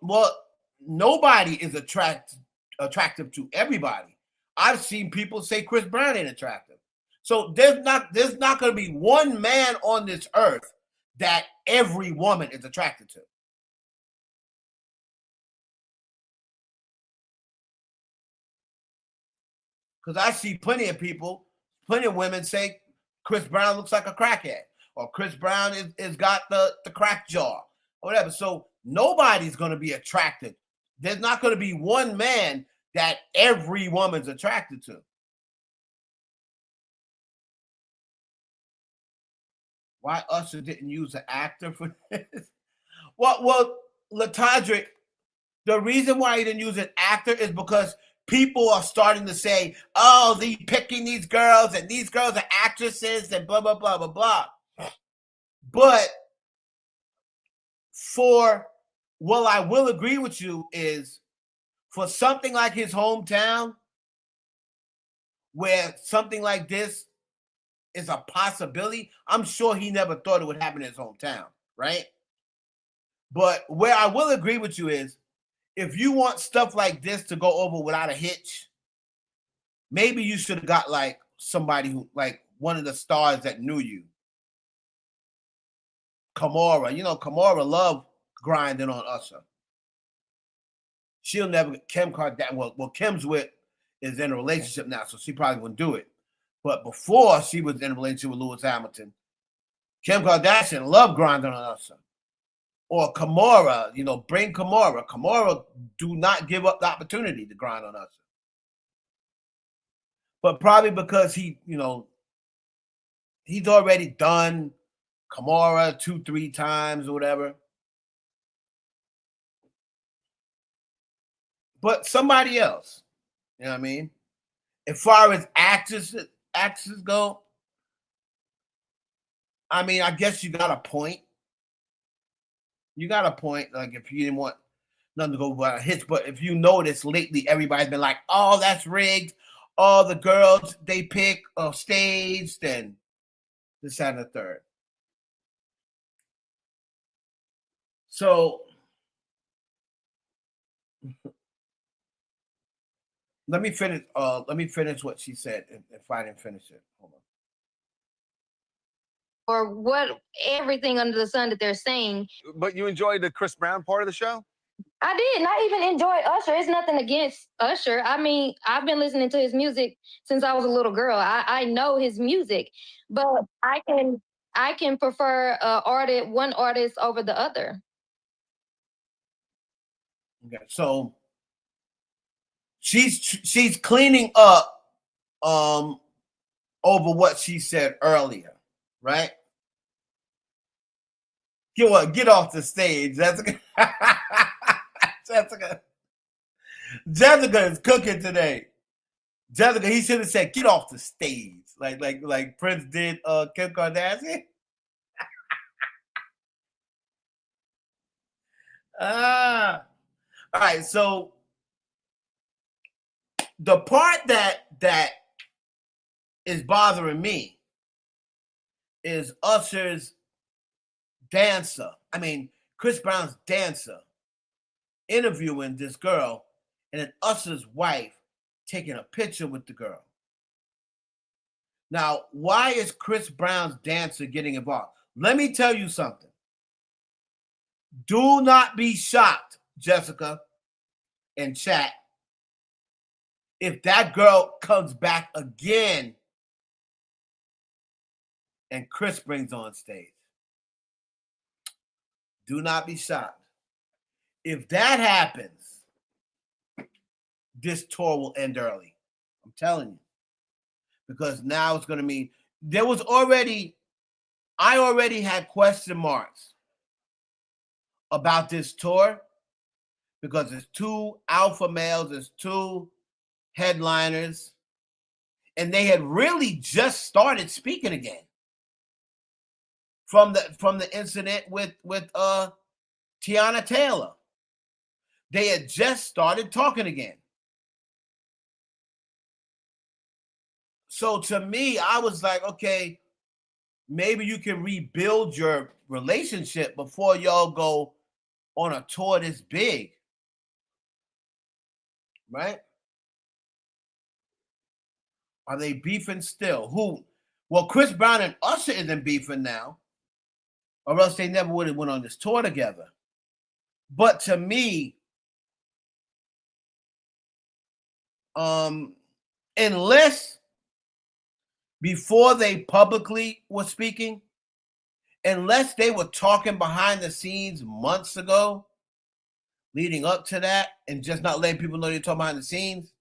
nobody is attractive to everybody. I've seen people say Chris Brown ain't attractive. So there's not going to be one man on this earth that every woman is attracted to. Because I see plenty of women say Chris Brown looks like a crackhead, or Chris Brown is got the crack jaw, or whatever. So nobody's going to be attracted. There's not going to be one man that every woman's attracted to. Why Usher didn't use an actor for this? Well, Latadrick, the reason why he didn't use an actor is because people are starting to say, oh, they picking these girls, and these girls are actresses, and blah, blah, blah, blah, blah. But I will agree with you is for something like his hometown, where something like this is a possibility, I'm sure he never thought it would happen in his hometown, right? But where I will agree with you is, if you want stuff like this to go over without a hitch, maybe you should have got like somebody who, like one of the stars that knew you. Kamora, Kamora loved grinding on Usher. She'll never, Kim Kardashian, well, Kim's is in a relationship now, so she probably wouldn't do it. But before she was in a relationship with Lewis Hamilton, Kim Kardashian loved grinding on Usher. Or Kimora, bring Kimora. Kimora do not give up the opportunity to grind on Usher. But probably because he's already done Kimora 2-3 times or whatever. But somebody else, you know what I mean? As far as actresses go, I mean, I guess you got a point. You got a point. Like if you didn't want nothing to go by hits, but if you notice lately, everybody's been like, "Oh, that's rigged." All the girls they pick are staged, and this, that, and the third. So let me finish. Let me finish what she said. If I didn't finish it, hold on. Or what everything under the sun that they're saying. But you enjoyed the Chris Brown part of the show? I did not even enjoy Usher. It's nothing against Usher. I mean, I've been listening to his music since I was a little girl. I know his music, but I can prefer one artist over the other. Okay, so she's cleaning up over what she said earlier, right? Get off the stage, Jessica. Jessica is cooking today. Jessica, he should have said, "Get off the stage," like Prince did Kim Kardashian. All right. So the part that is bothering me is Usher's dancer. I mean, Chris Brown's dancer interviewing this girl, and then Usher's wife taking a picture with the girl. Now, why is Chris Brown's dancer getting involved? Let me tell you something. Do not be shocked, Jessica, in chat, if that girl comes back again and Chris brings on stage. Do not be shocked. If that happens, this tour will end early. I'm telling you. Because now it's going to mean I already had question marks about this tour because there's 2 alpha males, there's 2 headliners, and they had really just started speaking again from the incident with Tiana Taylor. They had just started talking again. So to me, I was like, okay, maybe you can rebuild your relationship before y'all go on a tour this big. Right? Are they beefing still? Who? Well, Chris Brown and Usher isn't beefing now, or else they never would have went on this tour together. But to me, unless before they publicly were speaking, unless they were talking behind the scenes months ago, leading up to that, and just not letting people know they're talking behind the scenes,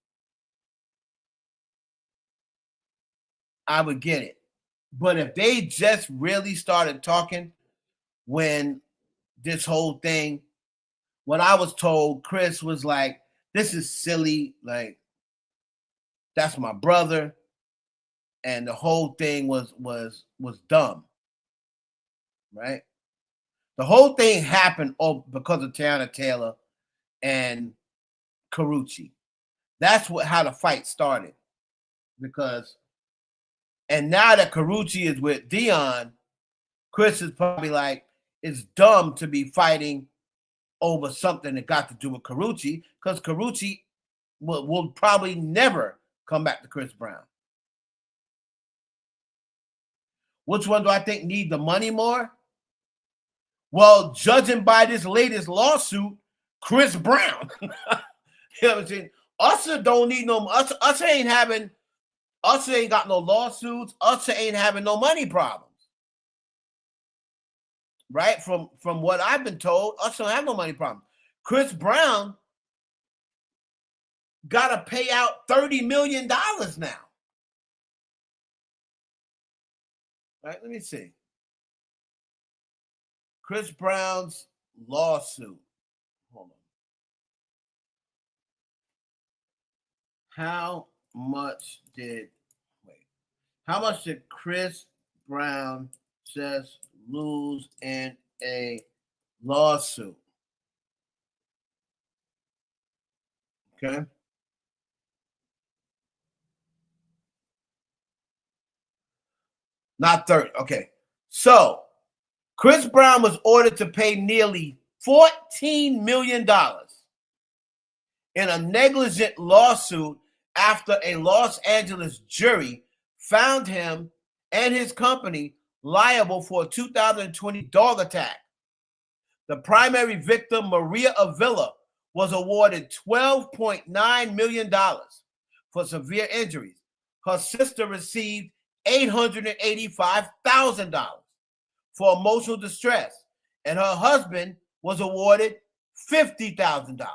I would get it. But if they just really started talking when this whole thing, when I was told, Chris was like, "This is silly, like, that's my brother," and the whole thing was dumb, right? The whole thing happened because of Tiana Taylor and Carucci. That's how the fight started. And now that Carucci is with Dion, Chris is probably like, it's dumb to be fighting over something that got to do with Carucci, because Carucci will probably never come back to Chris Brown. Which one do I think need the money more? Well, judging by this latest lawsuit, Chris Brown. You know what I'm saying? Usher don't need no. Usher ain't having Usher ain't got no lawsuits. Usher ain't having no money problems. Right? From what I've been told, Usher don't have no money problems. Chris Brown got to pay out $30 million now. Right? Let me see. Chris Brown's lawsuit. Hold on. How much did Chris Brown just lose in a lawsuit? Okay. Not 30. Okay. So Chris Brown was ordered to pay nearly $14 million in a negligent lawsuit after a Los Angeles jury found him and his company liable for a 2020 dog attack. The primary victim, Maria Avila, was awarded $12.9 million for severe injuries. Her sister received $885,000 for emotional distress, and her husband was awarded $50,000.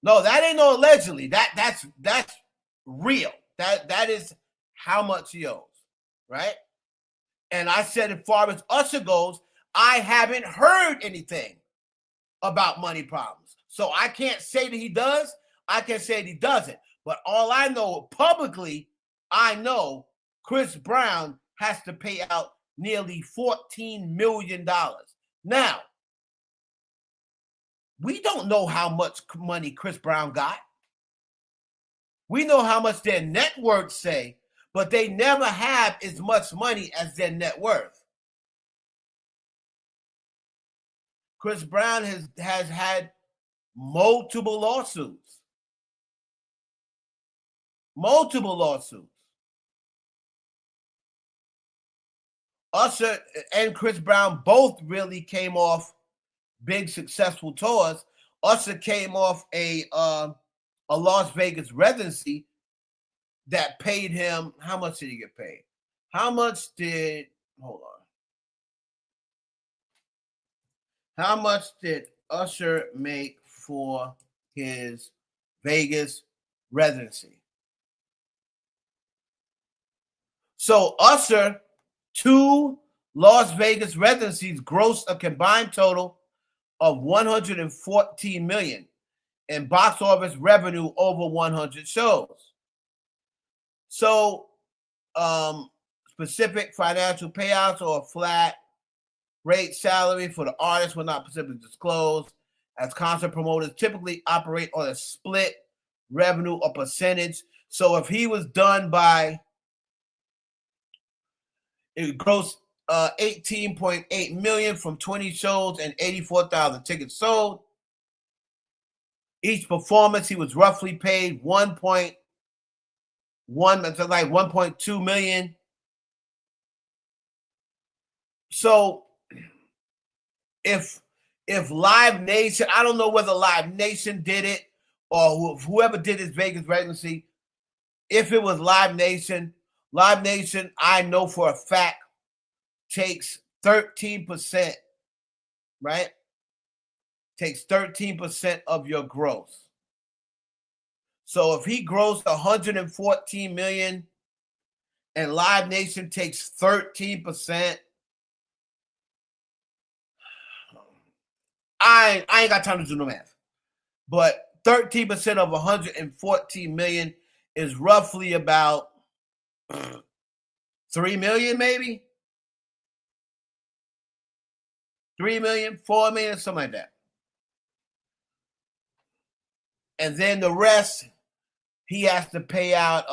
No, that ain't no allegedly. That's real. That is how much he owes, right? And I said, as far as Usher goes, I haven't heard anything about money problems. So I can't say that he does. I can say that he doesn't. But all I know publicly, I know Chris Brown has to pay out nearly $14 million. Now, we don't know how much money Chris Brown got. We know how much their net worth say, but they never have as much money as their net worth. Chris Brown has had multiple lawsuits. Multiple lawsuits. Usher and Chris Brown both really came off big successful tours. Usher came off a Las Vegas residency that paid him. How much did he get paid? How much did Usher make for his Vegas residency? So Usher, 2 Las Vegas residencies grossed a combined total of $114 million and box office revenue over 100 shows. So specific financial payouts or a flat rate salary for the artist were not specifically disclosed, as concert promoters typically operate on a split revenue or percentage. So if he was done by, it grossed $18.8 million from 20 shows and 84,000 tickets sold. Each performance, he was roughly paid $1.2 million. So if Live Nation, I don't know whether Live Nation did it or whoever did his Vegas residency, if it was Live Nation, I know for a fact takes 13%, right? Takes 13% of your gross. So if he grossed $114 million and Live Nation takes 13%, I ain't got time to do no math. But 13% of $114 million is roughly about $3 million, maybe? $3 million, $4 million, something like that. And then the rest, he has to pay out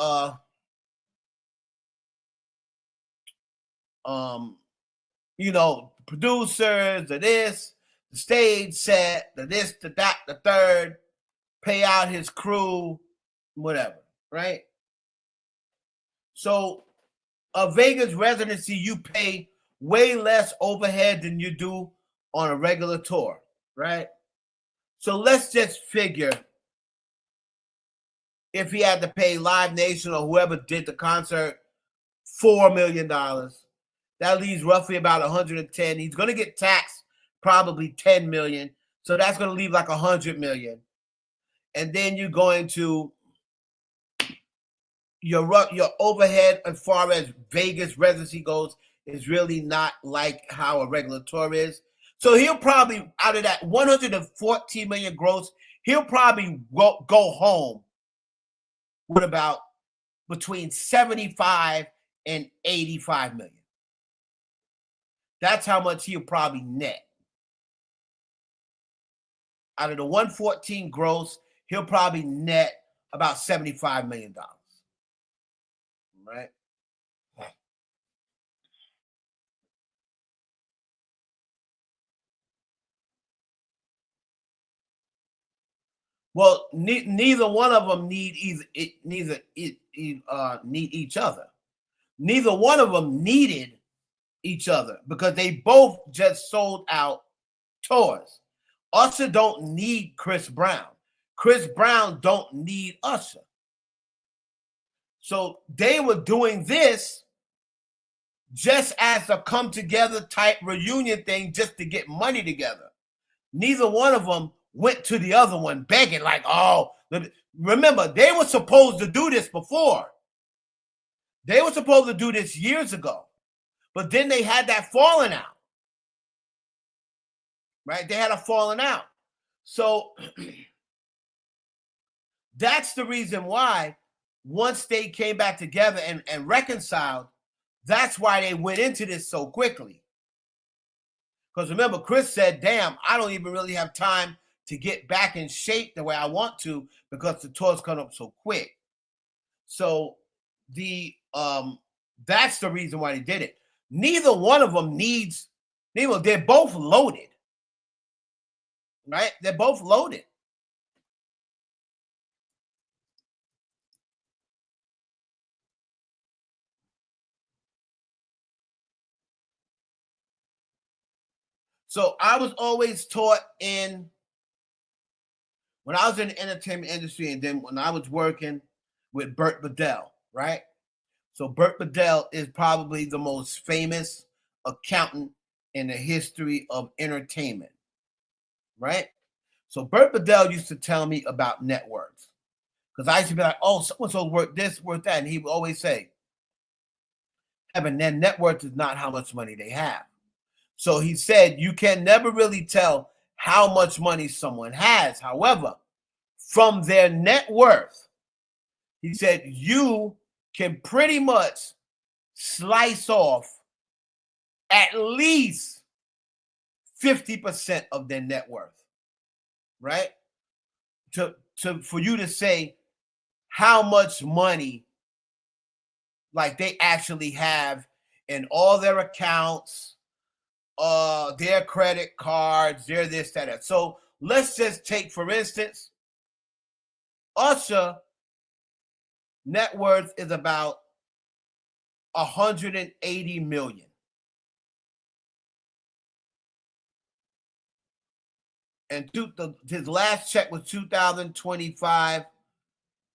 producers, the stage set, the this, the that, the third, pay out his crew, whatever, right? So a Vegas residency, you pay way less overhead than you do on a regular tour, right? So let's just figure if he had to pay Live Nation or whoever did the concert $4 million, that leaves roughly about 110. He's going to get taxed probably 10 million. So that's going to leave like 100 million. And then you're going to your overhead as far as Vegas residency goes is really not like how a regular tour is. So he'll probably, out of that 114 million gross, he'll probably go home with about between 75 and 85 million. That's how much he'll probably net. Out of the 114 gross, he'll probably net about $75 million. Right? Well, neither one of them need need each other. Neither one of them needed each other because they both just sold out tours. Usher don't need Chris Brown. Chris Brown don't need Usher. So they were doing this just as a come together type reunion thing just to get money together. Neither one of them went to the other one begging like, oh, remember, they were supposed to do this before. They were supposed to do this years ago. But then they had that falling out. Right? They had a falling out. So that's the reason why once they came back together and reconciled, that's why they went into this so quickly. Because remember, Chris said, damn, I don't even really have time to get back in shape the way I want to because the tour's come up so quick. So that's the reason why they did it. Neither one of them needs, they're both loaded. Right? They're both loaded. So I was always taught when I was in the entertainment industry and then when I was working with Burt Bedell, right? So Burt Bedell is probably the most famous accountant in the history of entertainment, right? So Burt Bedell used to tell me about net worths because I used to be like, oh, so-and-so worth this, worth that. And he would always say, Evan, their net worth is not how much money they have. So he said, you can never really tell how much money someone has. However, from their net worth, he said, you can pretty much slice off at least 50% of their net worth, right? For you to say how much money like they actually have in all their accounts, their credit cards, their this, that. So let's just take, for instance, Usher net worth is about 180 million. And his last check was 2025.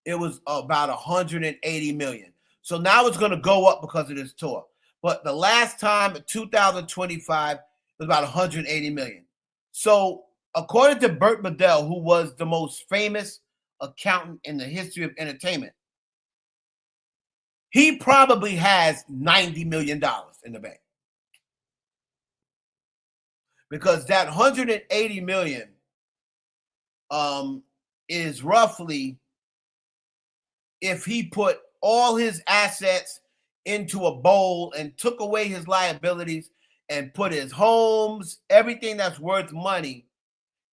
It was about 180 million. So now it's going to go up because of this tour. But the last time, 2025, was about 180 million. So according to Burt Bedell, who was the most famous accountant in the history of entertainment, he probably has $90 million in the bank. Because that 180 million is roughly, if he put all his assets into a bowl and took away his liabilities and put his homes, everything that's worth money,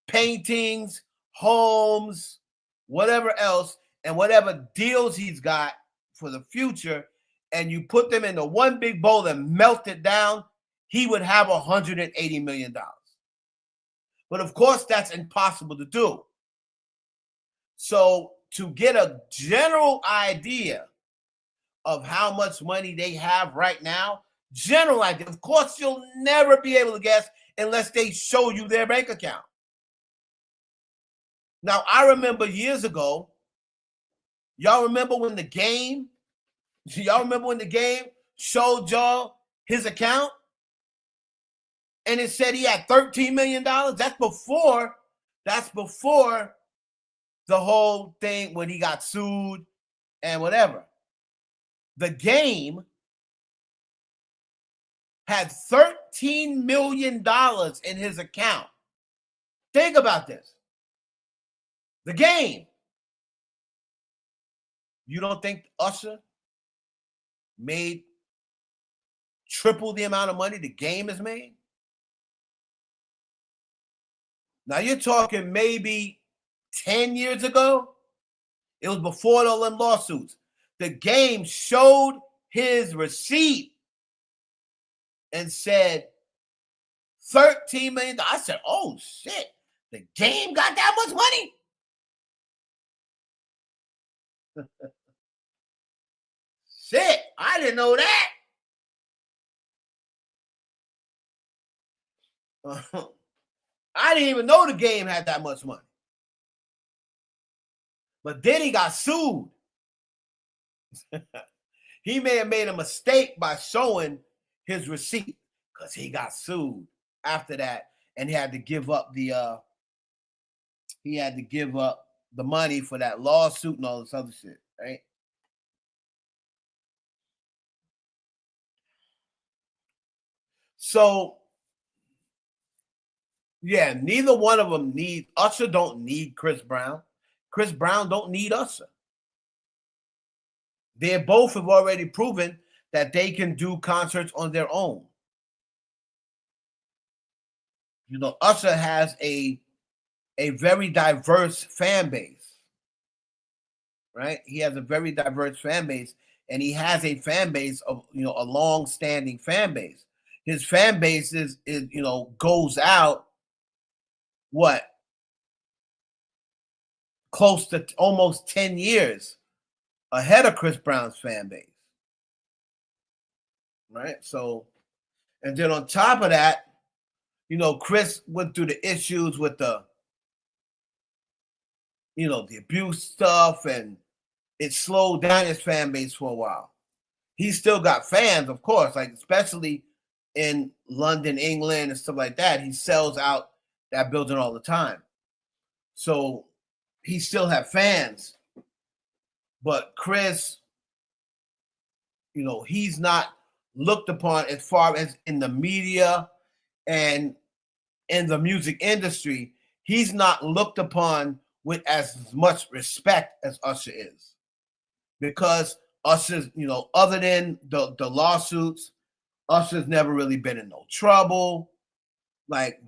paintings, homes, whatever else, and whatever deals he's got for the future, and you put them into one big bowl and melt it down, he would have $180 million. But of course, that's impossible to do. So to get a general idea of how much money they have right now, general idea, of course, you'll never be able to guess unless they show you their bank account. Now, I remember years ago, y'all remember when the game showed y'all his account? And it said he had $13 million. That's before the whole thing when he got sued and whatever. The game had $13 million in his account. Think about this. The game. You don't think Usher made triple the amount of money the game has made? Now you're talking maybe 10 years ago. It was before all them lawsuits. The game showed his receipt and said $13 million. I said, oh shit, the game got that much money? Shit, I didn't know that. I didn't even know the game had that much money. But then he got sued. He may have made a mistake by showing his receipt because he got sued after that, and he had to give up the money for that lawsuit and all this other shit, right? So yeah, neither one of them need Usher. Don't need Chris Brown. Chris Brown don't need Usher. They both have already proven that they can do concerts on their own. You know, Usher has a very diverse fan base, right? He has a very diverse fan base, and he has a fan base of, you know, a long-standing fan base. His fan base is you know, goes out what, close to almost 10 years ahead of Chris Brown's fan base, right? So, and then on top of that, you know, Chris went through the issues with the, you know, the abuse stuff, and it slowed down his fan base for a while. He's still got fans, of course, like especially in London, England, and stuff like that. He sells out that building all the time. So he still have fans. But Chris, you know, he's not looked upon as far as in the media and in the music industry. He's not looked upon with as much respect as Usher is. Because Usher's, you know, other than the lawsuits, Usher's never really been in no trouble. Like,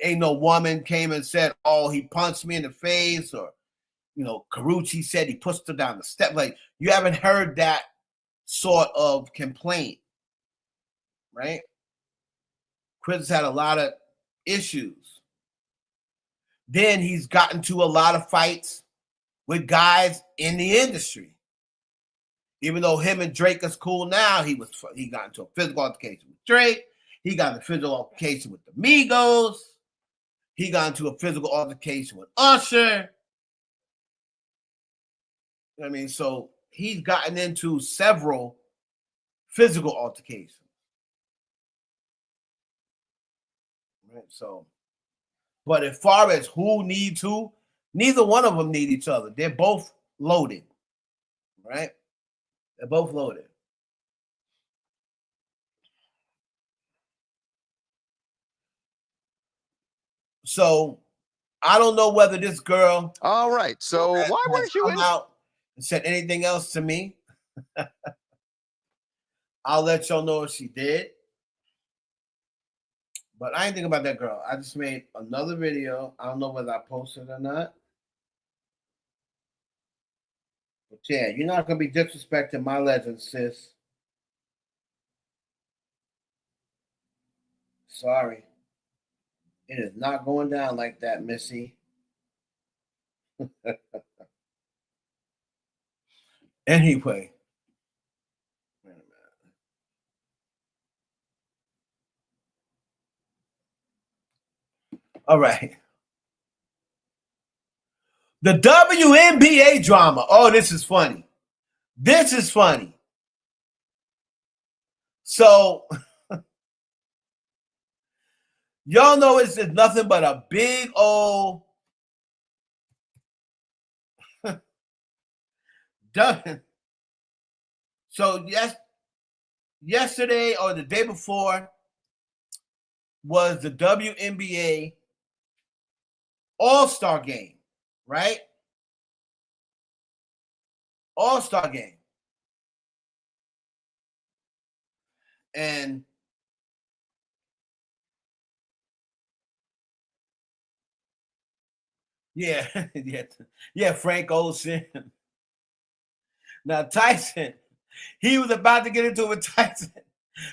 ain't no woman came and said, oh, he punched me in the face, or, you know, Karuchi said he pushed her down the step. Like, you haven't heard that sort of complaint, right? Chris had a lot of issues. Then he's gotten to a lot of fights with guys in the industry. Even though him and Drake is cool now, he got into a physical altercation with Drake. He got into a physical altercation with the Migos. He got into a physical altercation with Usher. I mean, so he's gotten into several physical altercations. Right? So, but as far as who needs who, neither one of them need each other. They're both loaded, right? They're both loaded. So I don't know whether this girl. All right. So why weren't you in? Out and said anything else to me? I'll let y'all know if she did. But I ain't thinking about that girl. I just made another video. I don't know whether I posted it or not. But yeah, you're not gonna be disrespecting my legend, sis. Sorry. It is not going down like that, Missy. Anyway. All right. The WNBA drama. Oh, this is funny. This is funny. So, y'all know it's nothing but a big old So yesterday or the day before was the WNBA All-Star game, right? All-Star game. And yeah, Frank Ocean. Now Tyson, he was about to get into it with Tyson,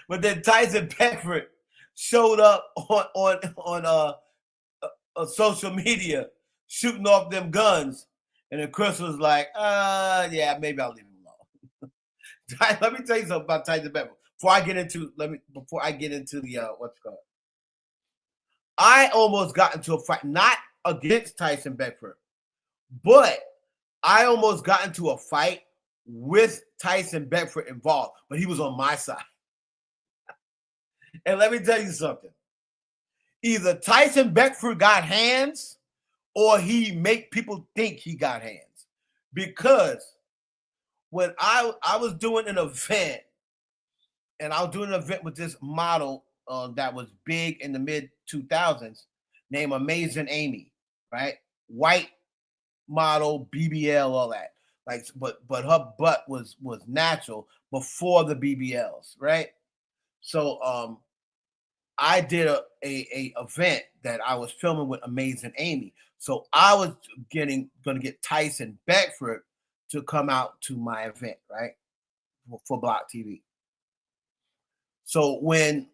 but then Tyson Beckford showed up on social media shooting off them guns, and then Chris was like, yeah, maybe I'll leave him alone. Let me tell you something about Tyson Beckford before I get into the what's it called. I almost got into a fight, not against Tyson Beckford, but I almost got into a fight with Tyson Beckford involved, but he was on my side. And let me tell you something. Either Tyson Beckford got hands or he make people think he got hands. Because when I was doing an event, and I was doing an event with this model that was big in the mid-2000s named Amazing Amy, right? White model, BBL, all that. Like, but her butt was natural before the BBLs, right? So I did a event that I was filming with Amazing Amy. So I was gonna get Tyson Beckford to come out to my event, right? For Block TV. So when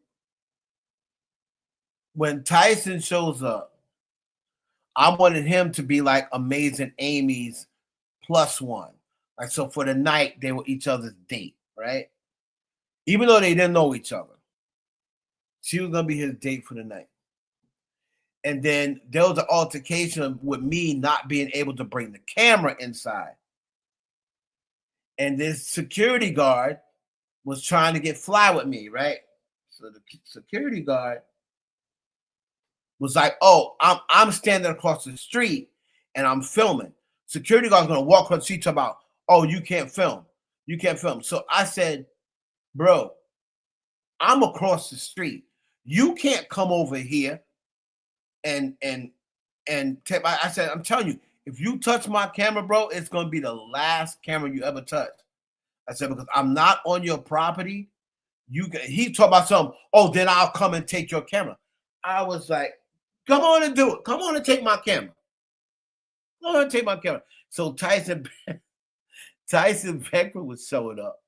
Tyson shows up, I wanted him to be like Amazing Amy's +1. Like, so for the night, they were each other's date, right? Even though they didn't know each other. She was going to be his date for the night. And then there was an altercation with me not being able to bring the camera inside. And this security guard was trying to get fly with me, right? So the security guard was like, oh, I'm standing across the street and I'm filming. Security guard's going to walk across the street talk about, oh, you can't film. You can't film. So I said, bro, I'm across the street. You can't come over here and I said, I'm telling you, if you touch my camera, bro, it's going to be the last camera you ever touch. I said, because I'm not on your property. He talked about something. Oh, then I'll come and take your camera. I was like, come on and do it. Come on and take my camera. Come on and take my camera. So Tyson Beckford was showing up.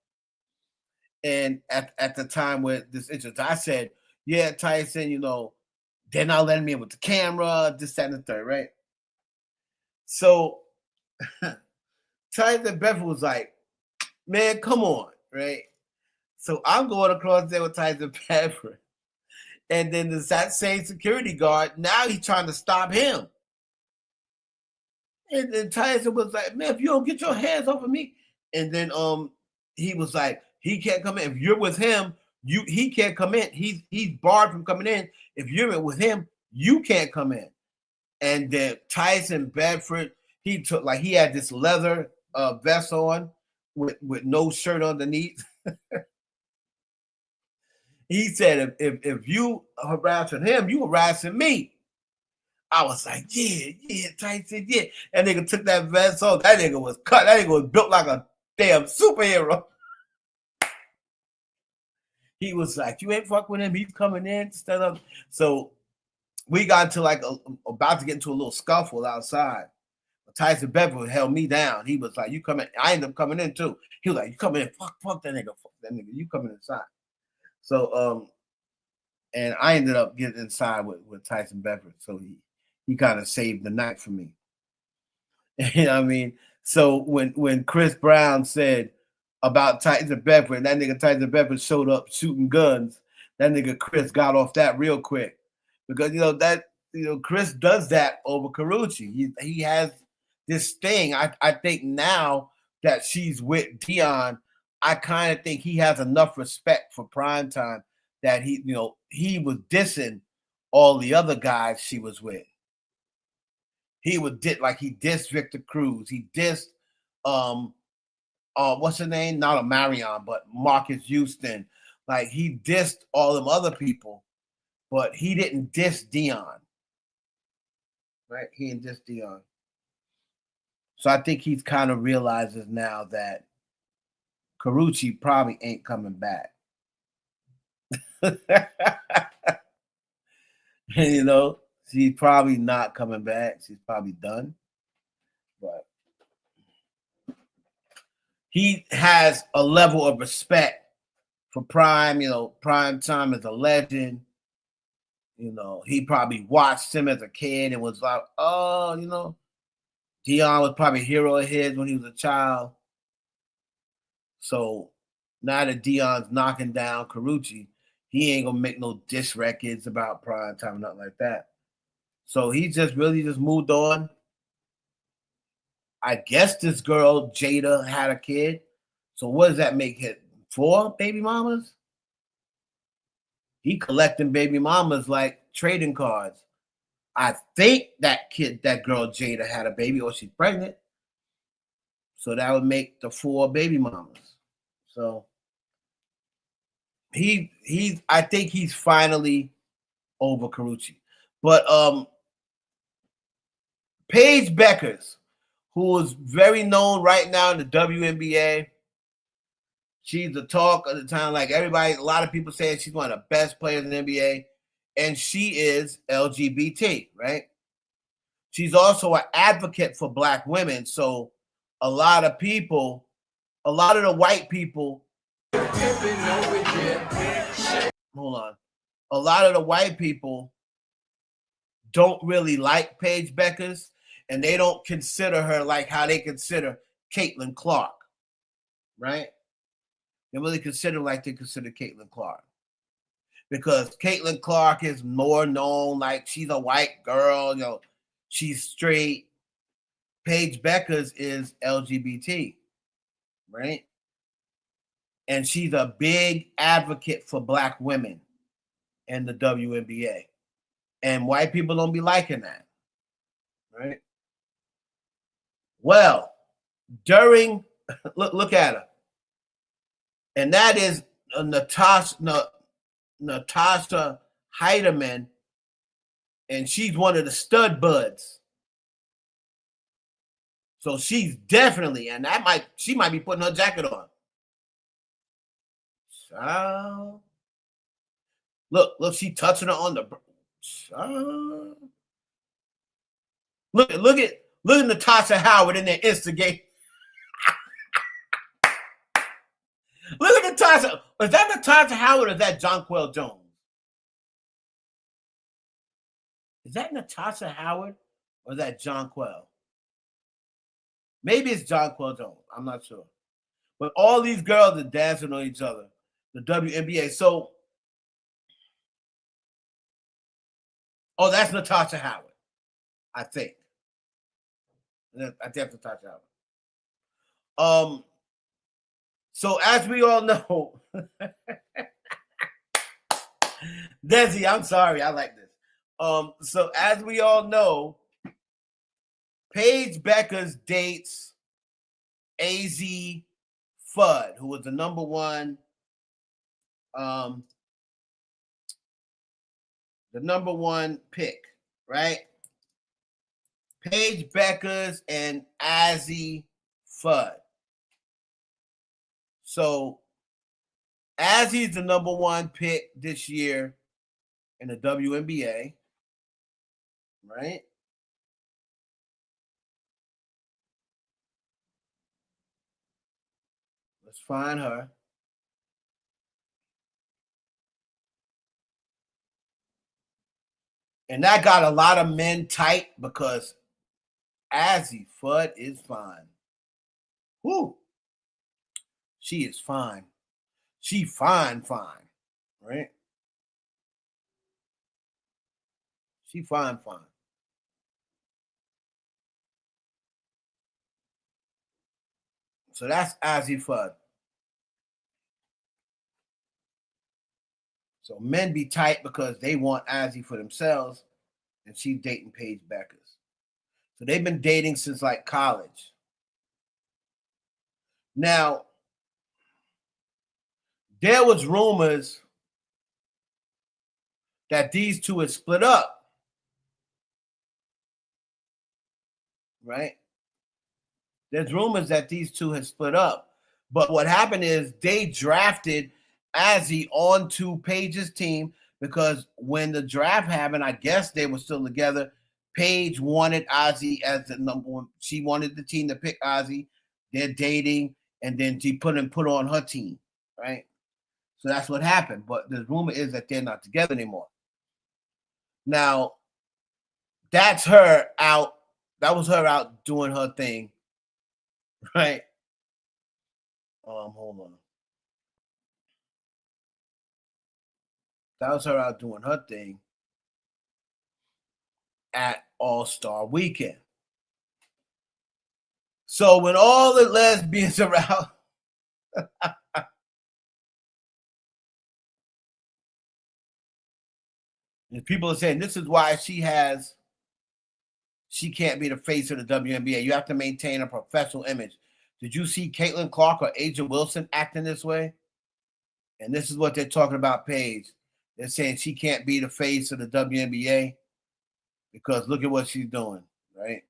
And at the time where this interest, I said, yeah, Tyson, they're not letting me in with the camera, this, that, and the third, right? So Tyson Beckford was like, man, come on, right? So I'm going across there with Tyson Beckford. And then that same security guard, now he's trying to stop him. And then Tyson was like, man, if you don't get your hands off of me. And then he was like, he can't come in. If you're with him, he can't come in. He's barred from coming in. If you're with him, you can't come in. And then Tyson Beckford, he had this leather vest on with no shirt underneath. He said, if you harassing him, you harassing me. I was like, yeah, Tyson, yeah. That nigga took that vest off. That nigga was cut. That nigga was built like a damn superhero. He was like, you ain't fuck with him. He's coming in. So we got into about to get into a little scuffle outside. Tyson Beckford held me down. He was like, you come in. I ended up coming in too. He was like, you come in. Fuck that nigga. Fuck that nigga. You coming inside. So, and I ended up getting inside with Tyson Beckford. So he kind of saved the night for me. You know what I mean? So when Chris Brown said about Tyson Beckford, that nigga Tyson Beckford showed up shooting guns, that nigga Chris got off that real quick. Because Chris does that over Carucci. He has this thing. I think now that she's with Dion, I kind of think he has enough respect for Primetime that he was dissing all the other guys she was with. He dissed Victor Cruz. He dissed what's her name? Not a Marion, but Marcus Houston. Like he dissed all them other people, but he didn't diss Dion. Right? He didn't diss Dion. So I think he's kind of realizes now that Carucci probably ain't coming back. She's probably not coming back. She's probably done. But he has a level of respect for Prime. Prime Time is a legend. He probably watched him as a kid and was like, oh, Dion was probably a hero of his when he was a child. So now that Dion's knocking down Carucci, he ain't gonna make no diss records about Prime Time, nothing like that. So he just really moved on. I guess this girl, Jada, had a kid. So what does that make it? 4 baby mamas? He collecting baby mamas like trading cards. I think that girl Jada had a baby or she's pregnant. So that would make the 4 baby mamas. So I think he's finally over Carucci. But Paige Beckers, who is very known right now in the WNBA, she's the talk of the time. Like a lot of people say she's one of the best players in the NBA, and she is LGBT, right? She's also an advocate for Black women. So a lot of the white people, hold on. A lot of the white people don't really like Paige Beckers, and they don't consider her like how they consider Caitlin Clark, right? They really consider like they consider Caitlin Clark. Because Caitlin Clark is more known like she's a white girl, she's straight. Paige Beckers is LGBT, right? And she's a big advocate for Black women in the WNBA. And white people don't be liking that, right? Well, look at her. And that is Natasha Heidemann, and she's one of the stud buds. So she's definitely, and she might be putting her jacket on. So, look, she touching her on the. Look at Natasha Howard in there instigating. Look at Natasha. Is that Natasha Howard or is that Jonquel Jones? Is that Natasha Howard or is that Jonquel? Maybe it's Jonquel Jones. I'm not sure. But all these girls are dancing on each other. The WNBA. So, that's Natasha Howard, I think. I think that's Natasha Howard. So as we all know, Desi, I'm sorry, I like this. So as we all know, Paige Beckers dates AZ Fudd, who was the number one pick, right? Paige Beckers and Azzy Fudd. So Azzy's the number one pick this year in the WNBA, right? Let's find her. And that got a lot of men tight because Azzy Fudd is fine. Whoo. She is fine. She fine, right? She fine. So that's Ozzy Fudd. So men be tight because they want Ozzy for themselves, and she's dating Paige Beckers. So they've been dating since like college. Now, there was rumors that these two had split up, right? There's rumors that these two had split up. But what happened is they drafted Ozzy onto Paige's team because when the draft happened, I guess they were still together. Paige wanted Ozzy as the number one. She wanted the team to pick Ozzy. They're dating, and then she put on her team, right? So that's what happened. But the rumor is that they're not together anymore. Now, that's her out. That was her out doing her thing, right? Hold on. That was her out doing her thing at All-Star Weekend. So when all the lesbians around, and people are saying this is why she can't be the face of the WNBA. You have to maintain a professional image. Did you see Caitlin Clark or Aja Wilson acting this way? And this is what they're talking about Paige. They're saying she can't be the face of the WNBA because look at what she's doing, right?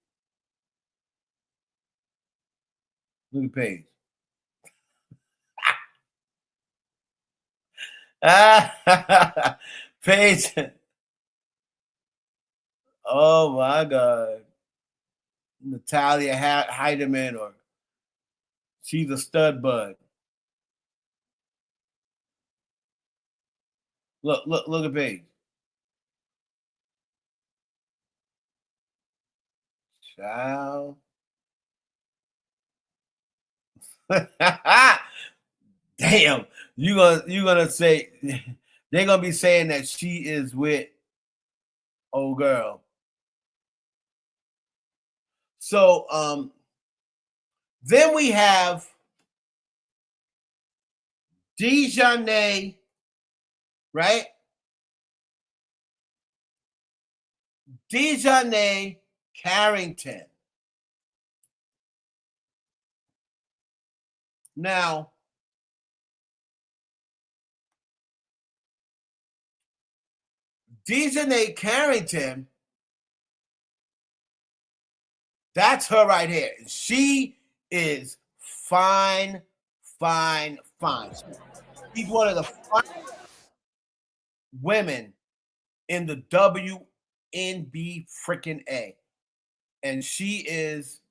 Look at Paige. Paige. Oh my God. Natalia Heidemann, or she's a stud bud. Look at Paige. Child. Damn. You gonna say they're gonna be saying that she is with old girl. So then we have Dejanay, right? Dejanay Carrington. Now, Dejanay Carrington, that's her right here. She is fine. She's one of the finest women in the WNB freaking A. And she is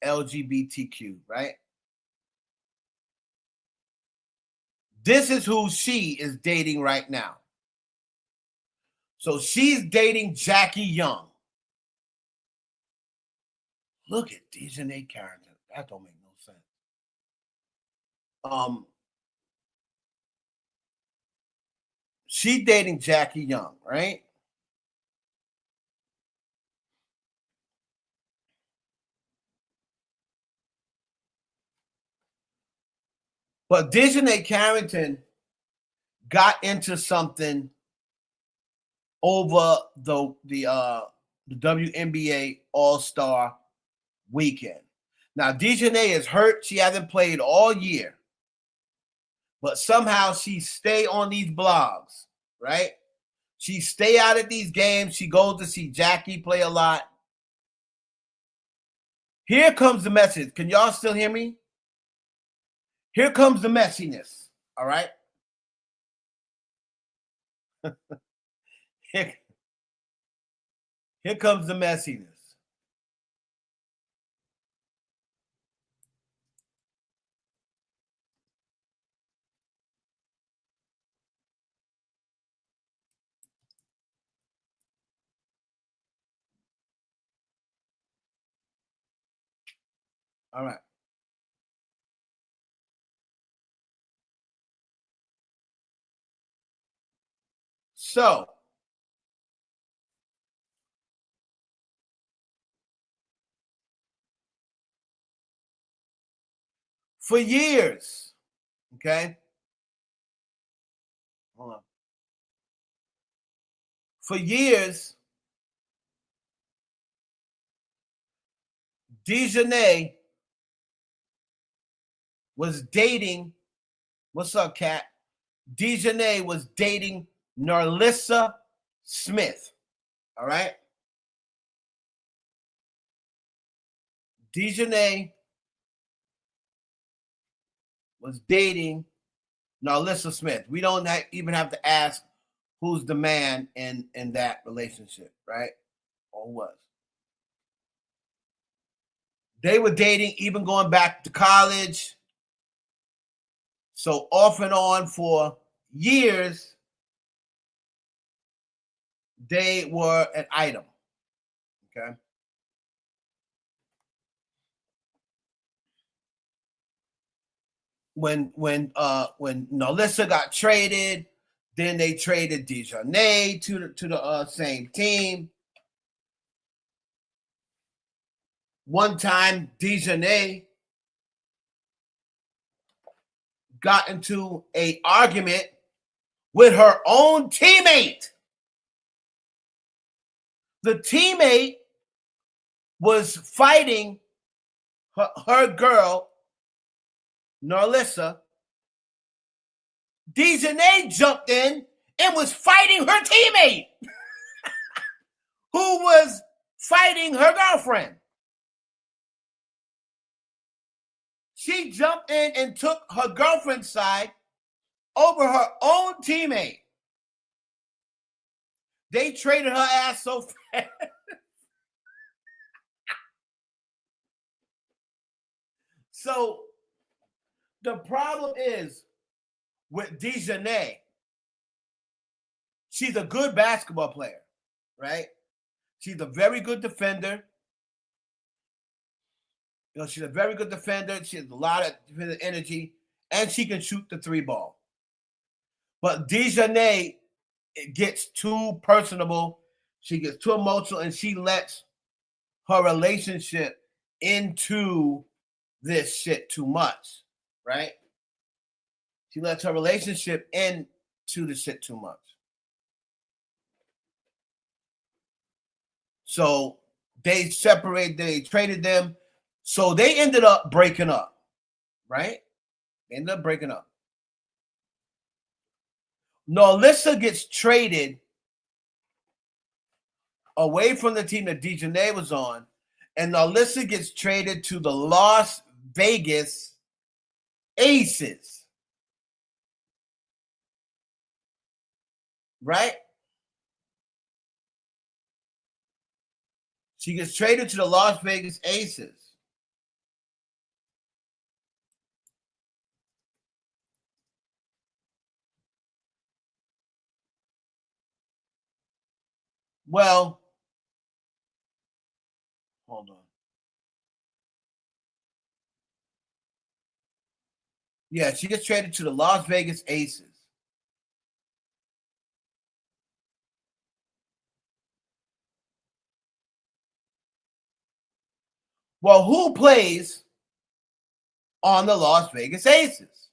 LGBTQ, right? This is who she is dating right now. So she's dating Jackie Young. Look at Dejanay Carrington. That don't make no sense. She's dating Jackie Young, right? But Dejanay Carrington got into something over the WNBA All-Star Weekend. Now, Dejanay is hurt. She hasn't played all year. But somehow she stay on these blogs, right? She stay out at these games. She goes to see Jackie play a lot. Here comes the message. Can y'all still hear me? Here comes the messiness, all right? Here comes the messiness. All right. So, For years, okay? Hold on. For years, Dejanay was dating, what's up, Kat? Dejanay was dating Narlissa Smith, all right? Dejanay was dating Narlissa Smith. We don't even have to ask who's the man in that relationship, right? Or who was. They were dating even going back to college. So off and on for years, they were an item, okay? When Narlissa got traded, then they traded Dejanay to the same team. One time, Dejanay got into an argument with her own teammate. The teammate was fighting her girl, Narlissa. Dejanay jumped in and was fighting her teammate, who was fighting her girlfriend. She jumped in and took her girlfriend's side over her own teammate. They traded her ass so fast. So the problem is with Dejanay, she's a good basketball player, right? She's a very good defender. You know, she's a very good defender. She has a lot of defensive energy, and she can shoot the three ball. But Dejanay gets too personable. She gets too emotional, and she lets her relationship into this shit too much, right? She lets her relationship into the shit too much. So they separated, they traded them. So they ended up breaking up, right? They ended up breaking up. Narlissa gets traded away from the team that Dejanay was on, and Narlissa gets traded to the Las Vegas Aces. Right? She gets traded to the Las Vegas Aces. Well, hold on. Yeah, she gets traded to the Las Vegas Aces. Well, who plays on the Las Vegas Aces?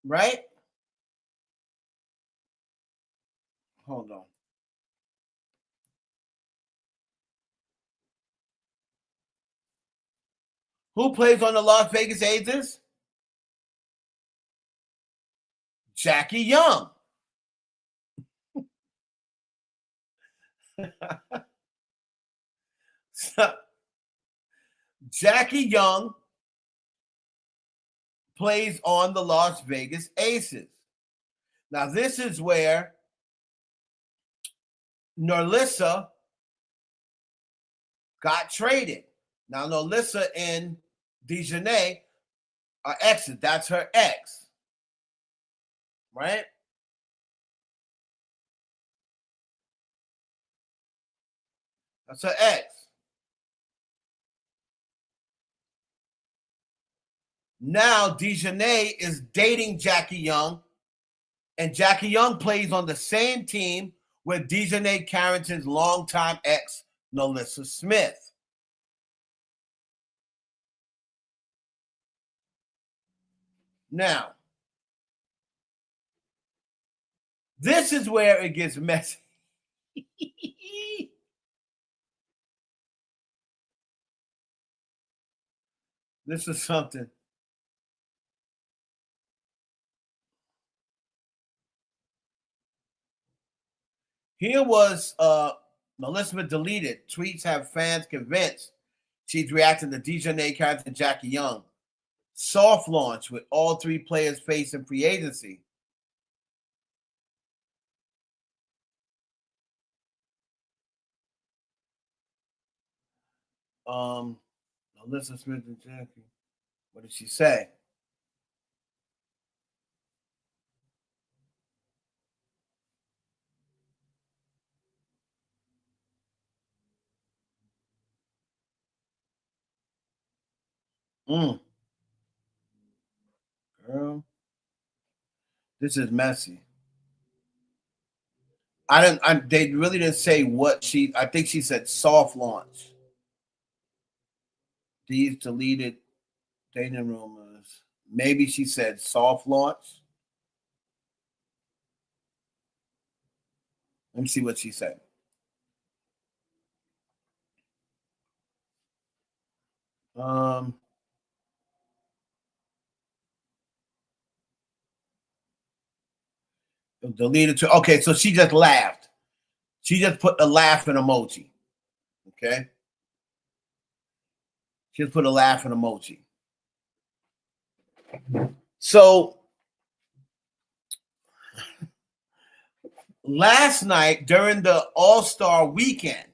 Right? Hold on. Who plays on the Las Vegas Aces? Jackie Young. Jackie Young plays on the Las Vegas Aces. Now, this is where Narlissa got traded. Now, Narlissa and Dejanay are exes. That's her ex. Right? That's her ex. Now, Dejanay is dating Jackie Young, and Jackie Young plays on the same team with Dejanay Carrington's longtime ex, Narlissa Smith. Now, this is where it gets messy. This is something. Here was Elizabeth deleted. Tweets have fans convinced she's reacting to Dejanay character Jackie Young. Soft launch with all three players facing free agency. Alyssa Smith and Jackie. What did she say? Girl, this is messy. They really didn't say what she. I think she said soft launch. These deleted dating rumors. Maybe she said soft launch. Let me see what she said. Deleted to. Okay, so she just laughed. She just put a laughing emoji. Okay. She just put a laughing emoji. So last night during the All-Star weekend,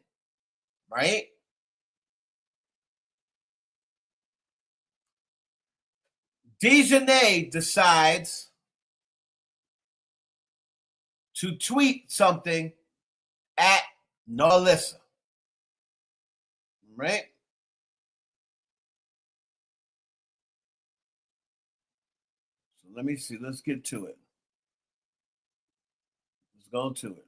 right? Dejanay decides to tweet something at Narlissa, right? So let me see. Let's get to it. Let's go to it.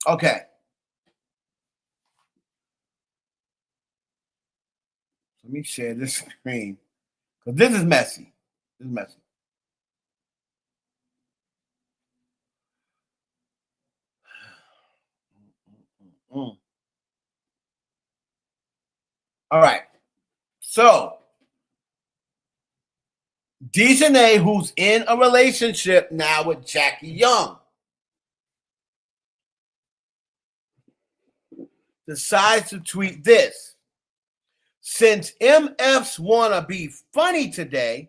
Okay. Let me share this screen because this is messy. This is messy. All right. So Dejanay, who's in a relationship now with Jackie Young, decides to tweet this. Since MFs want to be funny today,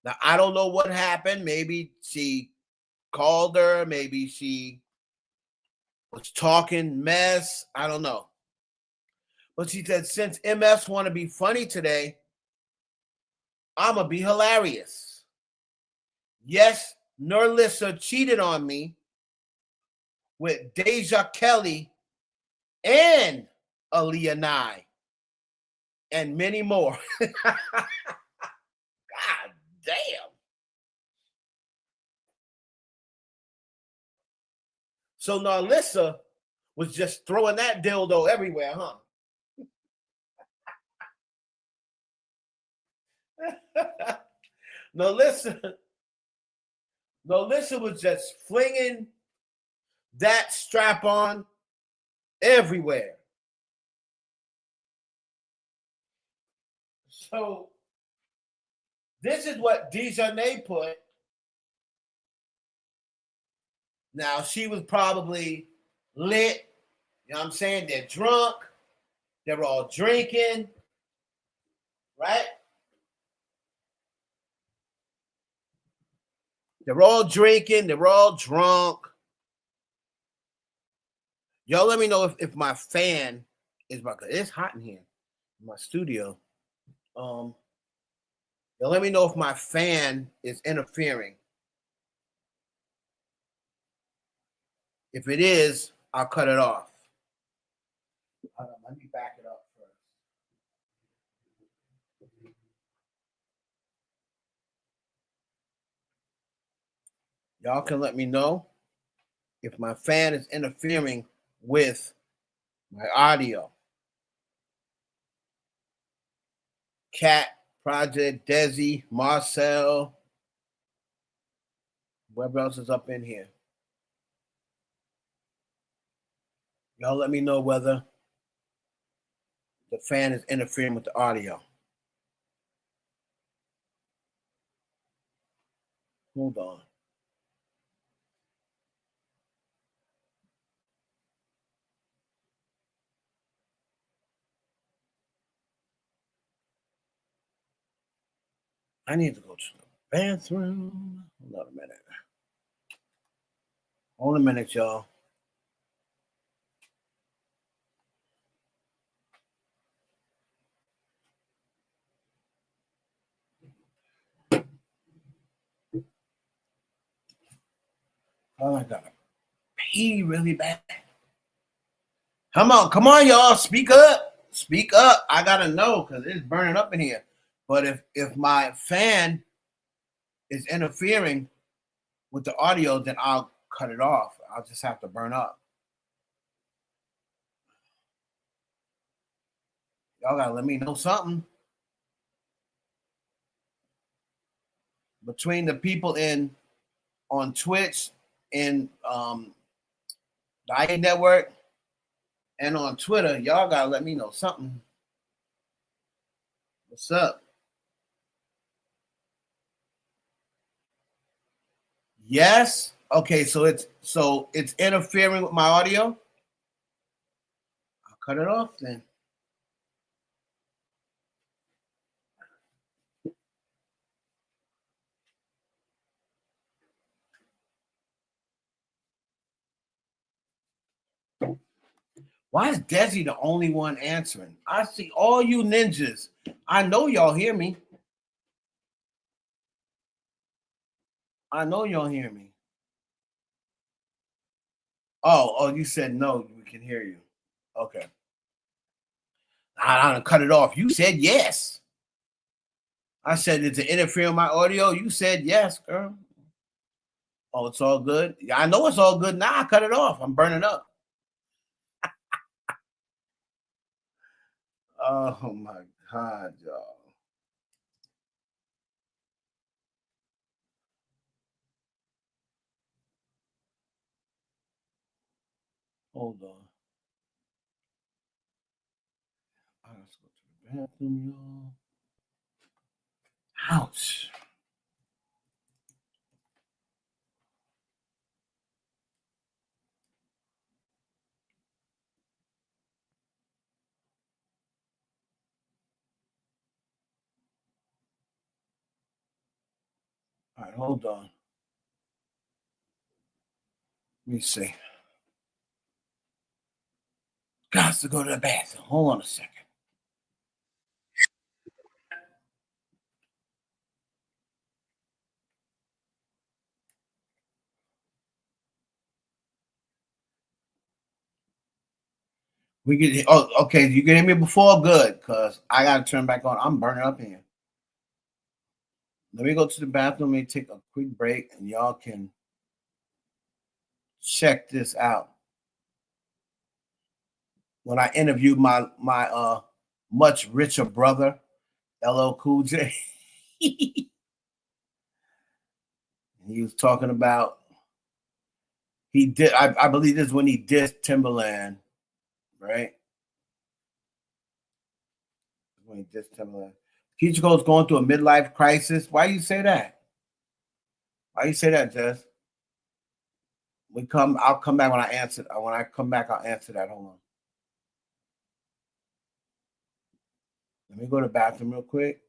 now I don't know what happened. Maybe she called her. Maybe she was talking mess. I don't know. But she said, since MFs want to be funny today, I'm going to be hilarious. Yes, Narlissa cheated on me with Deja Kelly and Aaliyah Nye and many more. God damn. So Narlissa was just throwing that dildo everywhere, huh? Narlissa was just flinging that strap on everywhere. So this is what Dejanay put. Now she was probably lit. You know what I'm saying? They're drunk. They're all drinking. Right? They're all drinking. They're all drunk. Y'all let me know if my fan is about. It's hot in here in my studio. Y'all let me know if my fan is interfering. If it is, I'll cut it off. Let me back it up first. Y'all can let me know if my fan is interfering with my audio. Cat, Project, Desi, Marcel. Whoever else is up in here. Y'all let me know whether the fan is interfering with the audio. Hold on. I need to go to the bathroom. Hold on a minute. Hold a minute, y'all. Oh my God. Pee really bad. Come on, y'all. Speak up. Speak up. I gotta know because it's burning up in here. But if my fan is interfering with the audio, then I'll cut it off. I'll just have to burn up. Y'all gotta let me know something. Between the people on Twitch and the IA Network and on Twitter, y'all gotta let me know something. What's up? Yes. Okay, so it's interfering with my audio. I'll cut it off then. Why is Desi the only one answering? I see all you ninjas. I know y'all hear me. I know y'all hear me. Oh, you said no, we can hear you. Okay. I cut it off. You said yes. I said, did it interfere with my audio? You said yes, girl. Oh, it's all good? Yeah, I know it's all good now. I cut it off. I'm burning up. Oh my God, y'all. Hold on. I gotta go to the bathroom, y'all. Ouch. All right, hold on. Let me see. Got to go to the bathroom. Hold on a second. We get. Oh, okay. You can hear me before? Good, because I got to turn back on. I'm burning up in here. Let me go to the bathroom and take a quick break, and y'all can check this out. When I interviewed my much richer brother, LL Cool J, he was talking about he did. I believe this is when he dissed Timberland, right? When he dissed Timberland. Kichigo's going through a midlife crisis. Why you say that? Why you say that, Jess? I'll come back when I answer. When I come back, I'll answer that. Hold on. Let me go to the bathroom real quick.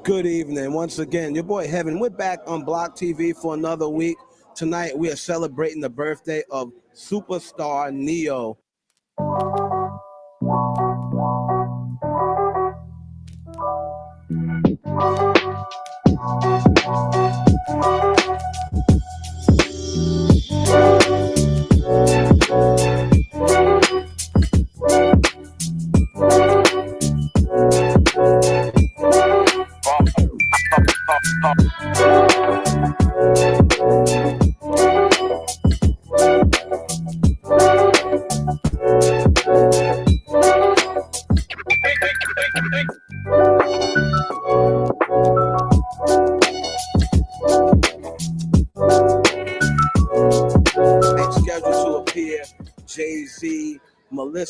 Good evening. Once again, your boy Heaven. We're back on Block TV for another week. Tonight, we are celebrating the birthday of superstar Neo.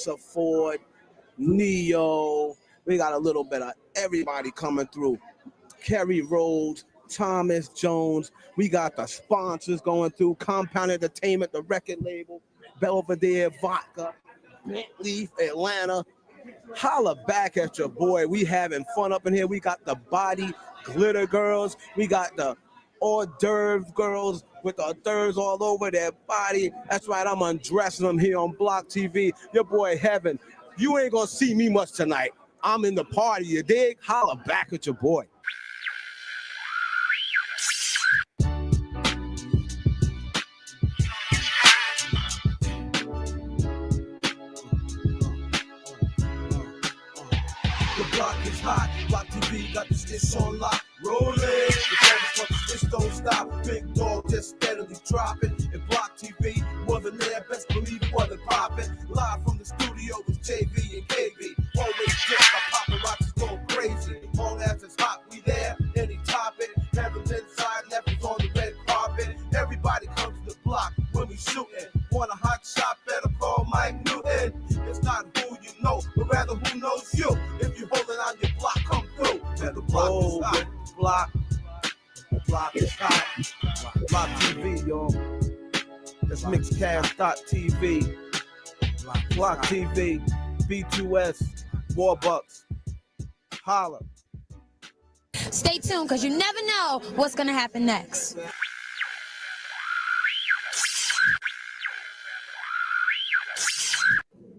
Melissa Ford, Neo. We got a little bit of everybody coming through. Kerry Rhodes, Thomas Jones. We got the sponsors going through. Compound Entertainment, the record label, Belvedere Vodka, Leaf, Atlanta. Holla back at your boy. We having fun up in here. We got the body glitter girls. We got the hors d'oeuvre girls with the hors d'oeuvres all over their body. That's right, I'm undressing them here on Block TV. Your boy Heaven. You ain't gonna see me much tonight. I'm in the party, you dig? Holla back at your boy. The block is hot, Block TV got this dish on lock. Rolling, the cameras this don't stop. Big dog just steadily dropping. And Block TV wasn't there, best believe it wasn't popping. Live from the studio with JV and KB. Always just by paparazzi's going crazy. Long as it's hot, we there, any topic. Heaven's inside, Never's on the red carpet. Everybody comes to the block when we shooting. Want a hot shot, better call Mike Newton. It's not who you know, but rather who knows you. If you holding on your block, come through. And the block is hot. Block is hot. Block TV, y'all. That's mixcast.tv. Block TV, B2S, Warbucks. Holla. Stay tuned, because you never know what's going to happen next.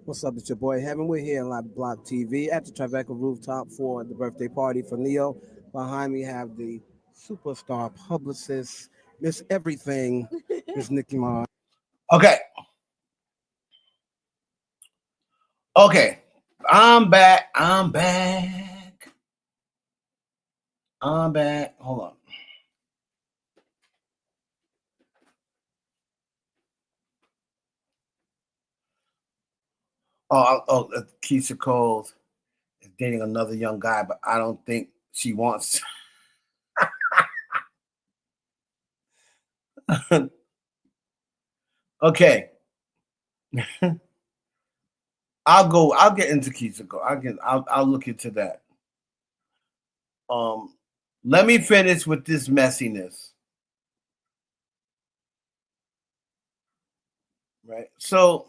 What's up, it's your boy Heaven. We're here on Block TV at the Tribeca rooftop for the birthday party for Neo. Behind me have the superstar publicist, Miss Everything, Miss Nicki Minaj. Okay. I'm back. Hold on. Keisha Cole is dating another young guy, but I don't think she wants to. Okay. I'll get into Keisha Cole. I'll look into that. Let me finish with this messiness. Right. So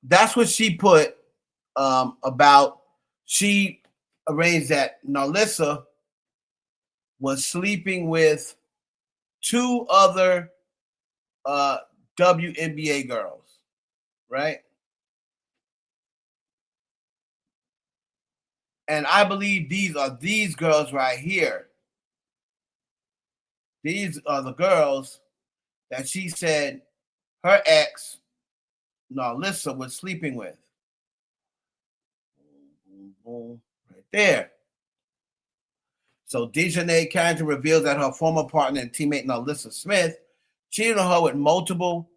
that's what she put about. She arranged that Nalissa was sleeping with two other WNBA girls, right? And I believe these are these girls right here. These are the girls that she said her ex, Nalissa, was sleeping with. Right there. So Dejanay Carrington reveals that her former partner and teammate Nalissa Smith cheated on her with multiple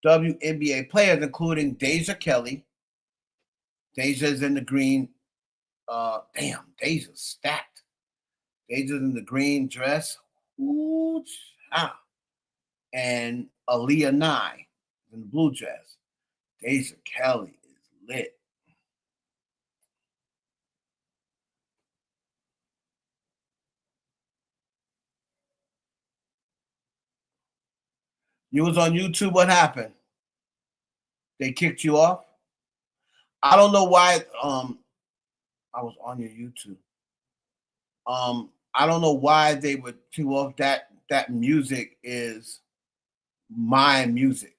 WNBA players, including Deja Kelly. Deja's in the green. Deja's stacked. Deja's in the green dress. Ooh, ah. And Aaliyah Nye in the blue dress. Deja Kelly is lit. You was on YouTube. What happened? They kicked you off? I don't know why. I was on your YouTube. I don't know why they would kick off that music is my music.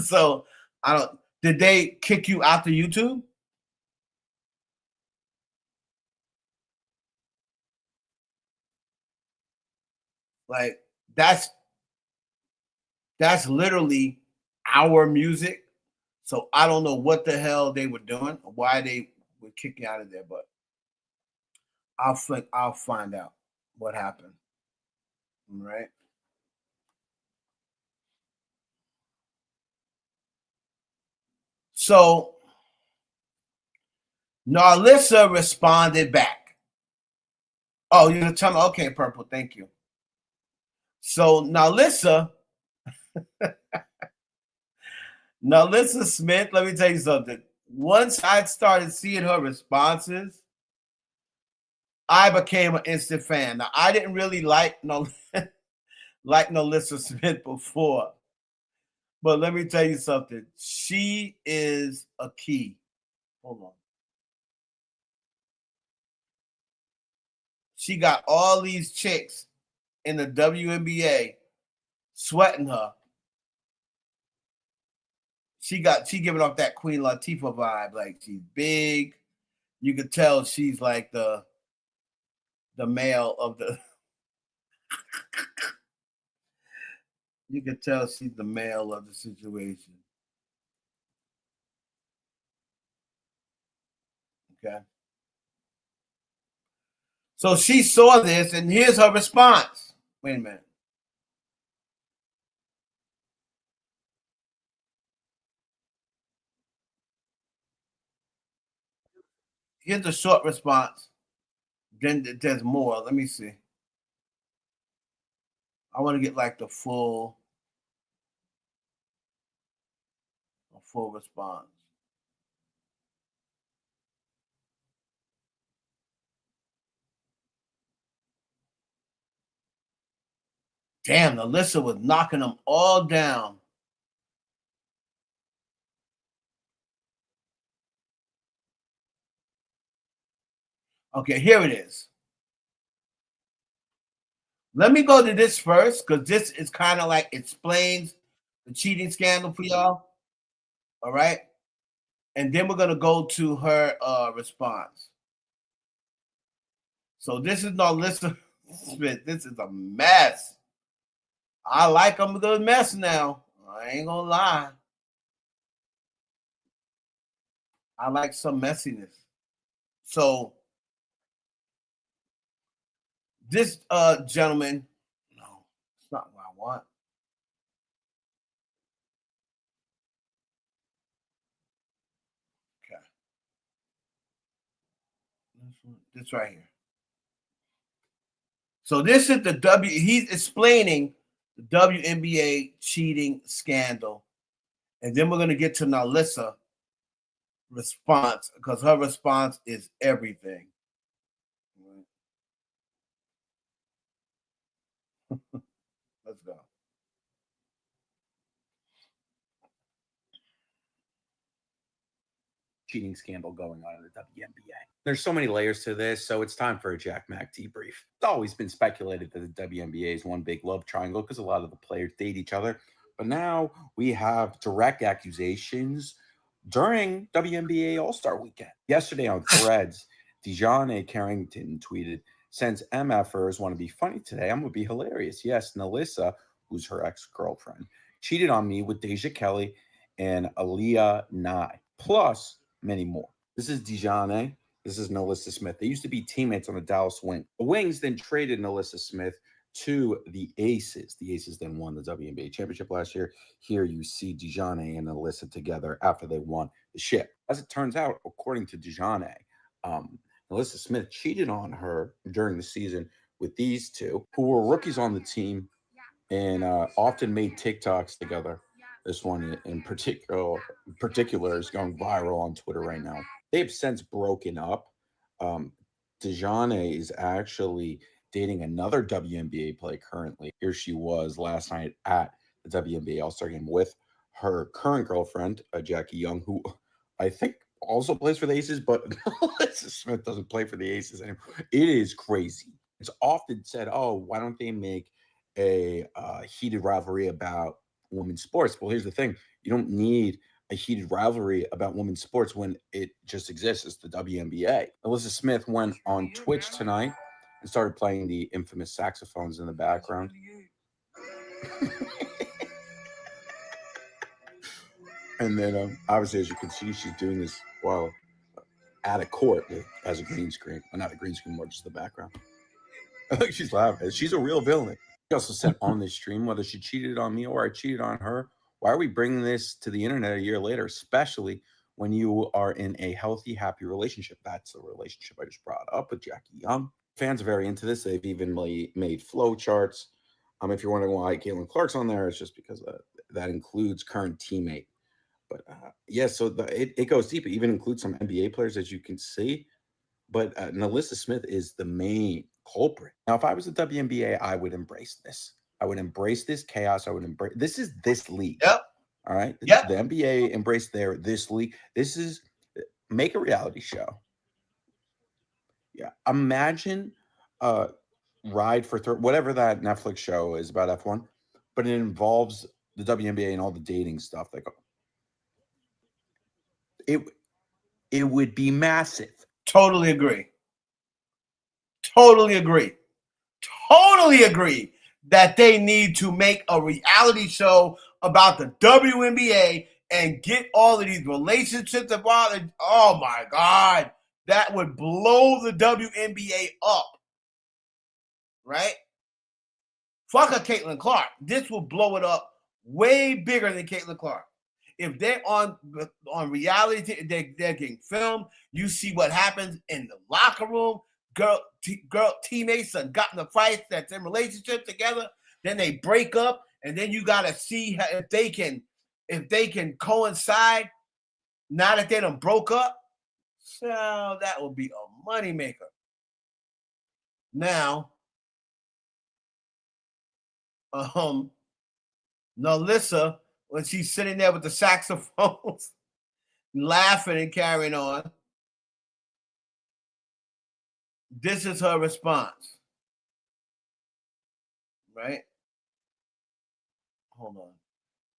So I don't. Did they kick you out the YouTube? Like that's literally our music. So I don't know what the hell they were doing, or why they would kick you out of there, but I'll find out what happened. All right. So Nalissa responded back. Oh, you're gonna tell me? Okay, Purple, thank you. So Nalissa Now, Lisa Smith, let me tell you something. Once I started seeing her responses, I became an instant fan. Now, I didn't really like no Lisa Smith before, but let me tell you something. She is a key. Hold on. She got all these chicks in the WNBA sweating her. She giving off that Queen Latifah vibe. Like, she's big. You could tell she's like the male of the. You could tell she's the male of the situation. Okay. So she saw this, and here's her response. Wait a minute. Here's the short response. Then there's more. Let me see. I want to get like the full response. Damn, Alyssa was knocking them all down. Okay, here it is. Let me go to this first, because this is kind of like explains the cheating scandal for y'all. All right. And then we're gonna go to her response. So this is not Alyssa Smith. This is a mess. I like them a good mess now. I ain't gonna lie. I like some messiness. So this gentleman, no, it's not what I want. Okay. This right here. So this is the he's explaining the WNBA cheating scandal. And then we're going to get to Nalissa response, because her response is everything. Let's go. Cheating scandal going on in the WNBA. There's so many layers to this, so it's time for a Jack Mac debrief. It's always been speculated that the WNBA is one big love triangle because a lot of the players date each other. But now we have direct accusations during WNBA All-Star Weekend. Yesterday on Threads, Dejounte Carrington tweeted, "Since MFers want to be funny today, I'm going to be hilarious. Yes, Nalissa, who's her ex-girlfriend, cheated on me with Deja Kelly and Aaliyah Nye, plus many more." This is Dejounte. This is Nalissa Smith. They used to be teammates on the Dallas Wings. The Wings then traded Nalissa Smith to the Aces. The Aces then won the WNBA championship last year. Here you see Dejounte and Nalissa together after they won the ship. As it turns out, according to Dejounte, Nalissa Smith cheated on her during the season with these two, who were rookies on the team and often made TikToks together. This one in particular is going viral on Twitter right now. They've since broken up. Dejounte is actually dating another WNBA player currently. Here she was last night at the WNBA All-Star Game with her current girlfriend, Jackie Young, who I think also plays for the Aces, but Nalissa Smith doesn't play for the Aces anymore. It is crazy. It's often said, oh, why don't they make a heated rivalry about women's sports? Well, here's the thing. You don't need a heated rivalry about women's sports when it just exists. It's the WNBA. Nalissa Smith went on Twitch tonight and started playing the infamous saxophones in the background. And then, obviously, as you can see, she's doing this while at a court that has a green screen. Well, not a green screen, more just the background. I think she's laughing. She's a real villain. She also said on this stream, whether she cheated on me or I cheated on her, why are we bringing this to the internet a year later, especially when you are in a healthy, happy relationship? That's the relationship I just brought up with Jackie Young. Fans are very into this. They've even made flow charts. If you're wondering why Caitlin Clark's on there, it's just because that includes current teammate But yeah, so it goes deep. It even includes some NBA players, as you can see. But Nalissa Smith is the main culprit. Now, if I was the WNBA, I would embrace this. I would embrace this chaos. I would embrace. This is this league. Yep. All right. Yep. The NBA embraced this league. This is make a reality show. Yeah. Imagine Ride for whatever that Netflix show is about F1, but it involves the WNBA and all the dating stuff that go. It would be massive. Totally agree. Totally agree. Totally agree that they need to make a reality show about the WNBA and get all of these relationships about it. Oh my God. That would blow the WNBA up. Right? Fuck a Caitlin Clark. This will blow it up way bigger than Caitlin Clark. If they're on reality, they're getting filmed. You see what happens in the locker room. Girl teammates have gotten the fights that's in relationship together. Then they break up, and then you gotta see if they can coincide. Now that they done broke up, so that would be a moneymaker. Now, Nalissa, when she's sitting there with the saxophones, laughing and carrying on, this is her response. Right? Hold on.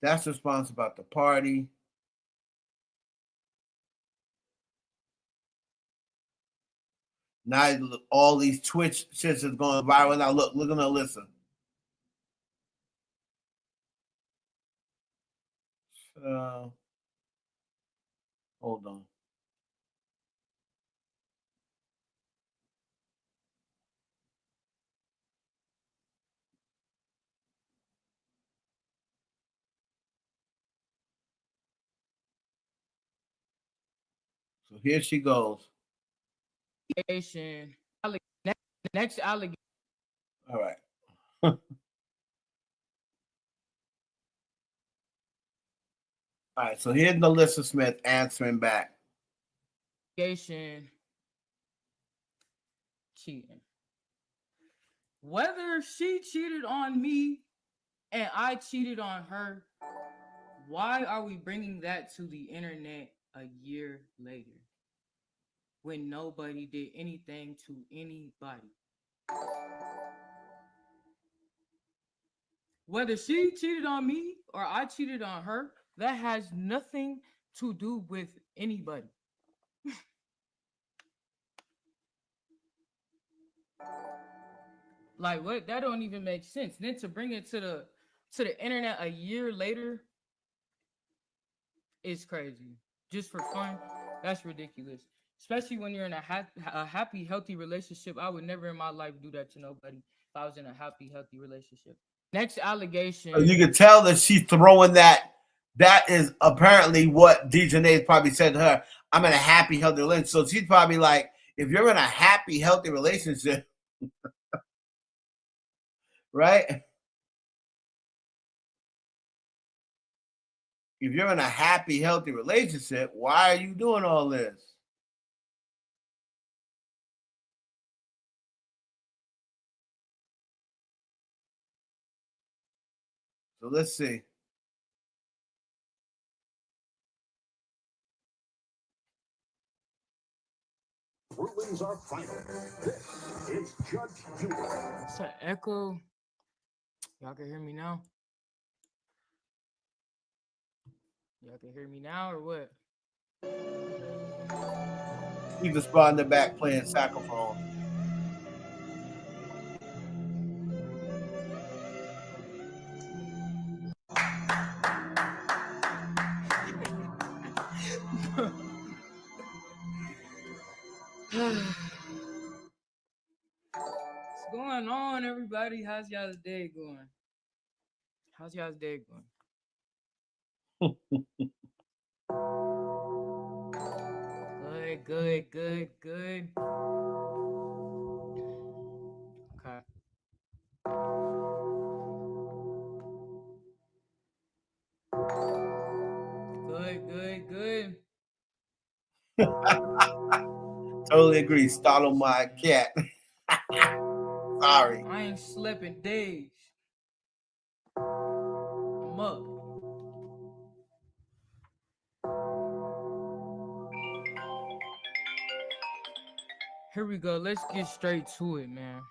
That's the response about the party. Now all these Twitch shits is going viral. Now look at Alyssa. Hold on. So here she goes. Next allegation. All right. All right. So here's Nalissa Smith answering back. Cheating. Whether she cheated on me and I cheated on her, why are we bringing that to the internet a year later when nobody did anything to anybody? Whether she cheated on me or I cheated on her, that has nothing to do with anybody. Like what? That don't even make sense. Then to bring it to the internet a year later is crazy. Just for fun, that's ridiculous. Especially when you're in a happy, healthy relationship. I would never in my life do that to nobody if I was in a happy, healthy relationship. Next allegation. You can tell that she's throwing that. That is apparently what Dejanay probably said to her. I'm in a happy, healthy relationship. So she's probably like, if you're in a happy, healthy relationship, right? If you're in a happy, healthy relationship, why are you doing all this? So let's see. Rulings are final. This is Judge Judy. It's an echo. Y'all can hear me now? Y'all can hear me now or what? He's responding back playing saxophone. What's going on, everybody? How's y'all's day going? How's y'all's day going? Good. Okay. Totally agree. Startle my cat. Sorry. I ain't slept in days. I'm up. Here we go. Let's get straight to it, man.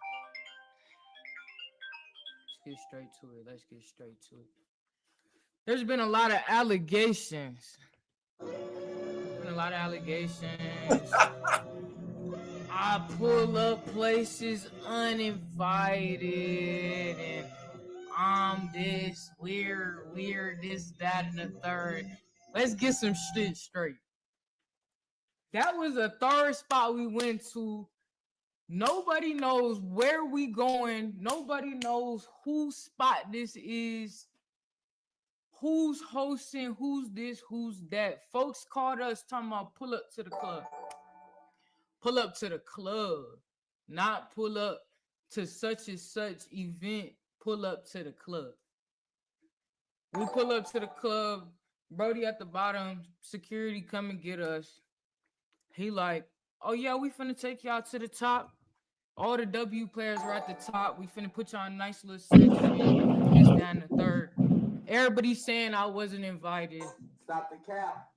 Let's get straight to it. There's been a lot of allegations. I pull up places uninvited, and I'm this weird, this, that, and the third. Let's get some shit straight. That was a third spot we went to. Nobody knows where we going. Nobody knows whose spot this is. Who's hosting, who's this, who's that. Folks called us talking about pull up to the club. Pull up to the club. Not pull up to such and such event. Pull up to the club. We pull up to the club. Brody at the bottom. Security come and get us. He like, oh yeah, we finna take y'all to the top. All the W players are at the top. We finna put y'all in a nice little section. This, that, and the third. Everybody saying I wasn't invited. Stop the cap.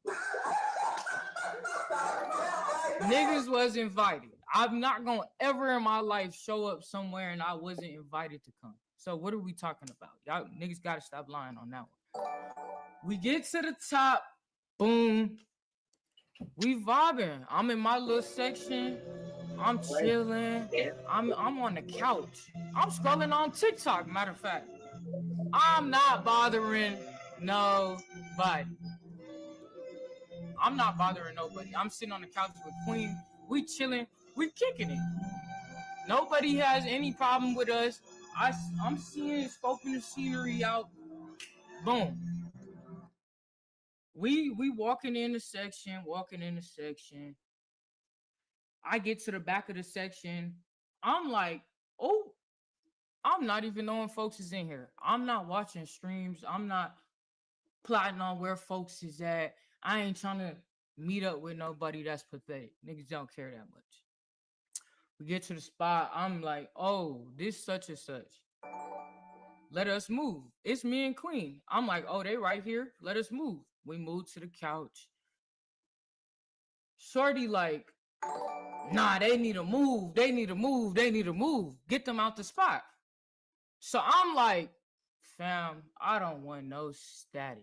Niggas was invited. I'm not gonna ever in my life show up somewhere and I wasn't invited to come. So what are we talking about? Y'all niggas gotta stop lying on that one. We get to the top. Boom. We vibing. I'm in my little section. I'm chilling. I'm on the couch. I'm scrolling on TikTok, matter of fact. I'm not bothering nobody. I'm sitting on the couch with Queen. We chilling. We kicking it. Nobody has any problem with us. I'm seeing, scoping the scenery out. Boom. We walking in the section. I get to the back of the section. I'm like, oh, I'm not even knowing folks is in here. I'm not watching streams. I'm not plotting on where folks is at. I ain't trying to meet up with nobody that's pathetic. Niggas don't care that much. We get to the spot. I'm like, oh, this such and such. Let us move. It's me and Queen. I'm like, oh, they right here. Let us move. We move to the couch. Shorty like, nah, they need to move. Get them out the spot. So I'm like, fam, I don't want no static.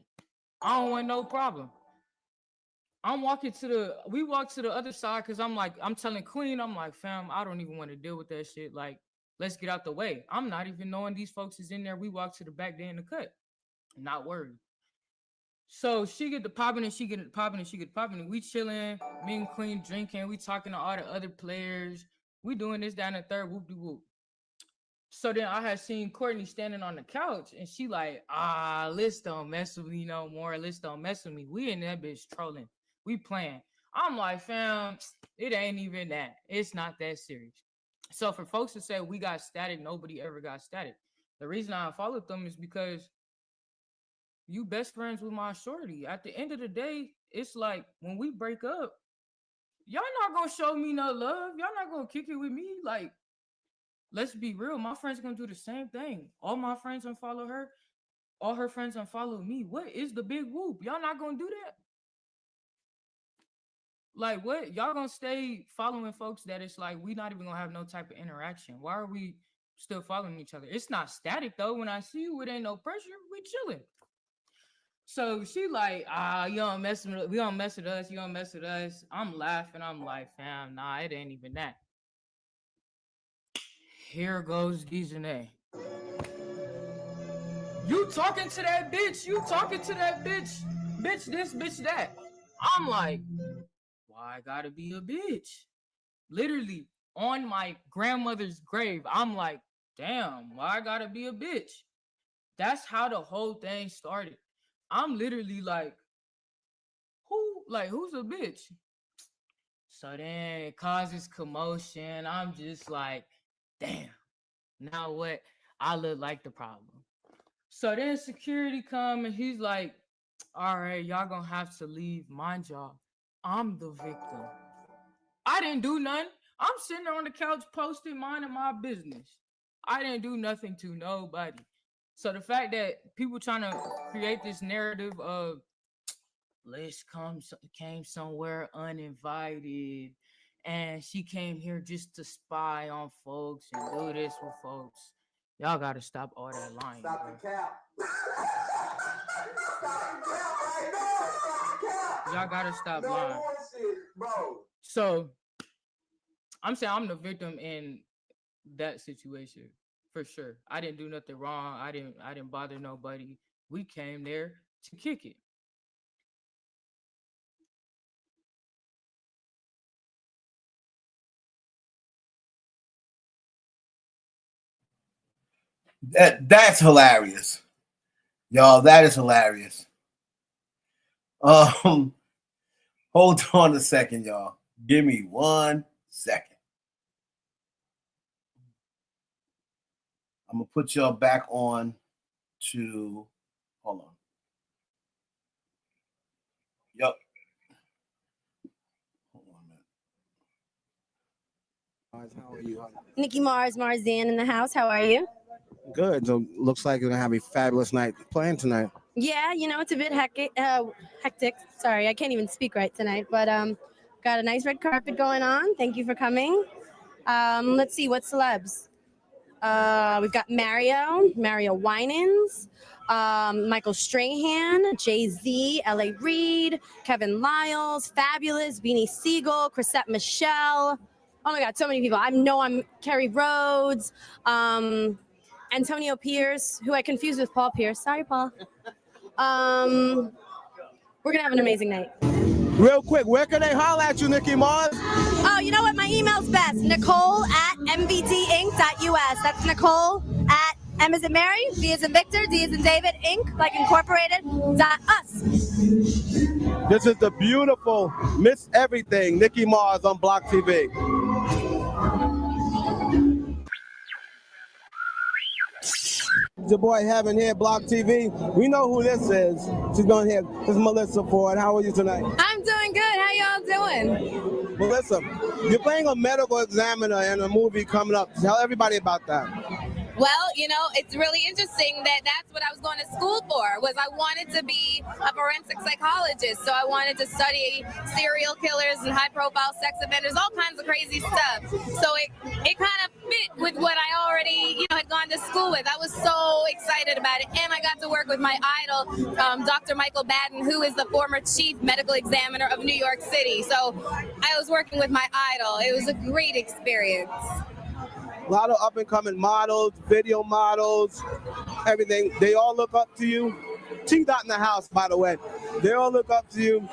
I don't want no problem. We walk to the other side because I'm telling Queen, I'm like, fam, I don't even want to deal with that shit. Like, let's get out the way. I'm not even knowing these folks is in there. We walk to the back, they in the cut. I'm not worried. So she get the popping and she get it popping and she get popping and we chilling, me and Queen drinking, we talking to all the other players. We doing this down the third, whoop de whoop. So then I had seen Courtney standing on the couch and she like, let's don't mess with me no more. Let's don't mess with me. We in that bitch trolling. We playing. I'm like, fam, it ain't even that. It's not that serious. So for folks to say we got static, nobody ever got static. The reason I followed them is because you best friends with my shorty. At the end of the day, it's like when we break up, y'all not gonna show me no love. Y'all not gonna kick it with me. Like, let's be real. My friends gonna do the same thing. All my friends unfollow her. All her friends unfollow me. What is the big whoop? Y'all not gonna do that? Like, what? Y'all gonna stay following folks that it's like we not even gonna have no type of interaction. Why are we still following each other? It's not static though. When I see you, it ain't no pressure. We chilling. So she like, you don't mess with us. We don't mess with us. You don't mess with us. I'm laughing. I'm like, fam, nah, it ain't even that. Here goes Dejanay. You talking to that bitch? You talking to that bitch? Bitch this, bitch that. I'm like, why I gotta be a bitch? Literally on my grandmother's grave. I'm like, damn, why I gotta be a bitch? That's how the whole thing started. I'm literally like, who's a bitch? So then it causes commotion. I'm just like, damn, now what? I look like the problem. So then security come and he's like, all right, y'all gonna have to leave. Mind y'all, I'm the victim. I didn't do nothing. I'm sitting there on the couch posting, minding my business. I didn't do nothing to nobody. So the fact that people trying to create this narrative of Liz came somewhere uninvited, and she came here just to spy on folks and do this with folks. Y'all gotta stop all that lying. Stop the cap. Y'all gotta stop lying. Bro. So I'm saying I'm the victim in that situation for sure. I didn't do nothing wrong. I didn't bother nobody. We came there to kick it. That's hilarious, y'all. That is hilarious. Hold on a second, y'all. Give me 1 second. I'm gonna put y'all back on to. Hold on. Yep. How are you? Nikki Marzan in the house. How are you? Good. So looks like you're gonna have a fabulous night playing tonight. Yeah, you know, it's a bit hectic. Sorry, I can't even speak right tonight, but got a nice red carpet going on. Thank you for coming. Let's see, what celebs? We've got Mario Winans, Michael Strahan, Jay-Z, L.A. Reid, Kevin Lyles, Fabulous, Beanie Siegel, Chrisette Michelle. Oh my God, so many people. I'm Kerry Rhodes, Antonio Pierce, who I confused with Paul Pierce. Sorry, Paul. We're gonna have an amazing night. Real quick, where can they holler at you, Nikki Mars? Oh, you know what? My email's best. Nicole@mvdinc.us. That's Nicole at M as in Mary, V as in Victor, D as in David, Inc. like Incorporated.us. This is the beautiful Miss Everything, Nikki Mars on Block TV. Your boy Heaven here, Block TV. We know who this is. She's going here. This is Melissa Ford. How are you tonight? I'm doing good. How y'all doing? Melissa, you're playing a medical examiner in a movie coming up. Tell everybody about that. Well, you know, it's really interesting that that's what I was going to school for, was I wanted to be a forensic psychologist. So I wanted to study serial killers and high-profile sex offenders, all kinds of crazy stuff. So it kind of fit with what I already, had gone to school with. I was so excited about it. And I got to work with my idol, Dr. Michael Baden, who is the former chief medical examiner of New York City. So I was working with my idol. It was a great experience. A lot of up-and-coming models, video models, everything. They all look up to you. T-Dot in the house, by the way. They all look up to you.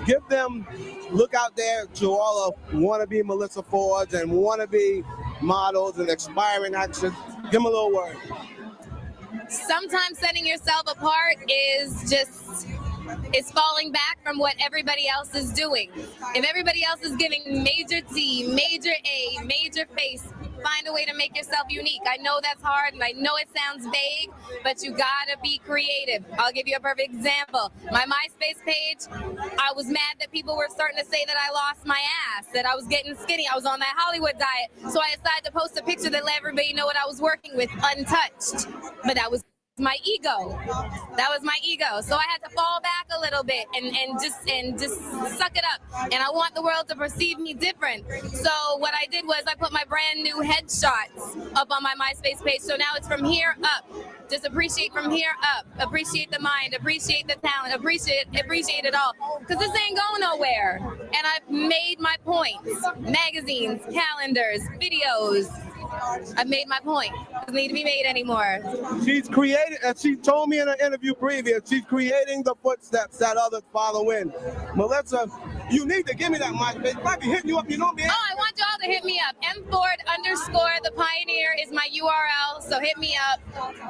Give them, look out there to all of wannabe Melissa Fords and wannabe models and aspiring actors. Give them a little word. Sometimes setting yourself apart is falling back from what everybody else is doing. If everybody else is giving major T, major A, major face, find a way to make yourself unique. I know that's hard and I know it sounds vague, but you gotta be creative. I'll give you a perfect example. My MySpace page, I was mad that people were starting to say that I lost my ass, that I was getting skinny, I was on that Hollywood diet. So I decided to post a picture that let everybody know what I was working with, untouched. But that was my ego. That was my ego. So I had to fall back a little bit and just suck it up. And I want the world to perceive me different. So what I did was I put my brand new headshots up on my MySpace page. So now it's from here up. Just appreciate from here up. Appreciate the mind. Appreciate the talent. Appreciate it all. Because this ain't going nowhere. And I've made my points. Magazines, calendars, videos. I've made my point. It doesn't need to be made anymore. She's created, and she told me in an interview previous, she's creating the footsteps that others follow in. Melissa, you need to give me that MySpace. If I can hit you up, you know me. Oh, I want y'all to hit me up. mford_the pioneer is my URL, so hit me up.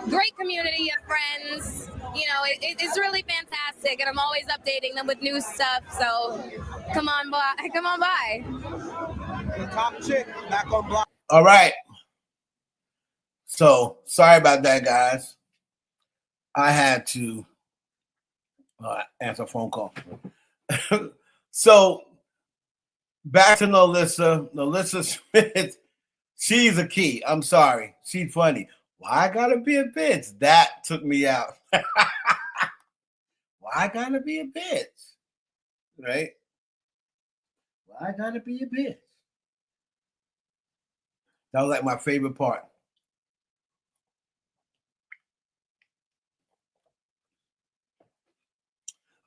Great community of friends. It's really fantastic, and I'm always updating them with new stuff. So come on by. Come on by. Top chick back on Block. All right. So sorry about that, guys. I had to answer a phone call. So back to Nolissa. Nolissa Smith, she's a key. I'm sorry. She's funny. Why I gotta be a bitch? That took me out. Why I gotta be a bitch? Right? Why I gotta be a bitch? That was like my favorite part.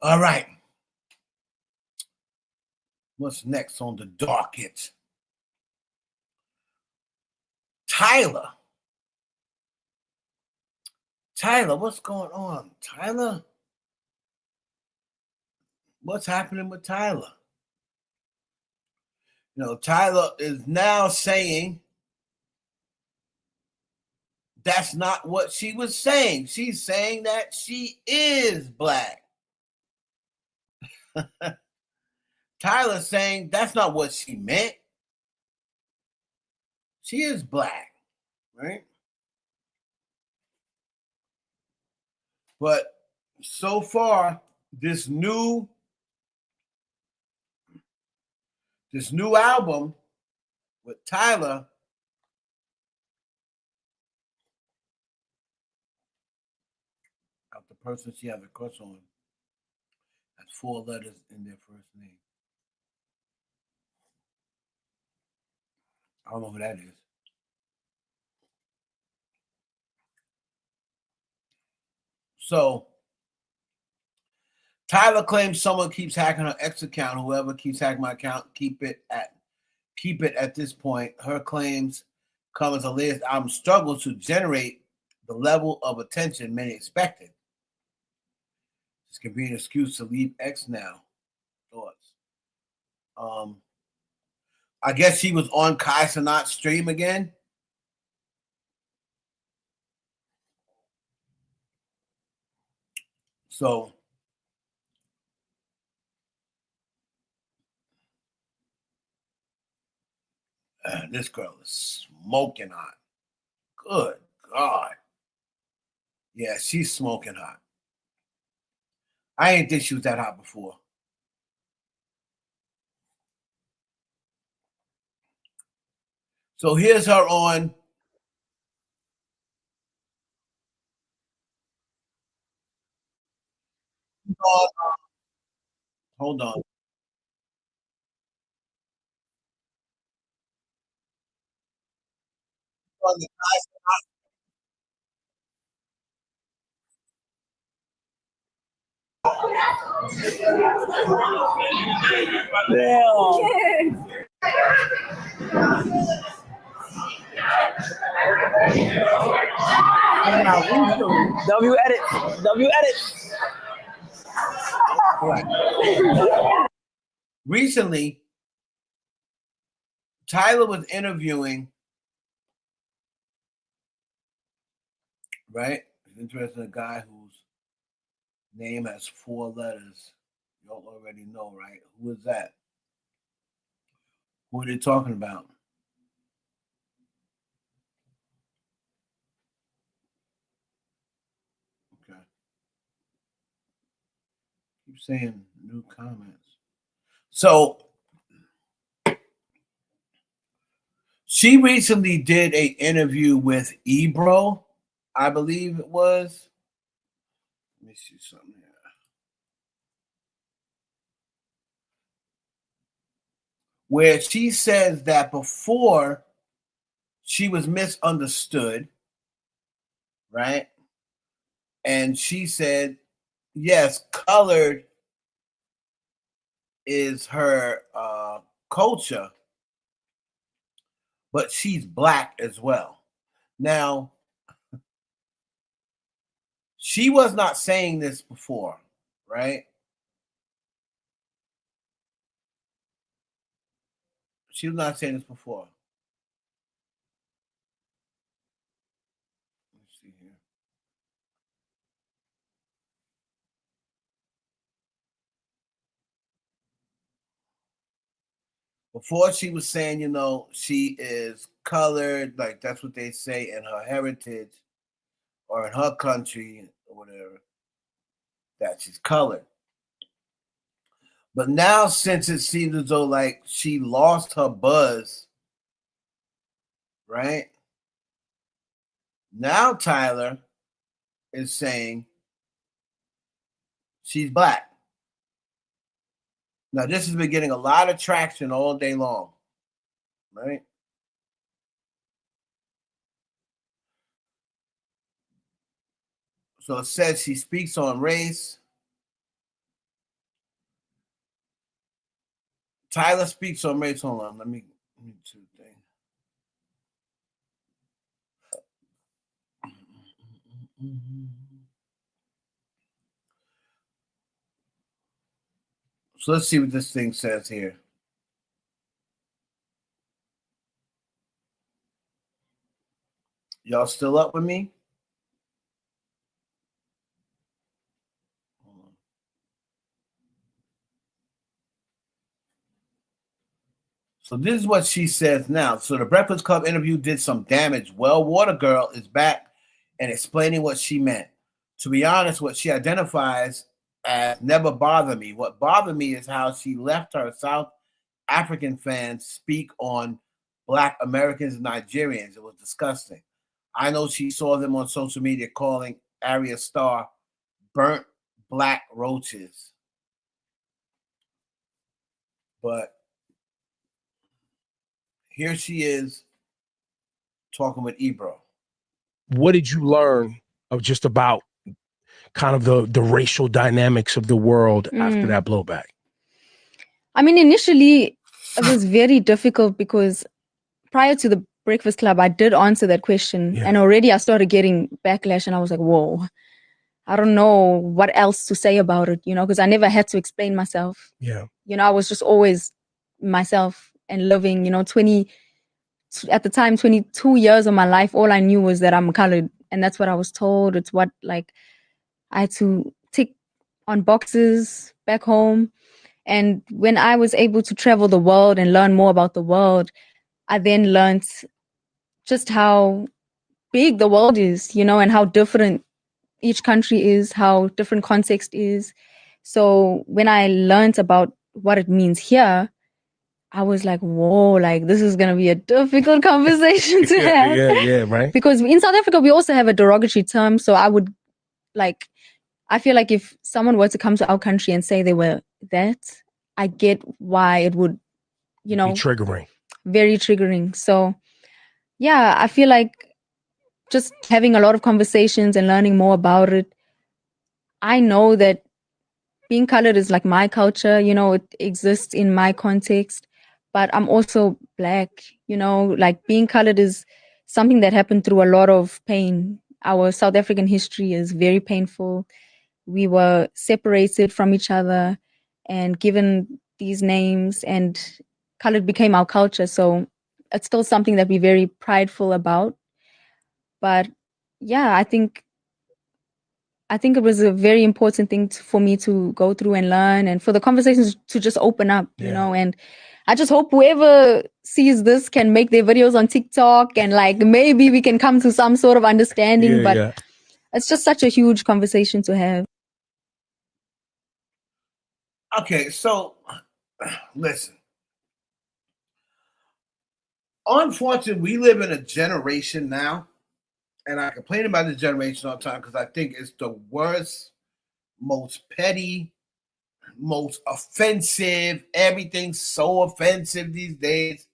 All right. What's next on the docket? Tyla. Tyla, what's going on? Tyla? What's happening with Tyla? You know, Tyla is now saying that's not what she was saying. She's saying that she is black. Tyla's saying that's not what she meant. She is black, right? But so far, this new album with Tyla, of the person she has a crush on, has 4 letters in their first name. I don't know who that is. So Tyla claims someone keeps hacking her ex account. Whoever keeps hacking my account, keep it at this point. Her claims come as the latest album struggles to generate the level of attention many expected. This could be an excuse to leave X now. Thoughts? I guess she was on Kai Cenat's stream again. So this girl is smoking hot. Good God. Yeah, she's smoking hot. I didn't think she was that hot before. So here's her on. Hold on. On the Kai Cenat. W edit. W edit. Recently, Tyla was interviewing, right? It's interesting, a guy whose name has 4 letters. Y'all already know, right? Who is that? Who are they talking about? Okay. Keep saying new comments. So she recently did an interview with Ebro, I believe it was. Let me see something here. Where she says that before she was misunderstood, right? And she said, yes, colored is her culture, but she's black as well. Now, she was not saying this before, right? She was not saying this before. Let's see here. Before she was saying, you know, she is colored, like that's what they say in her heritage or in her country or whatever, that she's colored. But now, since it seems as though like she lost her buzz, right? Now Tyler is saying she's black. Now this has been getting a lot of traction all day long, right? So it says she speaks on race. Tyler speaks on race. Hold on, let me do the thing. So let's see what this thing says here. Y'all still up with me? So this is what she says now. So the Breakfast Club interview did some damage. Well, Water Girl is back and explaining what she meant. To be honest, what she identifies as never bothered me. What bothered me is how she left her South African fans speak on Black Americans and Nigerians. It was disgusting. I know she saw them on social media calling Arya Star burnt black roaches. But here she is talking with Ebro. What did you learn of just about kind of the racial dynamics of the world after that blowback? I mean, initially, it was very difficult because prior to the Breakfast Club, I did answer that question. And already I started getting backlash and I was like, whoa, I don't know what else to say about it, because I never had to explain myself. Yeah. I was just always myself and living, 20, at the time, 22 years of my life, all I knew was that I'm colored. And that's what I was told. It's what, like, I had to tick on boxes back home. And when I was able to travel the world and learn more about the world, I then learned just how big the world is, and how different each country is, how different context is. So when I learned about what it means here, I was like, whoa, like this is going to be a difficult conversation to have. Yeah, right. Because in South Africa, we also have a derogatory term. So I feel like if someone were to come to our country and say they were that, I get why it would, Be triggering. very triggering. So yeah, I feel like just having a lot of conversations and learning more about it, I know that being colored is like my culture, it exists in my context, but I'm also Black, like being colored is something that happened through a lot of pain. Our South African history is very painful. We were separated from each other and given these names, and colored became our culture. So it's still something that we're very prideful about. But yeah, I think it was a very important thing for me to go through and learn, and for the conversations to just open up, and I just hope whoever sees this can make their videos on TikTok and like maybe we can come to some sort of understanding. But it's just such a huge conversation to have. Okay, so listen. Unfortunately, we live in a generation now, and I complain about this generation all the time because I think it's the worst, most petty, most offensive. Everything's so offensive these days.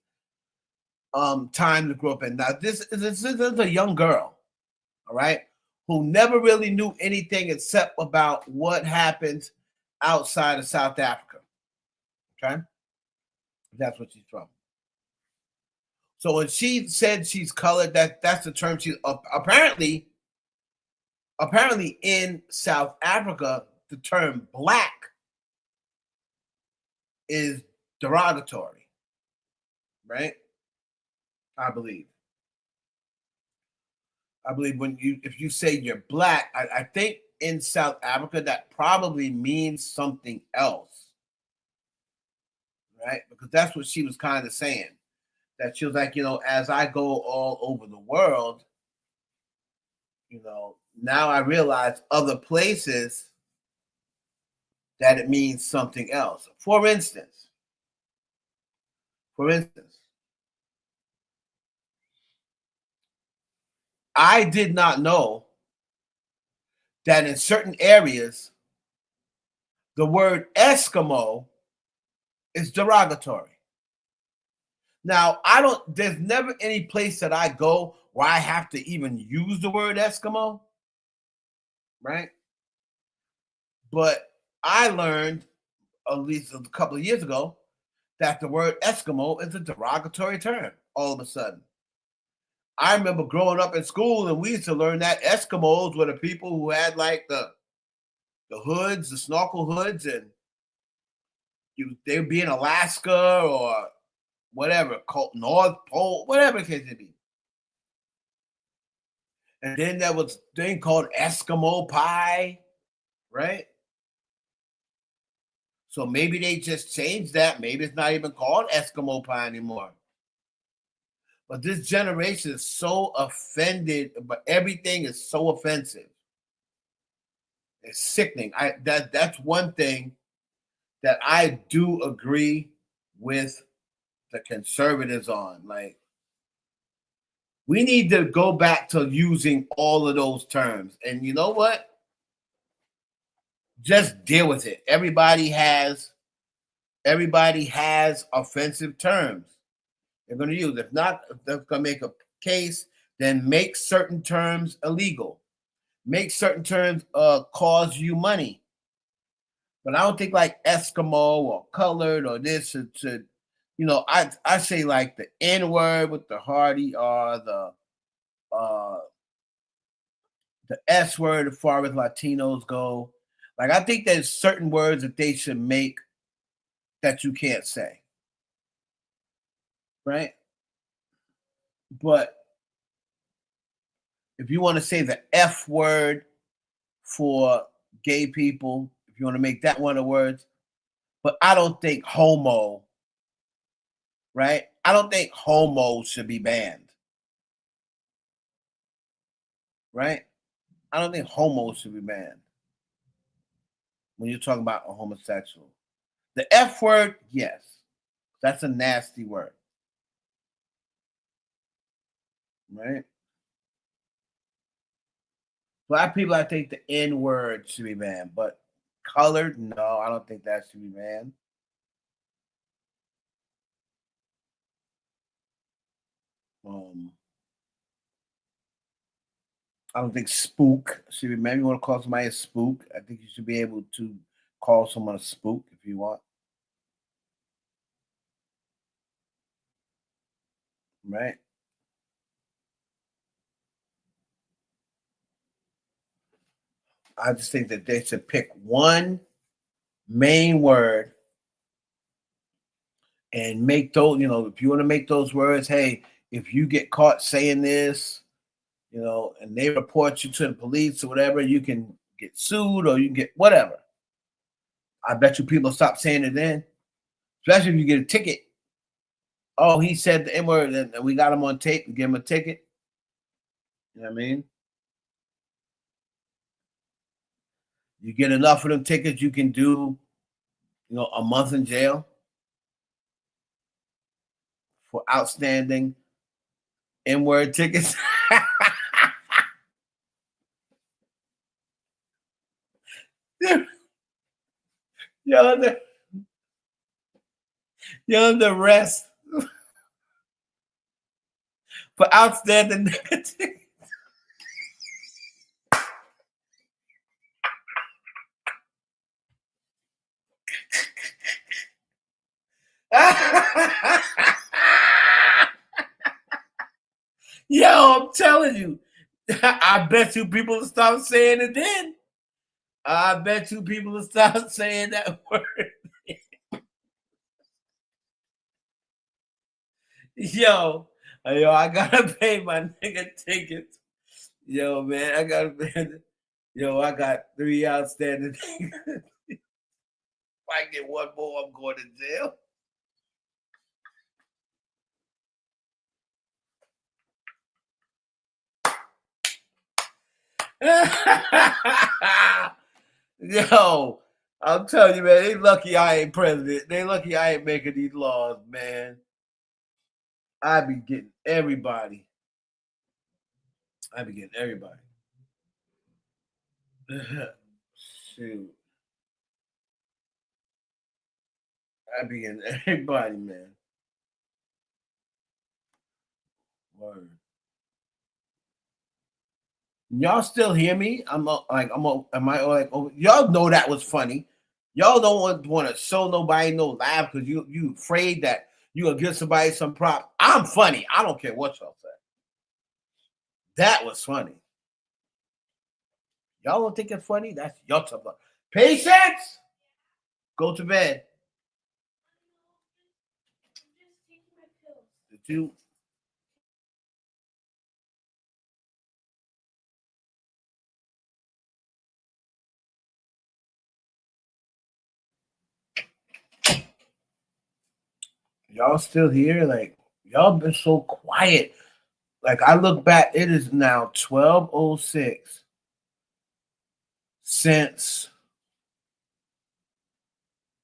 Time to grow up in. Now, this is a young girl, all right, who never really knew anything except about what happens outside of South Africa. Okay, that's what she's from. So when she said she's colored, that's the term she apparently in South Africa, the term Black is derogatory, right? I believe if you say you're Black, I think in South Africa that probably means something else, right? Because that's what she was kind of saying. That she was like, as I go all over the world, now I realize other places that it means something else. For instance, I did not know that in certain areas, the word Eskimo is derogatory. Now, there's never any place that I go where I have to even use the word Eskimo, right? But I learned, at least a couple of years ago, that the word Eskimo is a derogatory term all of a sudden. I remember growing up in school and we used to learn that Eskimos were the people who had like the hoods, the snorkel hoods, and they would be in Alaska or whatever, North Pole, whatever the case may be. And then there was a thing called Eskimo pie, right? So maybe they just changed that. Maybe it's not even called Eskimo pie anymore. But this generation is so offended, but everything is so offensive. It's sickening. That's one thing that I do agree with the conservatives on. Like, we need to go back to using all of those terms. And you know what? Just deal with it. Everybody has offensive terms they're going to use. If not, if they're going to make a case, then make certain terms illegal. Make certain terms cause you money. But I don't think like Eskimo or colored or this should I say like the N word with the hard ER, the S word as far as Latinos go. Like, I think there's certain words that they should make that you can't say. Right? But if you want to say the F word for gay people, if you want to make that one of the words, but I don't think homo, right? I don't think homo should be banned. Right? I don't think homo should be banned when you're talking about a homosexual. The F word, yes. That's a nasty word. Right? Black people, I think the N word should be banned, but colored, no, I don't think that should be banned. I don't think spook should be banned. You want to call somebody a spook? I think you should be able to call someone a spook if you want. Right? I just think that they should pick one main word and make those, if you want to make those words, hey, if you get caught saying this, and they report you to the police or whatever, you can get sued or you can get whatever. I bet you people stop saying it then, especially if you get a ticket. Oh, he said the N word, and we got him on tape and give him a ticket. You know what I mean? You get enough of them tickets, you can do, a month in jail for outstanding N-word tickets. You're under arrest for outstanding tickets. Yo, I'm telling you, I bet you people will stop saying it then. I bet you people will stop saying that word. Yo, I gotta pay my nigga tickets. Yo, man, I gotta pay. Yo, I got 3 outstanding tickets. If I get one more, I'm going to jail. Yo, I'm telling you, man, they lucky I ain't president. They lucky I ain't making these laws, man. I be getting everybody. I be getting everybody. Shoot. I be getting everybody, man. Word. Y'all still hear me? Am I like? Oh, y'all know that was funny. Y'all don't want to show nobody no laugh because you afraid that you gonna give somebody some prop. I'm funny. I don't care what y'all say. That was funny. Y'all don't think it's funny? That's y'all talking about. Patience. Go to bed. Did you? Y'all still here? Like y'all been so quiet. Like I look back, it is now 12:06 since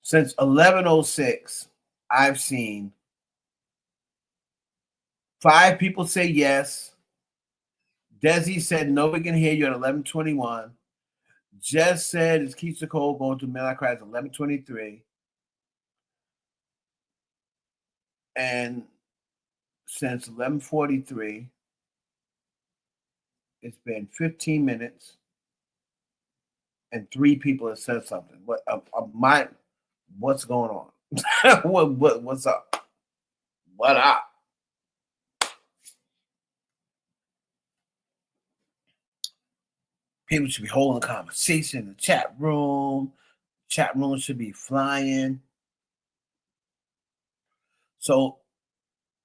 11:06. I've seen 5 people say yes. Desi said no, we can hear you at 11:21. Jess said it's Keisha Cole going to Midnight Cry at 11:23. And since 11:43, it's been 15 minutes, and 3 people have said something. What's going on? What's up? What up? People should be holding a conversation in the chat room. Chat room should be flying. So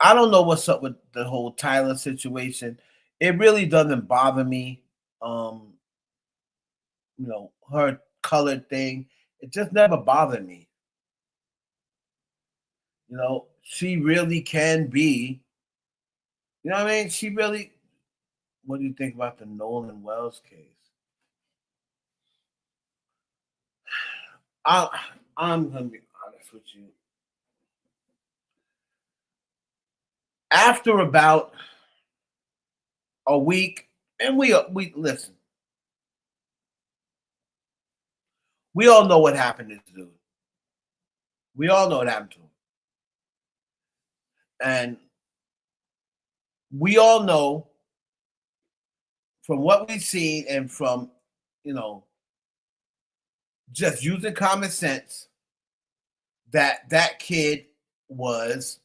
I don't know what's up with the whole Tyla situation. It really doesn't bother me. Her colored thing. It just never bothered me. She really can be. You know what I mean? She really. What do you think about the Nolan Wells case? I'm gonna be honest with you. After about a week, and we listen. We all know what happened to this dude. We all know what happened to him. And we all know from what we've seen and from, just using common sense that kid was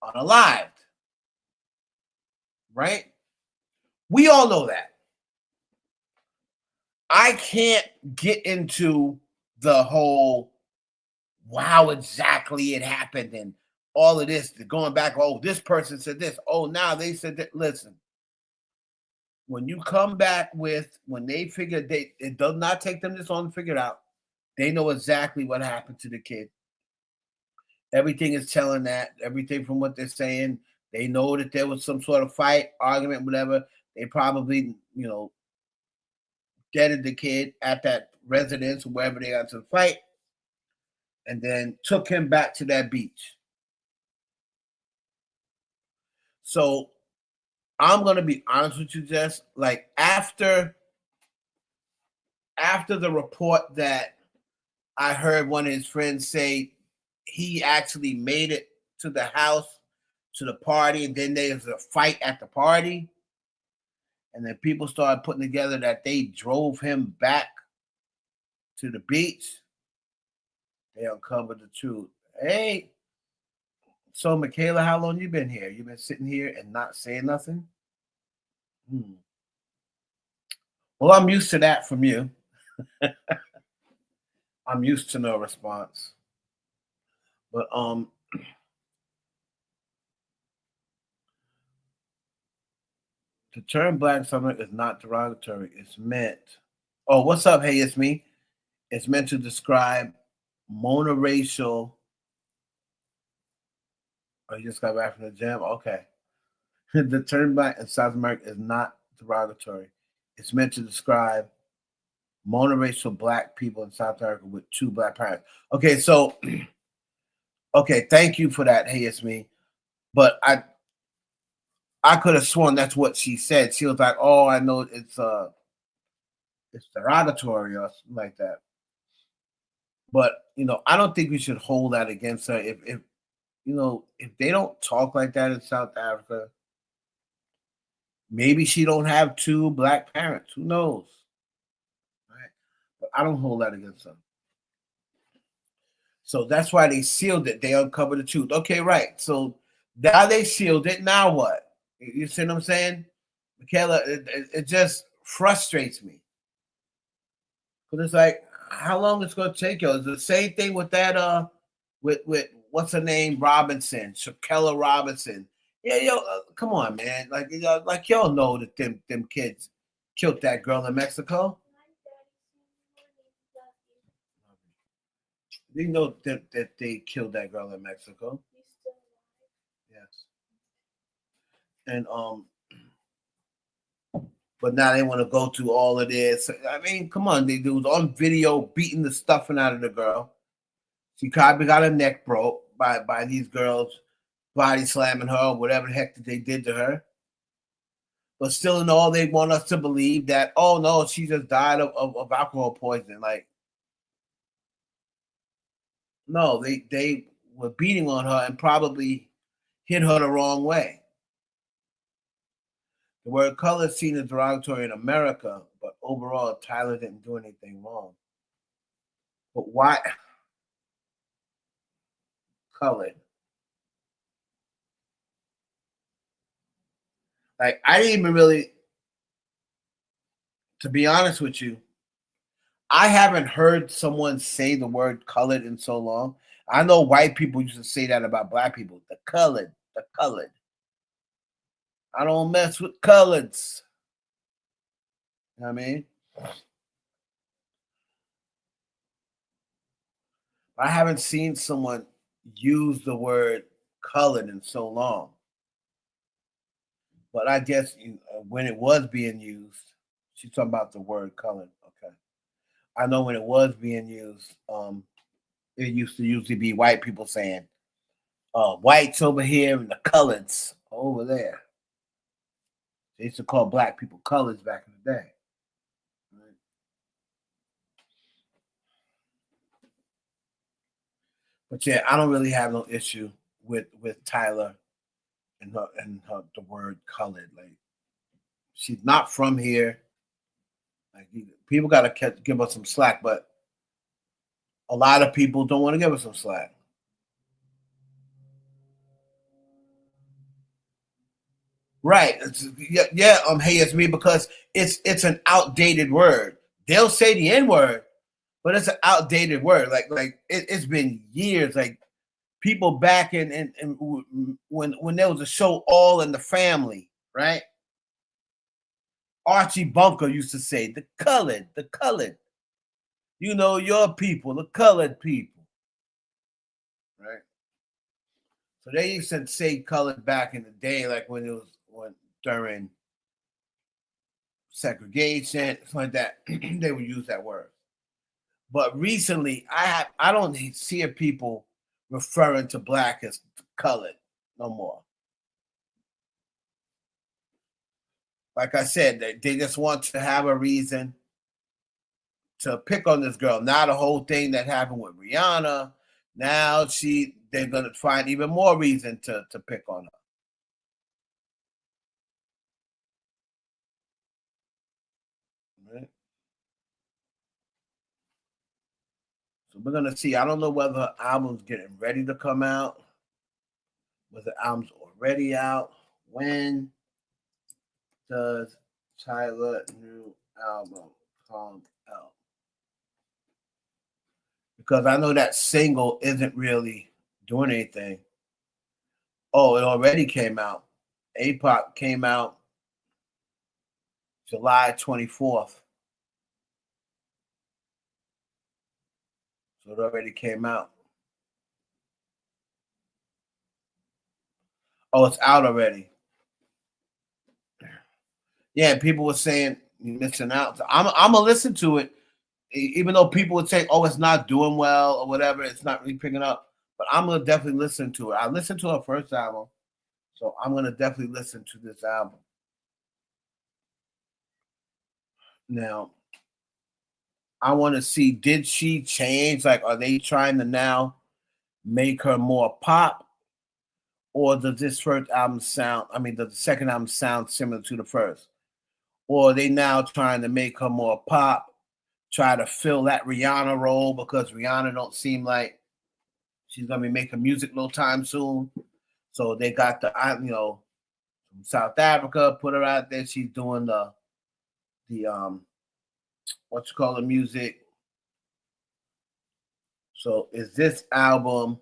unalived. Right? We all know that. I can't get into the whole wow, exactly it happened and all of this, going back, oh, this person said this. Oh, now they said that. Listen, when you come back when they figure it does not take them this long to figure it out. They know exactly what happened to the kid. Everything is telling that. Everything from what they're saying, they know that there was some sort of fight, argument, whatever. They probably, deaded the kid at that residence, wherever they got to the fight, and then took him back to that beach. So I'm gonna be honest with you, Jess. Like after the report that I heard one of his friends say he actually made it to the house, to the party, and then there was a fight at the party. And then people started putting together that they drove him back to the beach. They uncovered the truth. Hey, so Michaela, how long you been here? You been sitting here and not saying nothing? Well, I'm used to that from you. I'm used to no response. But the term Black Summer is not derogatory. It's meant. Oh, what's up? Hey, it's me. It's meant to describe monoracial. Oh, you just got back from the gym? Okay. The term Black in South America is not derogatory. It's meant to describe monoracial black people in South Africa with 2 black parents. Okay, so okay, thank you for that. Hey, it's me. But I could have sworn that's what she said. She was like, "Oh, I know it's derogatory or something like that." But I don't think we should hold that against her. If if they don't talk like that in South Africa, maybe she don't have 2 black parents. Who knows? Right? But I don't hold that against her. So that's why they sealed it. They uncovered the truth. Okay, right. So now they sealed it. Now what? You see what I'm saying? Michaela, it just frustrates me. Because it's like, how long it's going to take you? It's the same thing with that, with what's her name? Robinson, Shakella Robinson. Yeah, come on, man. Like, y'all know that them kids killed that girl in Mexico. You know that they killed that girl in Mexico. Yes. And but now they want to go through all of this. I mean, come on, they was on video beating the stuffing out of the girl. She probably got her neck broke by these girls body slamming her or whatever the heck that they did to her. But still in all, they want us to believe that, oh no, she just died of alcohol poisoning. Like, no, they were beating on her and probably hit her the wrong way. The word color is seen as derogatory in America, but overall, Tyler didn't do anything wrong. But why? Colored. Like, I didn't even really, to be honest with you, I haven't heard someone say the word colored in so long. I know white people used to say that about black people. The colored, the colored. I don't mess with coloreds. You know what I mean? I haven't seen someone use the word colored in so long. But I guess when it was being used, she's talking about the word colored. Okay. I know when it was being used, it used to usually be white people saying, whites over here and the coloreds over there. They used to call black people coloreds back in the day. Right? But yeah, I don't really have no issue with Tyler and her the word colored. Like, she's not from here. Like, people gotta give us some slack, but a lot of people don't want to give us some slack. Right. Yeah. Hey, it's me, because it's an outdated word. They'll say the N word, but it's an outdated word. Like it's been years. Like, people back in when there was a show All in the Family, right? Archie Bunker used to say the colored. Your people, the colored people, right? So they used to say colored back in the day, like when during segregation, something like that. They would use that word. But recently, I don't see people referring to black as colored no more. Like I said, they just want to have a reason to pick on this girl. Now the whole thing that happened with Rihanna, now they're gonna find even more reason to pick on her. Right? So we're gonna see. I don't know whether her album's getting ready to come out. Was the album's already out? When does Tyler new album come out? Because I know that single isn't really doing anything. Oh, it already came out. APOC came out July 24th. So it already came out. Oh, it's out already. Yeah, people were saying you're missing out. I'm gonna listen to it even though people would say, "Oh, it's not doing well" or whatever, it's not really picking up. But I'm gonna definitely listen to it. I listened to her first album, so I'm gonna definitely listen to this album. Now, I want to see, did she change? Like, are they trying to now make her more pop? Or does this first album sound, I mean, does the second album sound similar to the first? Or are they now trying to make her more pop, try to fill that Rihanna role because Rihanna don't seem like she's going to be making music no time soon. So they got the, from South Africa, put her out there. She's doing the what you call the music. So is this album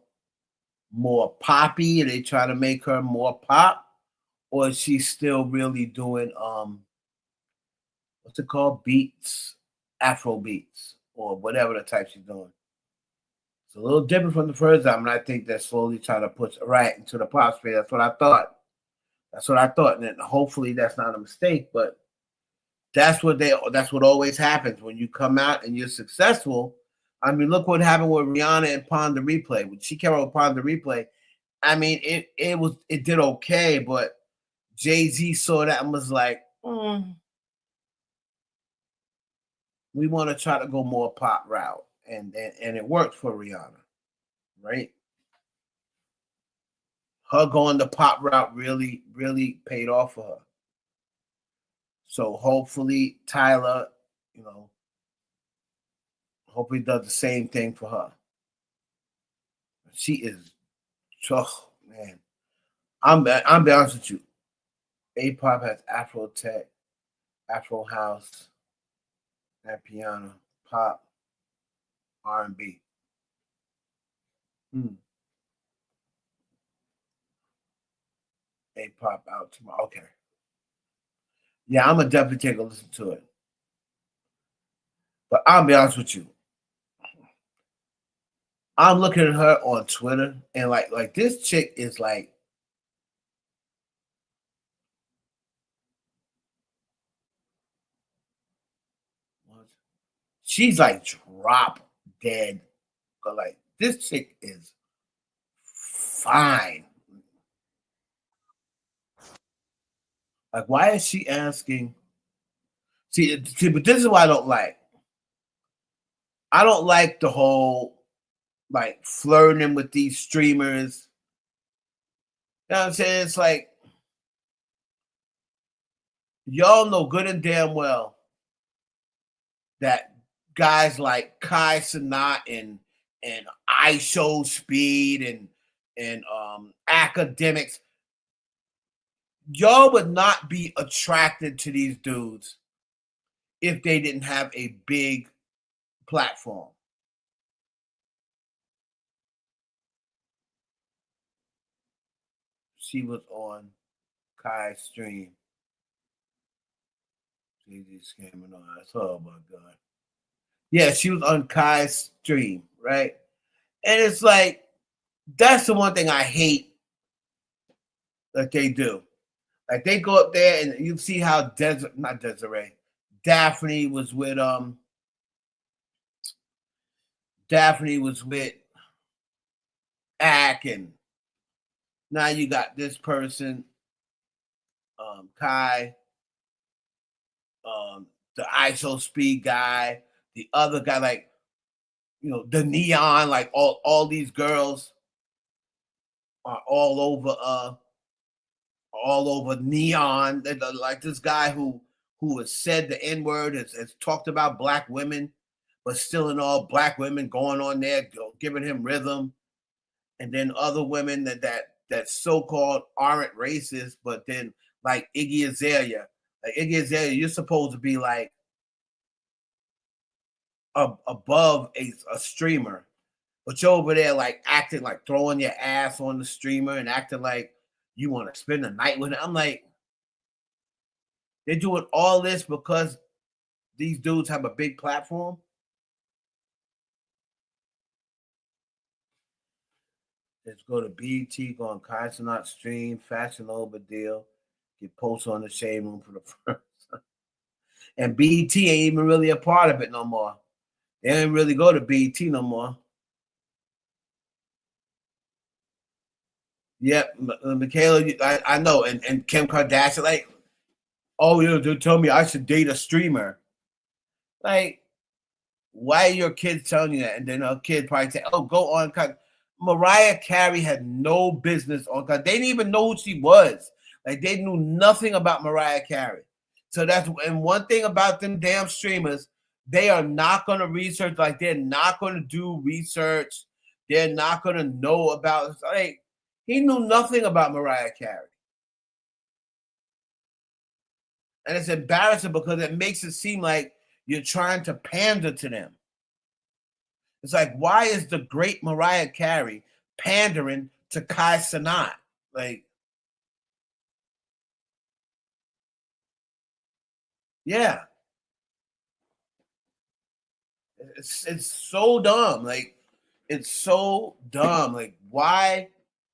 more poppy? Are they trying to make her more pop? Or is she still really doing what's it called? Beats, Afro beats, or whatever the type she's doing. It's a little different from the first album, and I think they're slowly trying to push right into the pop space. That's what I thought. And then hopefully that's not a mistake, but that's what always happens when you come out and you're successful. I mean, look what happened with Rihanna and Pon de Replay. When she came out with Pon de Replay, I mean, it did okay, but Jay-Z saw that and was like, we want to try to go more pop route. And it worked for Rihanna, right? Her going the pop route really, really paid off for her. So hopefully Tyla, hopefully does the same thing for her. She is, oh man. I'm be honest with you. A-pop has Afro tech, Afro house, and piano, pop, R&B. A-pop out tomorrow. Okay. Yeah, I'm gonna definitely take a listen to it. But I'll be honest with you. I'm looking at her on Twitter, and like this chick is like, she's like drop dead. But like this chick is fine. Like, why is she asking? See, but this is what I don't like. I don't like the whole like flirting with these streamers. You know what I'm saying? It's like, y'all know good and damn well that guys like Kai Cenat and iShow Speed and academics, y'all would not be attracted to these dudes if they didn't have a big platform. She was on Kai's stream. She's scamming on us. Oh my God. Yeah, she was on Kai's stream, right? And it's like, that's the one thing I hate that they do. Like, they go up there and you see how Daphne was with Ak, and now you got this person, Kai, the ISO Speed guy, the other guy, like, the Neon, like all these girls are all over Neon. Like this guy who has said the N-word, has talked about black women, but still in all black women going on there, giving him rhythm. And then other women that so-called aren't racist, but then like Iggy Azalea. Like Iggy Azalea, you're supposed to be like above a streamer, but you're over there like acting like throwing your ass on the streamer and acting like you want to spend the night with it. I'm like, they're doing all this because these dudes have a big platform. Let's go to BT, go on Kai Cenat stream, Fashion Over deal, get posted on the Shade Room for the first. And BT ain't even really a part of it no more. They didn't really go to BET no more. Yep, Michaela, I know, and Kim Kardashian, like, oh, they tell me I should date a streamer. Like, why are your kids telling you that? And then a kid probably say, oh, go on. Mariah Carey had no business on. They didn't even know who she was. Like, they knew nothing about Mariah Carey. So that's, and one thing about them damn streamers, they are not going to research. Like, they're not going to do research. They're not going to know about, like, he knew nothing about Mariah Carey. And it's embarrassing because it makes it seem like you're trying to pander to them. It's like, why is the great Mariah Carey pandering to Kai Cenat? Like, yeah. It's so dumb. Like, it's so dumb. Like, why,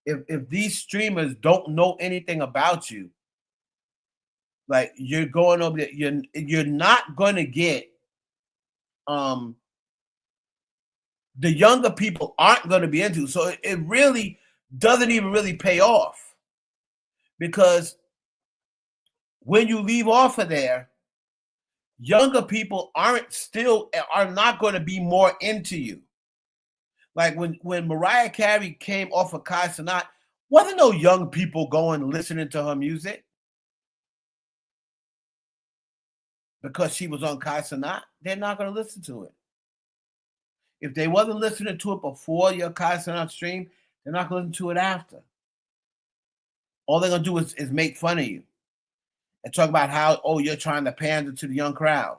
if these streamers don't know anything about you, like, you're going over there, you're not gonna get the younger people aren't going to be into. So it really doesn't even really pay off, because when you leave off of there, younger people are not going to be more into you. Like when Mariah Carey came off of Kai Cenat, wasn't no young people going listening to her music because she was on Kai Cenat. They're not going to listen to it. If they wasn't listening to it before your Kai Cenat stream, they're not going to listen to it after. All they're going to do is make fun of you and talk about how, oh, you're trying to pander to the young crowd.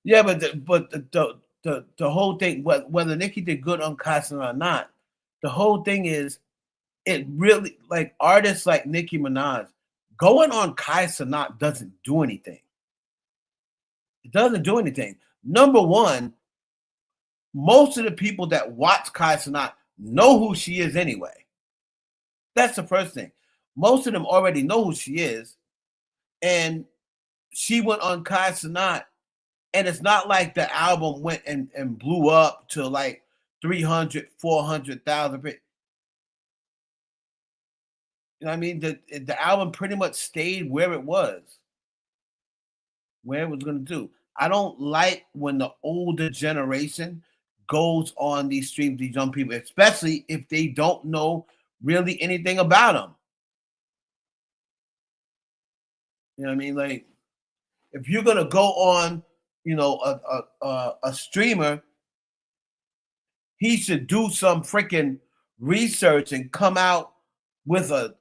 Yeah, but the whole thing, whether Nicki did good on Kai Cenat or not, the whole thing is, it really, like, artists like Nicki Minaj going on Kai Cenat doesn't do anything. It doesn't do anything. Number one, most of the people that watch Kai Cenat know who she is anyway. That's the first thing. Most of them already know who she is, and she went on Kai Cenat, and it's not like the album went and blew up to like 300, 400,000. You know what I mean? The album pretty much stayed where it was going to do. I don't like when the older generation goes on these streams, these young people, especially if they don't know really anything about them. You know what I mean? Like, if you're going to go on, you know, a streamer, he should do some freaking research and come out with a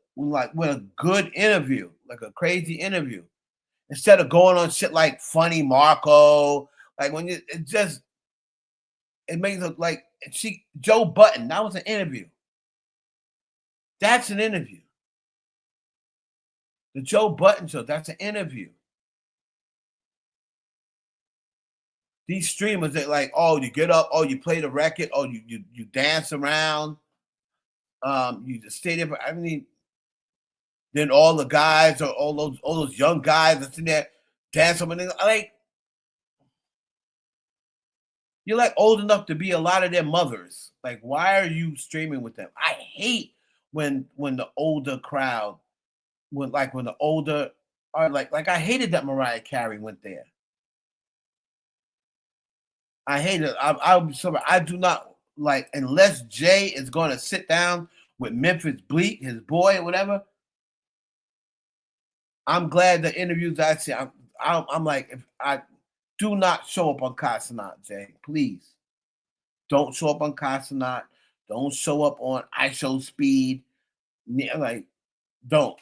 good interview, like a crazy interview, instead of going on shit like Funny Marco. Like, when it makes it like Joe Button. That was an interview. That's an interview. The Joe Button show. That's an interview. These streamers, they like, oh, you get up, oh, you play the record, oh, you dance around, you just stay there. I mean, then all the guys, or all those young guys that's in there dancing, and like, you're like old enough to be a lot of their mothers. Like, why are you streaming with them? I hate when the older crowd, when the older are like I hated that Mariah Carey went there. I hate it. I'm sorry. I do not like, unless Jay is going to sit down with Memphis Bleak, his boy, or whatever. I'm glad the interviews I see. I'm like, if I do not show up on Kai Cenat, Jay, please don't show up on Kai Cenat. Don't show up on I Show Speed. Like, don't.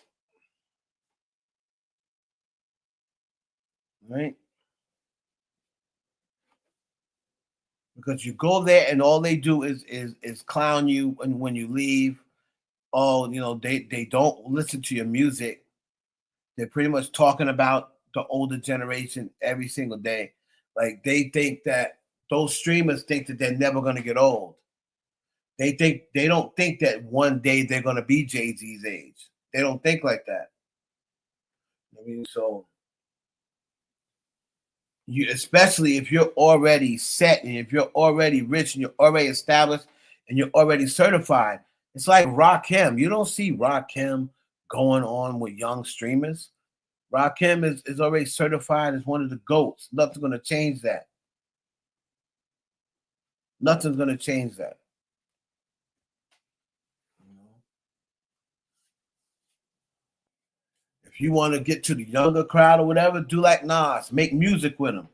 Right? Because you go there and all they do is clown you, and when you leave, oh, you know, they don't listen to your music. They're pretty much talking about the older generation every single day. Like, they think that those streamers think that they're never going to get old. They don't think that one day they're gonna be Jay-Z's age. They don't think like that. I mean, so you, especially if you're already set and if you're already rich and you're already established and you're already certified, it's like Rakim. You don't see Rakim going on with young streamers. Rakim is already certified as one of the GOATs. Nothing's gonna change that. Nothing's gonna change that. If you want to get to the younger crowd or whatever, do like Nas. Make music with them.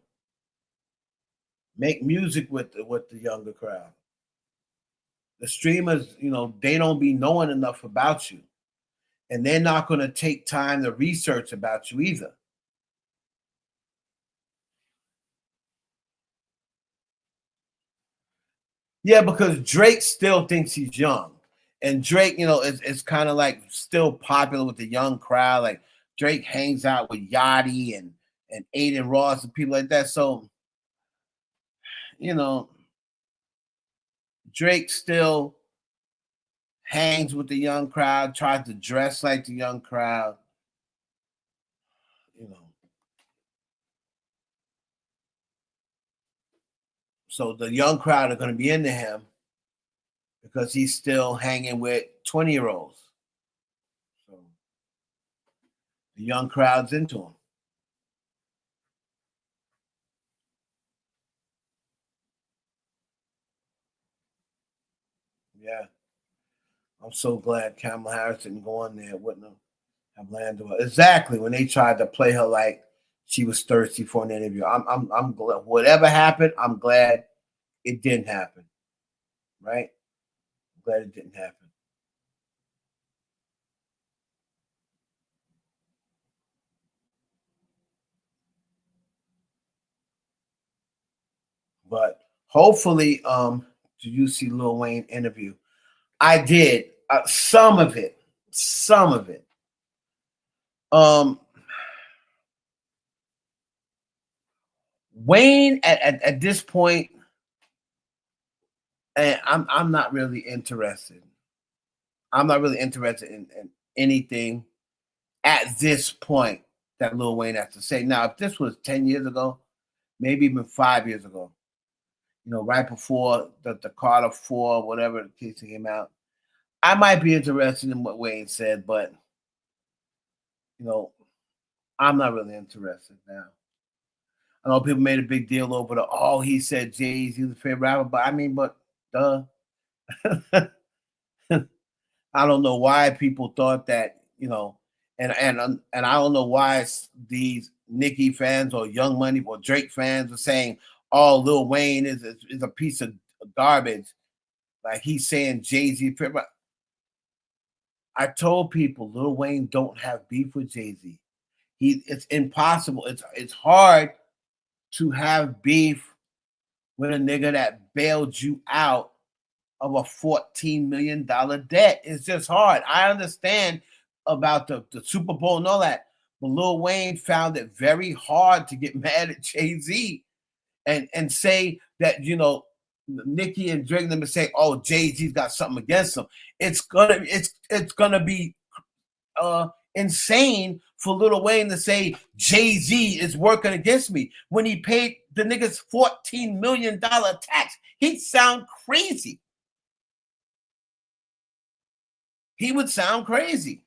Make music with the younger crowd. The streamers, you know, they don't be knowing enough about you. And they're not going to take time to research about you either. Yeah, because Drake still thinks he's young. And Drake, you know, is kind of like still popular with the young crowd. Like Drake hangs out with Yachty and Aiden Ross and people like that. So, you know, Drake still hangs with the young crowd, tries to dress like the young crowd. You know. So the young crowd are going to be into him because he's still hanging with 20-year-olds. So the young crowd's into him. Yeah. I'm so glad Kamala Harris didn't go on there. Wouldn't have landed her. Exactly. When they tried to play her like she was thirsty for an interview. I'm glad. Whatever happened, I'm glad it didn't happen. Right? I'm glad it didn't happen. But hopefully, did you see Lil Wayne interview? I did. Some of it. Some of it. Wayne at this point, and I'm not really interested. I'm not really interested in anything at this point that Lil Wayne has to say. Now, if this was 10 years ago, maybe even 5 years ago, you know, right before the Carter 4, whatever the case came out, I might be interested in what Wayne said, but, you know, I'm not really interested now. I know people made a big deal over he said Jay-Z's the favorite rapper, but I mean, but duh. I don't know why people thought that, you know, and I don't know why these Nicki fans or Young Money or Drake fans are saying, "Oh, Lil Wayne is a piece of garbage," like he's saying Jay-Z. I told people Lil Wayne don't have beef with Jay-Z. It's impossible. It's hard to have beef with a nigga that bailed you out of a $14 million debt. It's just hard. I understand about the Super Bowl and all that, but Lil Wayne found it very hard to get mad at Jay-Z and say that, you know, Nicki and Drake them and say, "Oh, Jay-Z's got something against him." It's gonna be insane for Lil Wayne to say Jay-Z is working against me when he paid the niggas $14 million tax. He'd sound crazy. He would sound crazy.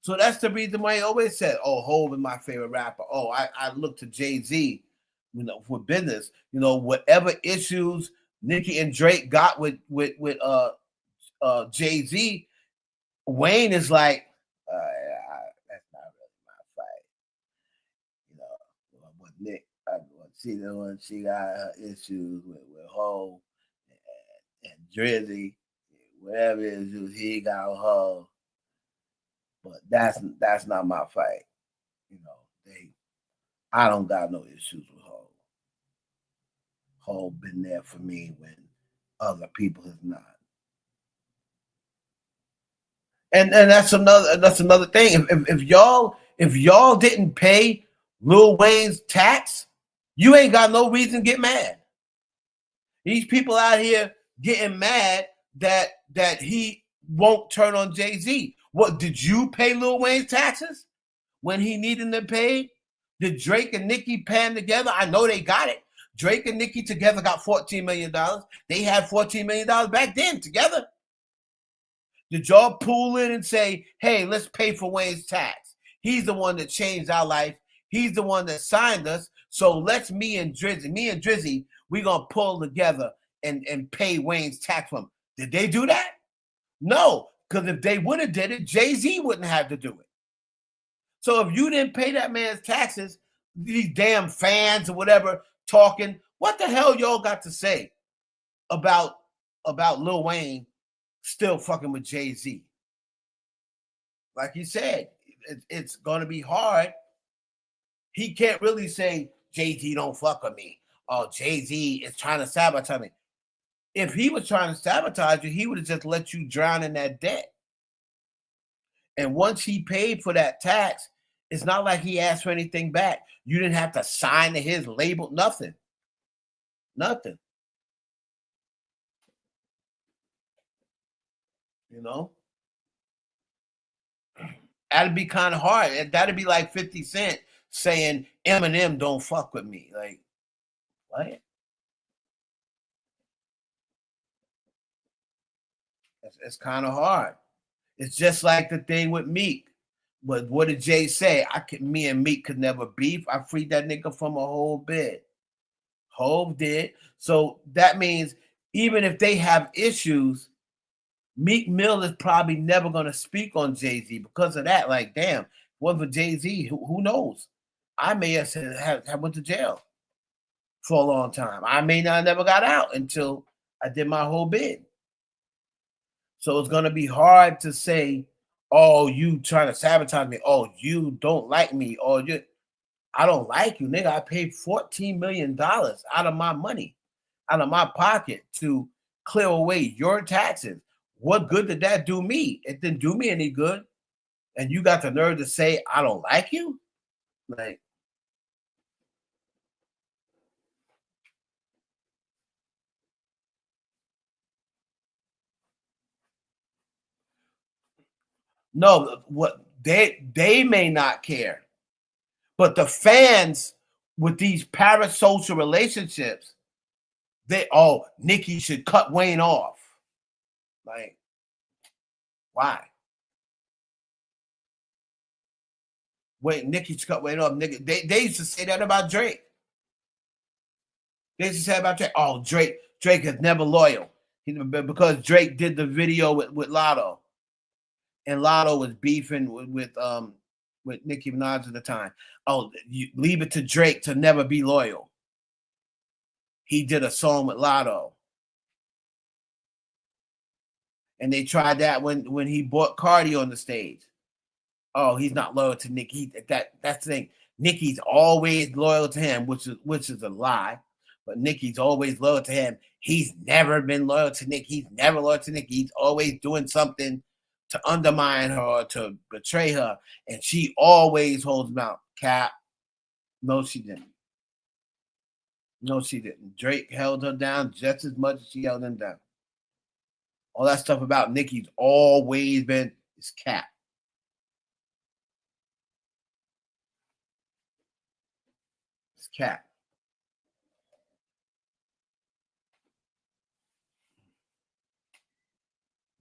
So that's the reason why he always said, "Oh, Hov is my favorite rapper. Oh, I look to Jay-Z, you know, for business. You know, whatever issues Nicki and Drake got with Jay-Z, Wayne is like, that's not really my fight. You know, with Nick, she got her issues with Hov and Drizzy, whatever issues he got with her. But that's not my fight. You know, I don't got no issues with Hov. Hov been there for me when other people have not. And that's another thing. If y'all didn't pay Lil Wayne's tax, you ain't got no reason to get mad. These people out here getting mad that he won't turn on Jay-Z. What, did you pay Lil Wayne's taxes when he needed them paid? Did Drake and Nicki pay them together? I know they got it. Drake and Nicki together got $14 million. They had $14 million back then together. Did y'all pool in and say, hey, let's pay for Wayne's tax? He's the one that changed our life. He's the one that signed us. So let's me and Drizzy, we're going to pull together and pay Wayne's tax from him. Did they do that? No, because if they would have did it, Jay-Z wouldn't have to do it. So if you didn't pay that man's taxes, these damn fans or whatever talking, what the hell y'all got to say about Lil Wayne still fucking with Jay-Z? Like you said, it's going to be hard. He can't really say, Jay-Z don't fuck with me. Oh, Jay-Z is trying to sabotage me. If he was trying to sabotage you, he would have just let you drown in that debt. And once he paid for that tax, it's not like he asked for anything back. You didn't have to sign to his label, nothing. Nothing. You know? That'd be kind of hard. That'd be like 50 Cent saying Eminem don't fuck with me. Like, what? It's kind of hard. It's just like the thing with Meek. But what did Jay say? Me and Meek could never beef. I freed that nigga from a whole bed. Hove did. So that means even if they have issues, Meek Mill is probably never going to speak on Jay-Z because of that. Like, damn, what for Jay-Z? Who knows? I may have went to jail for a long time. I may not never got out until I did my whole bid. So it's going to be hard to say, oh, you trying to sabotage me. Oh, you don't like me. Or I don't like you, nigga. I paid $14 million out of my money, out of my pocket to clear away your taxes. What good did that do me? It didn't do me any good. And you got the nerve to say, I don't like you? Like, no, what they may not care. But the fans with these parasocial relationships, Nicki should cut Wayne off. Like, why? Wait, Nicki should cut Wayne off. Nigga, they used to say that about Drake. They used to say about Drake, oh, Drake is never loyal. Because Drake did the video with Lotto. And Lotto was beefing with Nicki Minaj at the time. Oh, you leave it to Drake to never be loyal. He did a song with Lotto. And they tried that when he brought Cardi on the stage. Oh, he's not loyal to Nicki. That's the thing. Nicki's always loyal to him, which is a lie. But Nicki's always loyal to him. He's never been loyal to Nicki. He's never loyal to Nicki. He's always doing something to undermine her or to betray her. And she always holds him out. Cap. No, she didn't. No, she didn't. Drake held her down just as much as she held him down. All that stuff about Nicki's always been is cap. It's cap.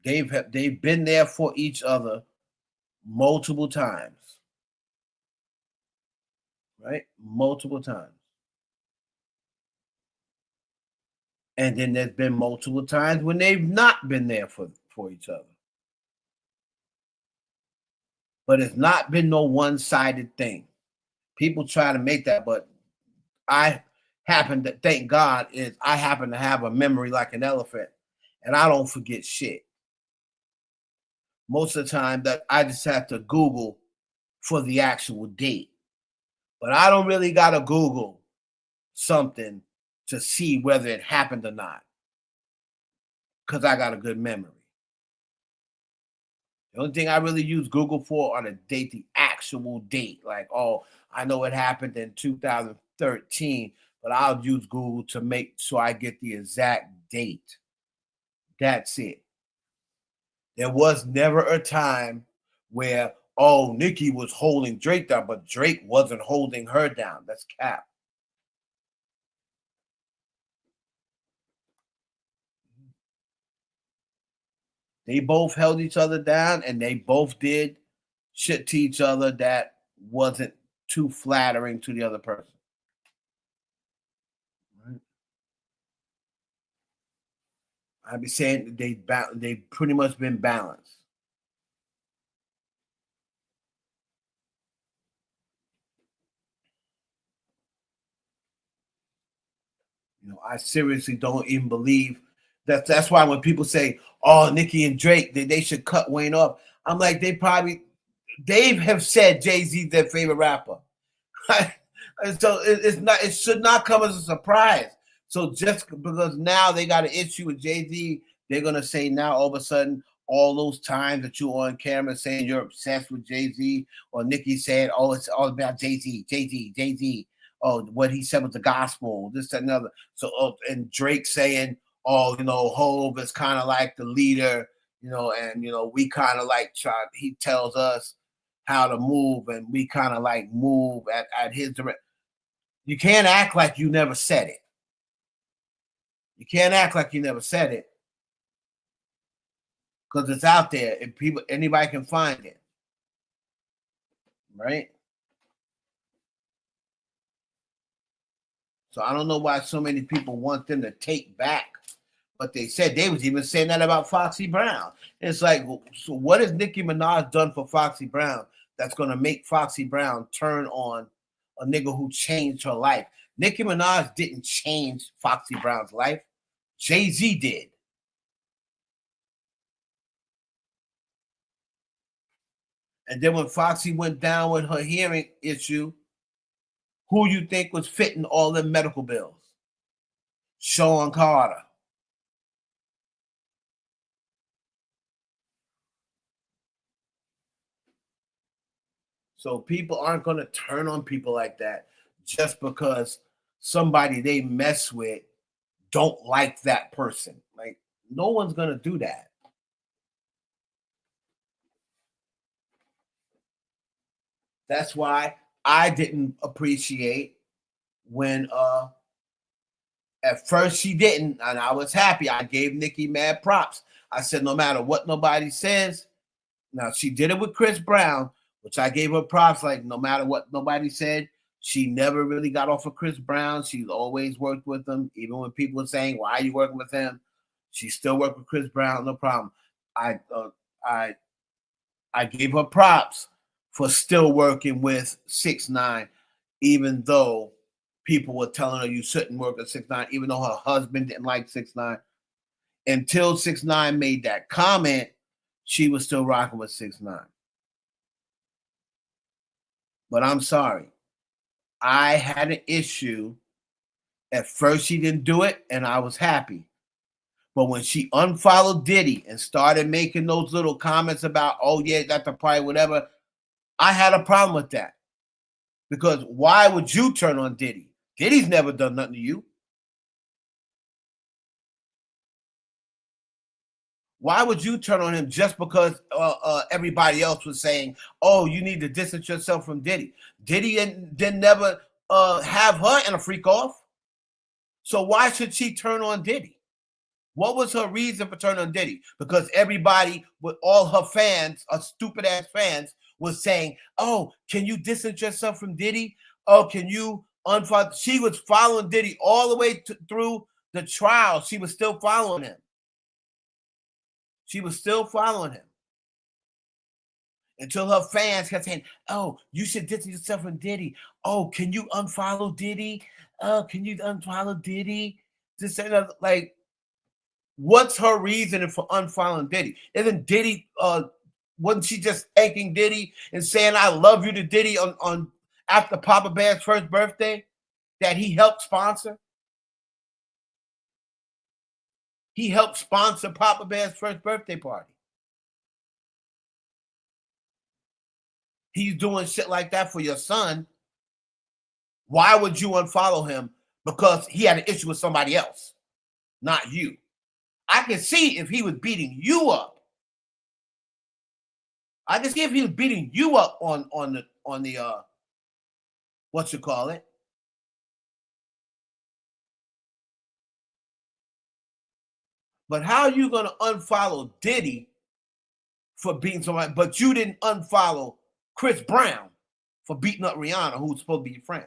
They've been there for each other multiple times. Right? Multiple times. And then there's been multiple times when they've not been there for each other. But it's not been no one-sided thing. People try to make that, but I happen to, thank God, I happen to have a memory like an elephant, and I don't forget shit. Most of the time that I just have to Google for the actual date. But I don't really got to Google something to see whether it happened or not, because I got a good memory. The only thing I really use Google for are the actual date. Like, oh, I know it happened in 2013, but I'll use Google to make sure I get the exact date. That's it. There was never a time where, oh, Nicki was holding Drake down, but Drake wasn't holding her down. That's cap. They both held each other down, and they both did shit to each other that wasn't too flattering to the other person. Right? I'd be saying they've pretty much been balanced. You know, I seriously don't even believe that. That's why when people say, "Oh, Nicki and Drake, they should cut Wayne off," I'm like, they have said Jay-Z their favorite rapper. And so it should not come as a surprise. So just because now they got an issue with Jay-Z, they're gonna say now all of a sudden all those times that you're on camera saying you're obsessed with Jay-Z, or Nicki said, "Oh, it's all about Jay-Z, Jay-Z, Jay-Z." Oh, what he said was the gospel, this, that, and other. So, and Drake saying, "Oh, you know, Hov is kind of like the leader, you know, and you know, we kind of like try." He tells us how to move, and we kind of like move at his direction. You can't act like you never said it. You can't act like you never said it, because it's out there and anybody can find it, right? So I don't know why so many people want them to take back what they said. They was even saying that about Foxy Brown. It's like, so what has Nicki Minaj done for Foxy Brown that's going to make Foxy Brown turn on a nigga who changed her life? Nicki Minaj didn't change Foxy Brown's life. Jay-Z did. And then when Foxy went down with her hearing issue, who you think was fitting all the medical bills? Sean Carter. So people aren't going to turn on people like that just because somebody they mess with don't like that person. Like, no one's going to do that. That's why I didn't appreciate when at first she didn't, and I was happy. I gave Nicki mad props. I said, no matter what nobody says, now she did it with Chris Brown, which I gave her props. Like, no matter what nobody said, she never really got off of Chris Brown. She's always worked with him, even when people were saying, "Why are you working with him?" She still worked with Chris Brown, no problem. I gave her props for still working with 6ix9ine, even though people were telling her you shouldn't work with 6ix9ine, even though her husband didn't like 6ix9ine. Until 6ix9ine made that comment, she was still rocking with 6ix9ine. But I'm sorry. I had an issue. At first, she didn't do it, and I was happy. But when she unfollowed Diddy and started making those little comments about, oh, yeah, that's the party, whatever, I had a problem with that. Because why would you turn on Diddy? Diddy's never done nothing to you. Why would you turn on him just because everybody else was saying, oh, you need to distance yourself from Diddy? Diddy didn't never have her in a freak off. So why should she turn on Diddy? What was her reason for turning on Diddy? Because everybody with all her fans, stupid ass fans, was saying, oh, can you distance yourself from Diddy? Oh, can you unfollow? She was following Diddy all the way through the trial. She was still following him. She was still following him. Until her fans kept saying, oh, you should distance yourself from Diddy. Oh, can you unfollow Diddy? Oh, can you unfollow Diddy? Just like, what's her reason for unfollowing Diddy? Isn't Diddy, wasn't she just thanking Diddy and saying, I love you to Diddy on after Papa Bear's first birthday that he helped sponsor? He helped sponsor Papa Bear's first birthday party. He's doing shit like that for your son. Why would you unfollow him? because he had an issue with somebody else, not you. I can see if he was beating you up. I can see if he was beating you up on the what you call it. But how are you gonna unfollow Diddy for beating somebody, but you didn't unfollow Chris Brown for beating up Rihanna, who's supposed to be your friend?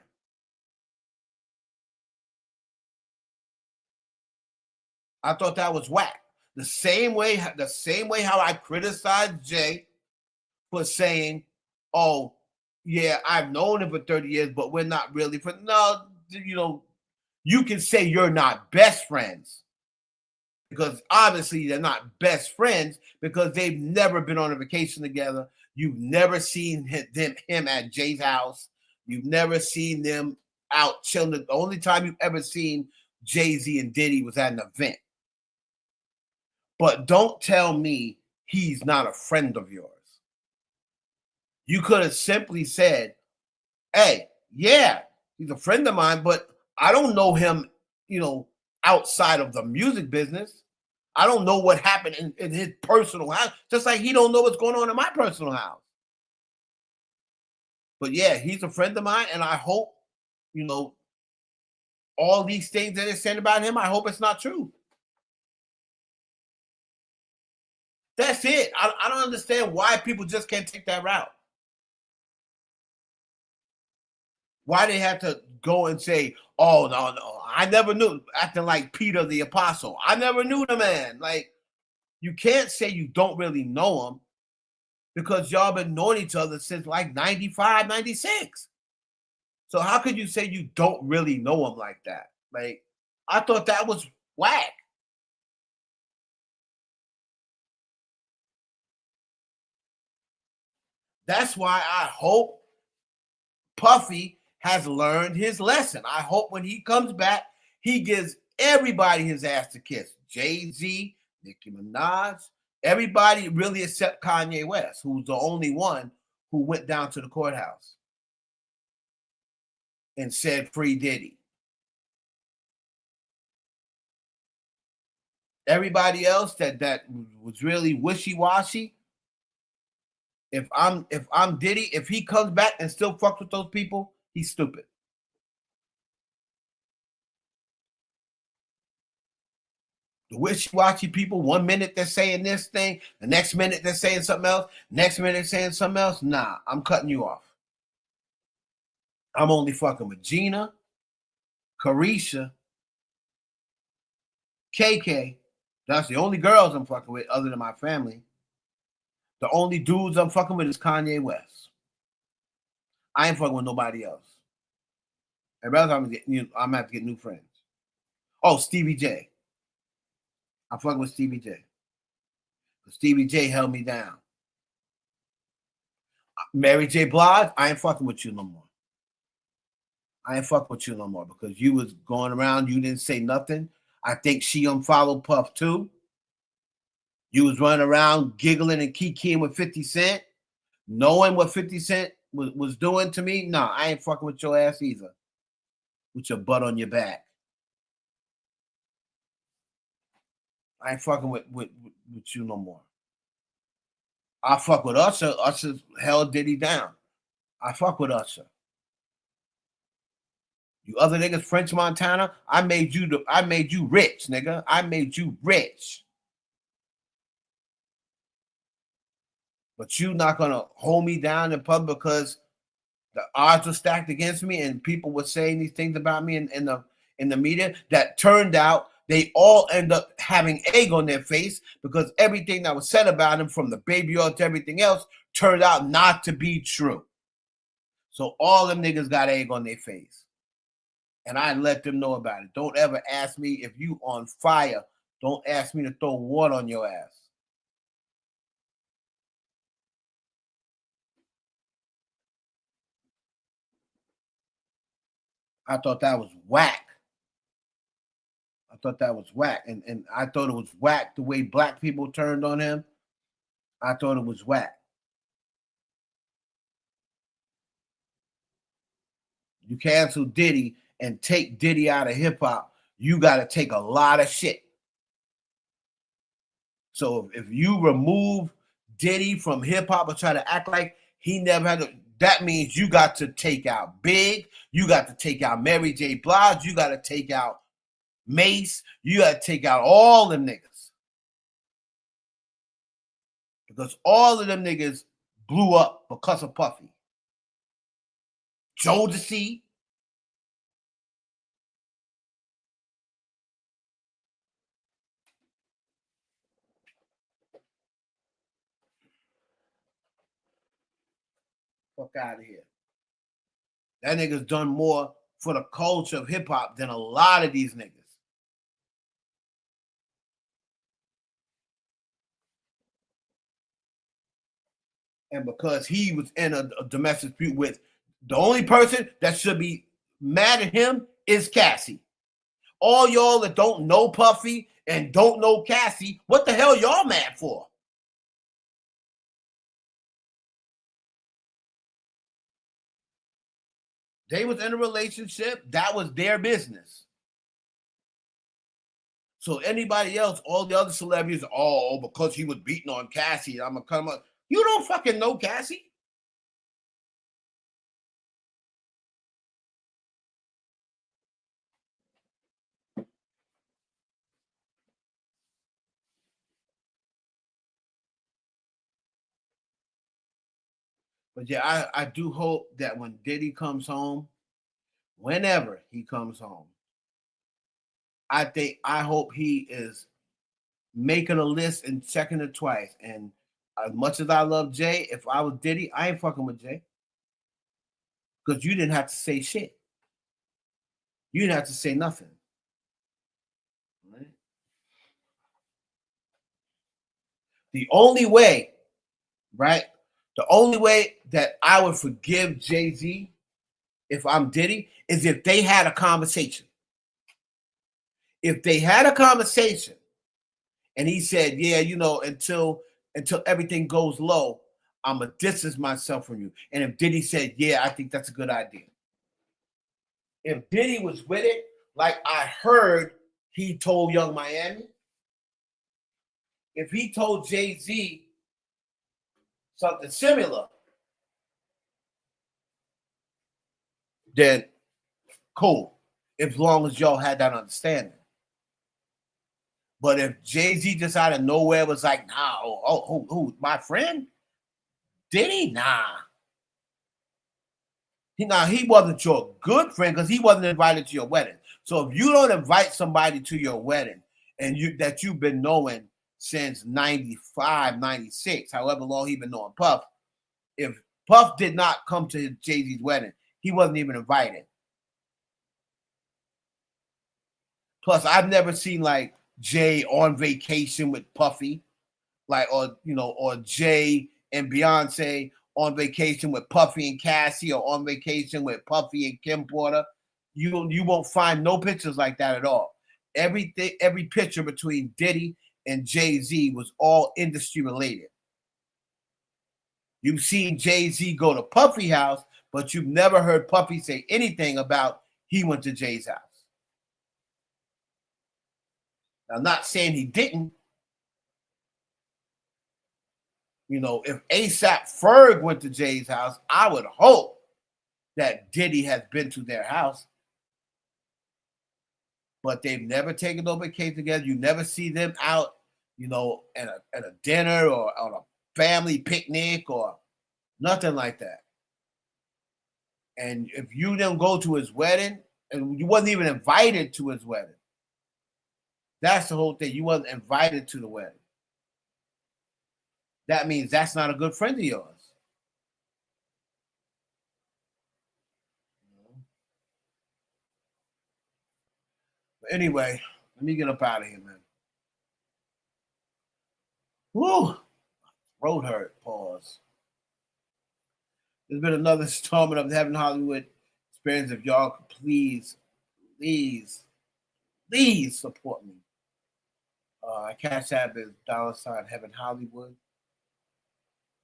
I thought that was whack. The same way how I criticized Jay for saying, "Oh, yeah, I've known him for 30 years, but we're not really friends." No, you can say you're not best friends because obviously they're not best friends because they've never been on a vacation together. You've never seen him at Jay's house. You've never seen them out chilling. The only time you've ever seen Jay-Z and Diddy was at an event. But don't tell me he's not a friend of yours. You could have simply said, "Hey, yeah, he's a friend of mine, but I don't know him, outside of the music business. I don't know what happened in his personal house, just like he don't know what's going on in my personal house. But yeah, he's a friend of mine, and I hope, all these things that they're saying about him, I hope it's not true." That's it. I don't understand why people just can't take that route. Why they have to go and say, "Oh, no, I never knew," acting like Peter the Apostle. I never knew the man. Like, you can't say you don't really know him because y'all been knowing each other since like 95, 96. So how could you say you don't really know him like that? Like, I thought that was whack. That's why I hope Puffy has learned his lesson. I hope when he comes back, he gives everybody his ass to kiss. Jay-Z, Nicki Minaj, everybody really except Kanye West, who's the only one who went down to the courthouse and said, "Free Diddy." Everybody else that was really wishy-washy. If I'm Diddy, if he comes back and still fucks with those people, he's stupid. The wishy-washy people, 1 minute they're saying this thing, the next minute they're saying something else, next minute they're saying something else. Nah, I'm cutting you off. I'm only fucking with Gina, Carisha, KK. That's the only girls I'm fucking with other than my family. The only dudes I'm fucking with is Kanye West. I ain't fucking with nobody else. Everybody else, I'm gonna have to get new friends. Oh, Stevie J. I'm fucking with Stevie J. Stevie J held me down. Mary J. Blige, I ain't fucking with you no more. I ain't fucking with you no more because you was going around, you didn't say nothing. I think she unfollowed Puff too. You was running around giggling and kikiing with 50 Cent, knowing what 50 Cent was doing to me. No, I ain't fucking with your ass either. With your butt on your back. I ain't fucking with you no more. I fuck with Usher. Usher held Diddy down. I fuck with Usher. You other niggas, French Montana, I made you rich, nigga. I made you rich. But you not gonna hold me down in public because the odds were stacked against me and people were saying these things about me in the media that turned out they all end up having egg on their face because everything that was said about him, from the baby oil to everything else, turned out not to be true. So all them niggas got egg on their face. And I let them know about it. Don't ever ask me if you on fire. Don't ask me to throw water on your ass. I thought that was whack. I thought that was whack. And I thought it was whack the way black people turned on him. I thought it was whack. You cancel Diddy and take Diddy out of hip hop, you got to take a lot of shit. So if you remove Diddy from hip hop and try to act like he never had to, that means you got to take out Big, you got to take out Mary J. Blige, you got to take out Mace, you got to take out all them niggas. Because all of them niggas blew up because of Puffy. Jodeci. Fuck out of here. That nigga's done more for the culture of hip hop than a lot of these niggas. And because he was in a domestic dispute with the only person that should be mad at him is Cassie. All y'all that don't know Puffy and don't know Cassie, what the hell y'all mad for? They was in a relationship. That was their business. So anybody else, all the other celebrities, oh, because he was beating on Cassie, I'm gonna come up. You don't fucking know Cassie. But yeah, I do hope that when Diddy comes home, whenever he comes home, I hope he is making a list and checking it twice. And as much as I love Jay, if I was Diddy, I ain't fucking with Jay. Because you didn't have to say shit. You didn't have to say nothing. Right? The only way, right? The only way that I would forgive Jay-Z if I'm Diddy is if they had a conversation. If they had a conversation and he said, yeah, you know, until everything goes low, I'm going to distance myself from you. And if Diddy said, yeah, I think that's a good idea. If Diddy was with it, like I heard he told Young Miami, if he told Jay-Z something similar, then cool, as long as y'all had that understanding. But if Jay-Z just out of nowhere was like, nah, who my friend? Diddy? Nah. He wasn't your good friend because he wasn't invited to your wedding. So if you don't invite somebody to your wedding and that you've been knowing since 95, 96, however long he been knowing Puff, if Puff did not come to Jay-Z's wedding, he wasn't even invited. Plus, I've never seen like Jay on vacation with Puffy, like, or Jay and Beyonce on vacation with Puffy and Cassie, or on vacation with Puffy and Kim Porter. You won't find no pictures like that at all. Every picture between Diddy and Jay-Z was all industry related. You've seen Jay-Z go to Puffy house, but you've never heard Puffy say anything about he went to Jay's house. Now, I'm not saying he didn't. You know, if ASAP Ferg went to Jay's house, I would hope that Diddy has been to their house. But they've never taken no vacation together. You never see them out, you know, at a dinner or on a family picnic or nothing like that. And if you didn't go to his wedding, and you wasn't even invited to his wedding, that's the whole thing. You wasn't invited to the wedding. That means that's not a good friend of yours. But anyway, let me get up out of here, man. Woo! Road hurt. Pause. There's been another installment of the Heaven Hollywood Experience. If y'all could please support me. Cash App is $ Heaven Hollywood.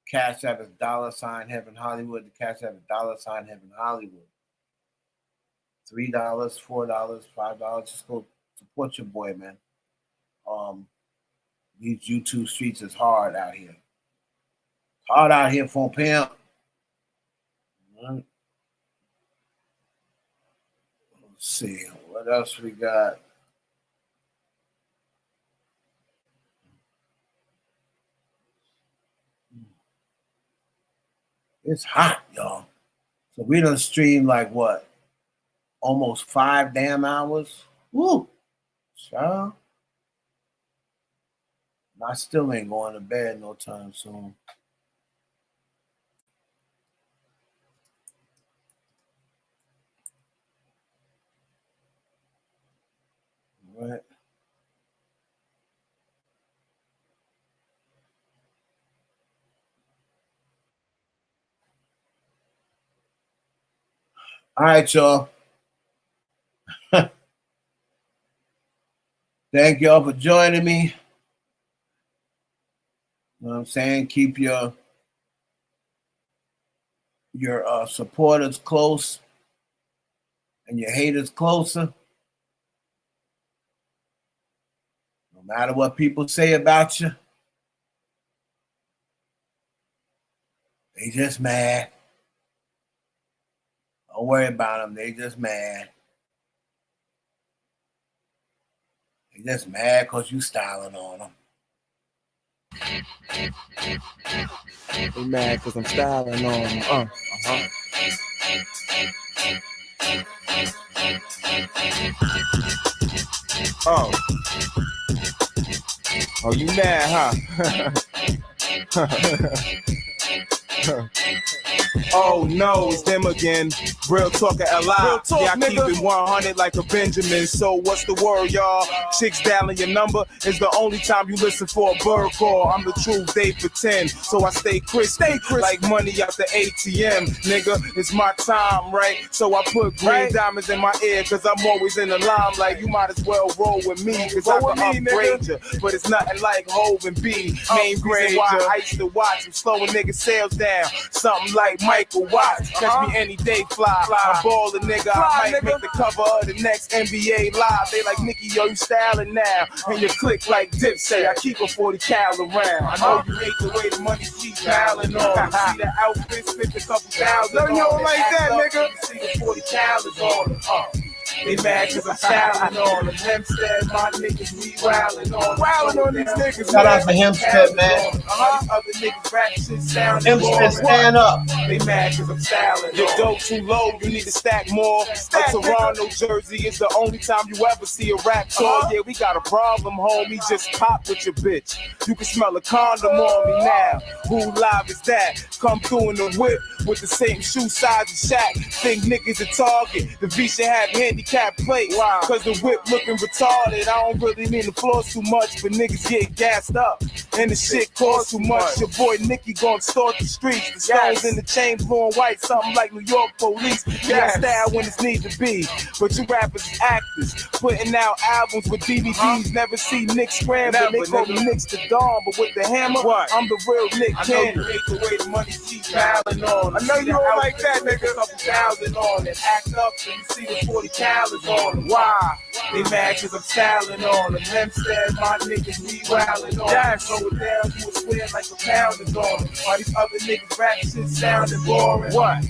Cash App is $ Heaven Hollywood. The Cash App is $ Heaven Hollywood. $3, $4, $5. Just go support your boy, man. These YouTube streets is hard out here. Hard out here for a pimp. Right. Let's see what else we got. It's hot, y'all. So we done streamed like what? Almost 5 damn hours. Woo! Child. I still ain't going to bed no time soon. Right. All right, y'all. Thank y'all for joining me. You know what I'm saying? Keep your supporters close and your haters closer. No matter what people say about you, they just mad. Don't worry about them. They just mad. They just mad because you styling on them. They mad because I'm styling on them. Oh, you mad, huh? Oh no, it's them again. Real talker LI. Real talk, yeah, I nigga. keep it 100 like a Benjamin. So what's the word, y'all? Chicks dialing your number is the only time you listen for a bird call. I'm the truth, they pretend. So I stay crisp like money out the ATM. Nigga, it's my time, right? So I put green diamonds in my ear cause I'm always in the limelight. You might as well roll with me cause I can upgrade you. But it's nothing like Hov and B. Main reason why I used to watch. I'm slowing niggas sales down. Something like Michael Watts. Catch me any day, fly. I'm ballin', nigga. I might make the cover of the next NBA Live. They like, Nicky, yo, you styling now. And you click like Dipset. I keep a 40 cal around. I know you hate the way the money keeps piling on. See the outfits, spent a couple thousand. No, you don't like that, nigga. You see the 40 cal is on. They mad cause I'm styling on them. Hempstead, my niggas, we wildin' on them. Wildin' on these niggas. Shout out to Hempstead, man. Other niggas rap shit sound. Hempstead, stand up. They mad cause I'm styling. Your dough too low, you need to stack more. A Toronto jersey is the only time you ever see a rap tour. Yeah, we got a problem, homie. Just pop with your bitch. You can smell a condom on me now. Who live is that? Come through in the whip with the same shoe size as Shaq. Think niggas a target. The V should have handicap plates. Cause the whip looking retarded. I don't really mean the floors too much, but niggas get gassed up. And the shit costs too much. Your boy Nicky gon' extort the streets. The stones in the chain blowing white, something like New York police. Got style when it's need to be. But you rappers is actors, putting out albums with DVDs. Never see Nick scramble. They call me Nick's the Dawn, but with the hammer, I'm the real Nick Cannon. I know you hate the way the money keeps piling on. I know you don't like that, nigga. Couple thousand on it. Act up so you see the 40 calories on them. Why? They mad cause I'm styling on them. Hempstead, my niggas, we wildin' on them. Slow it down, you a square like a pound is on them. All these other niggas rap shit sounding boring. What?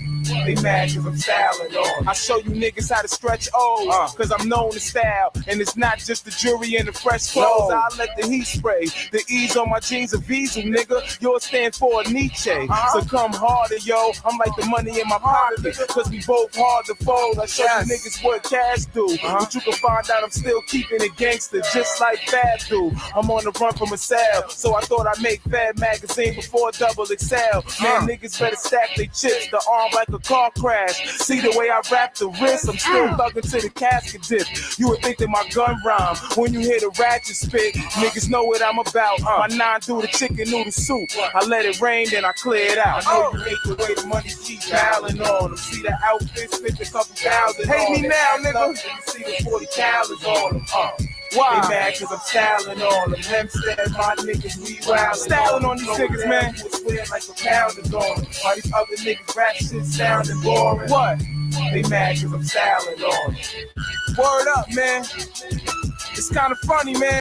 They mad cause I'm styling on. I show you niggas how to stretch O's, cause I'm known to style. And it's not just the jewelry and the fresh clothes. I let the heat spray. The E's on my jeans are Visa, nigga. Yours stand for a Nietzsche. So come harder, yo. I'm like the money in my pocket, cause we both hard to fold. I show you niggas what cash do. But you can find out I'm still keeping it gangster, just like Fab do. I'm on the run from a sale, so I thought I'd make Fab magazine before Double XL. Man, niggas better stack their chips. The arm like a car crash. See the way I wrap the wrist, I'm still thugging to the casket dip. You would think that my gun rhyme when you hear the ratchet spit. Niggas know what I'm about. My 9 do the chicken noodle soup. I let it rain, then I clear it out. I know you hate the way the money keeps piling on them. See the outfits, spent a couple thousand. Hate me now, nigga. You see the 40 calories on them. Why? They mad cause I'm styling on them. Hempstead, my niggas, we wild. Styling on these niggas, man. Swear like a pound is on them. All these other niggas rap shit sounding boring. What? They mad cause I'm styling on them. Word up, man. It's kind of funny, man.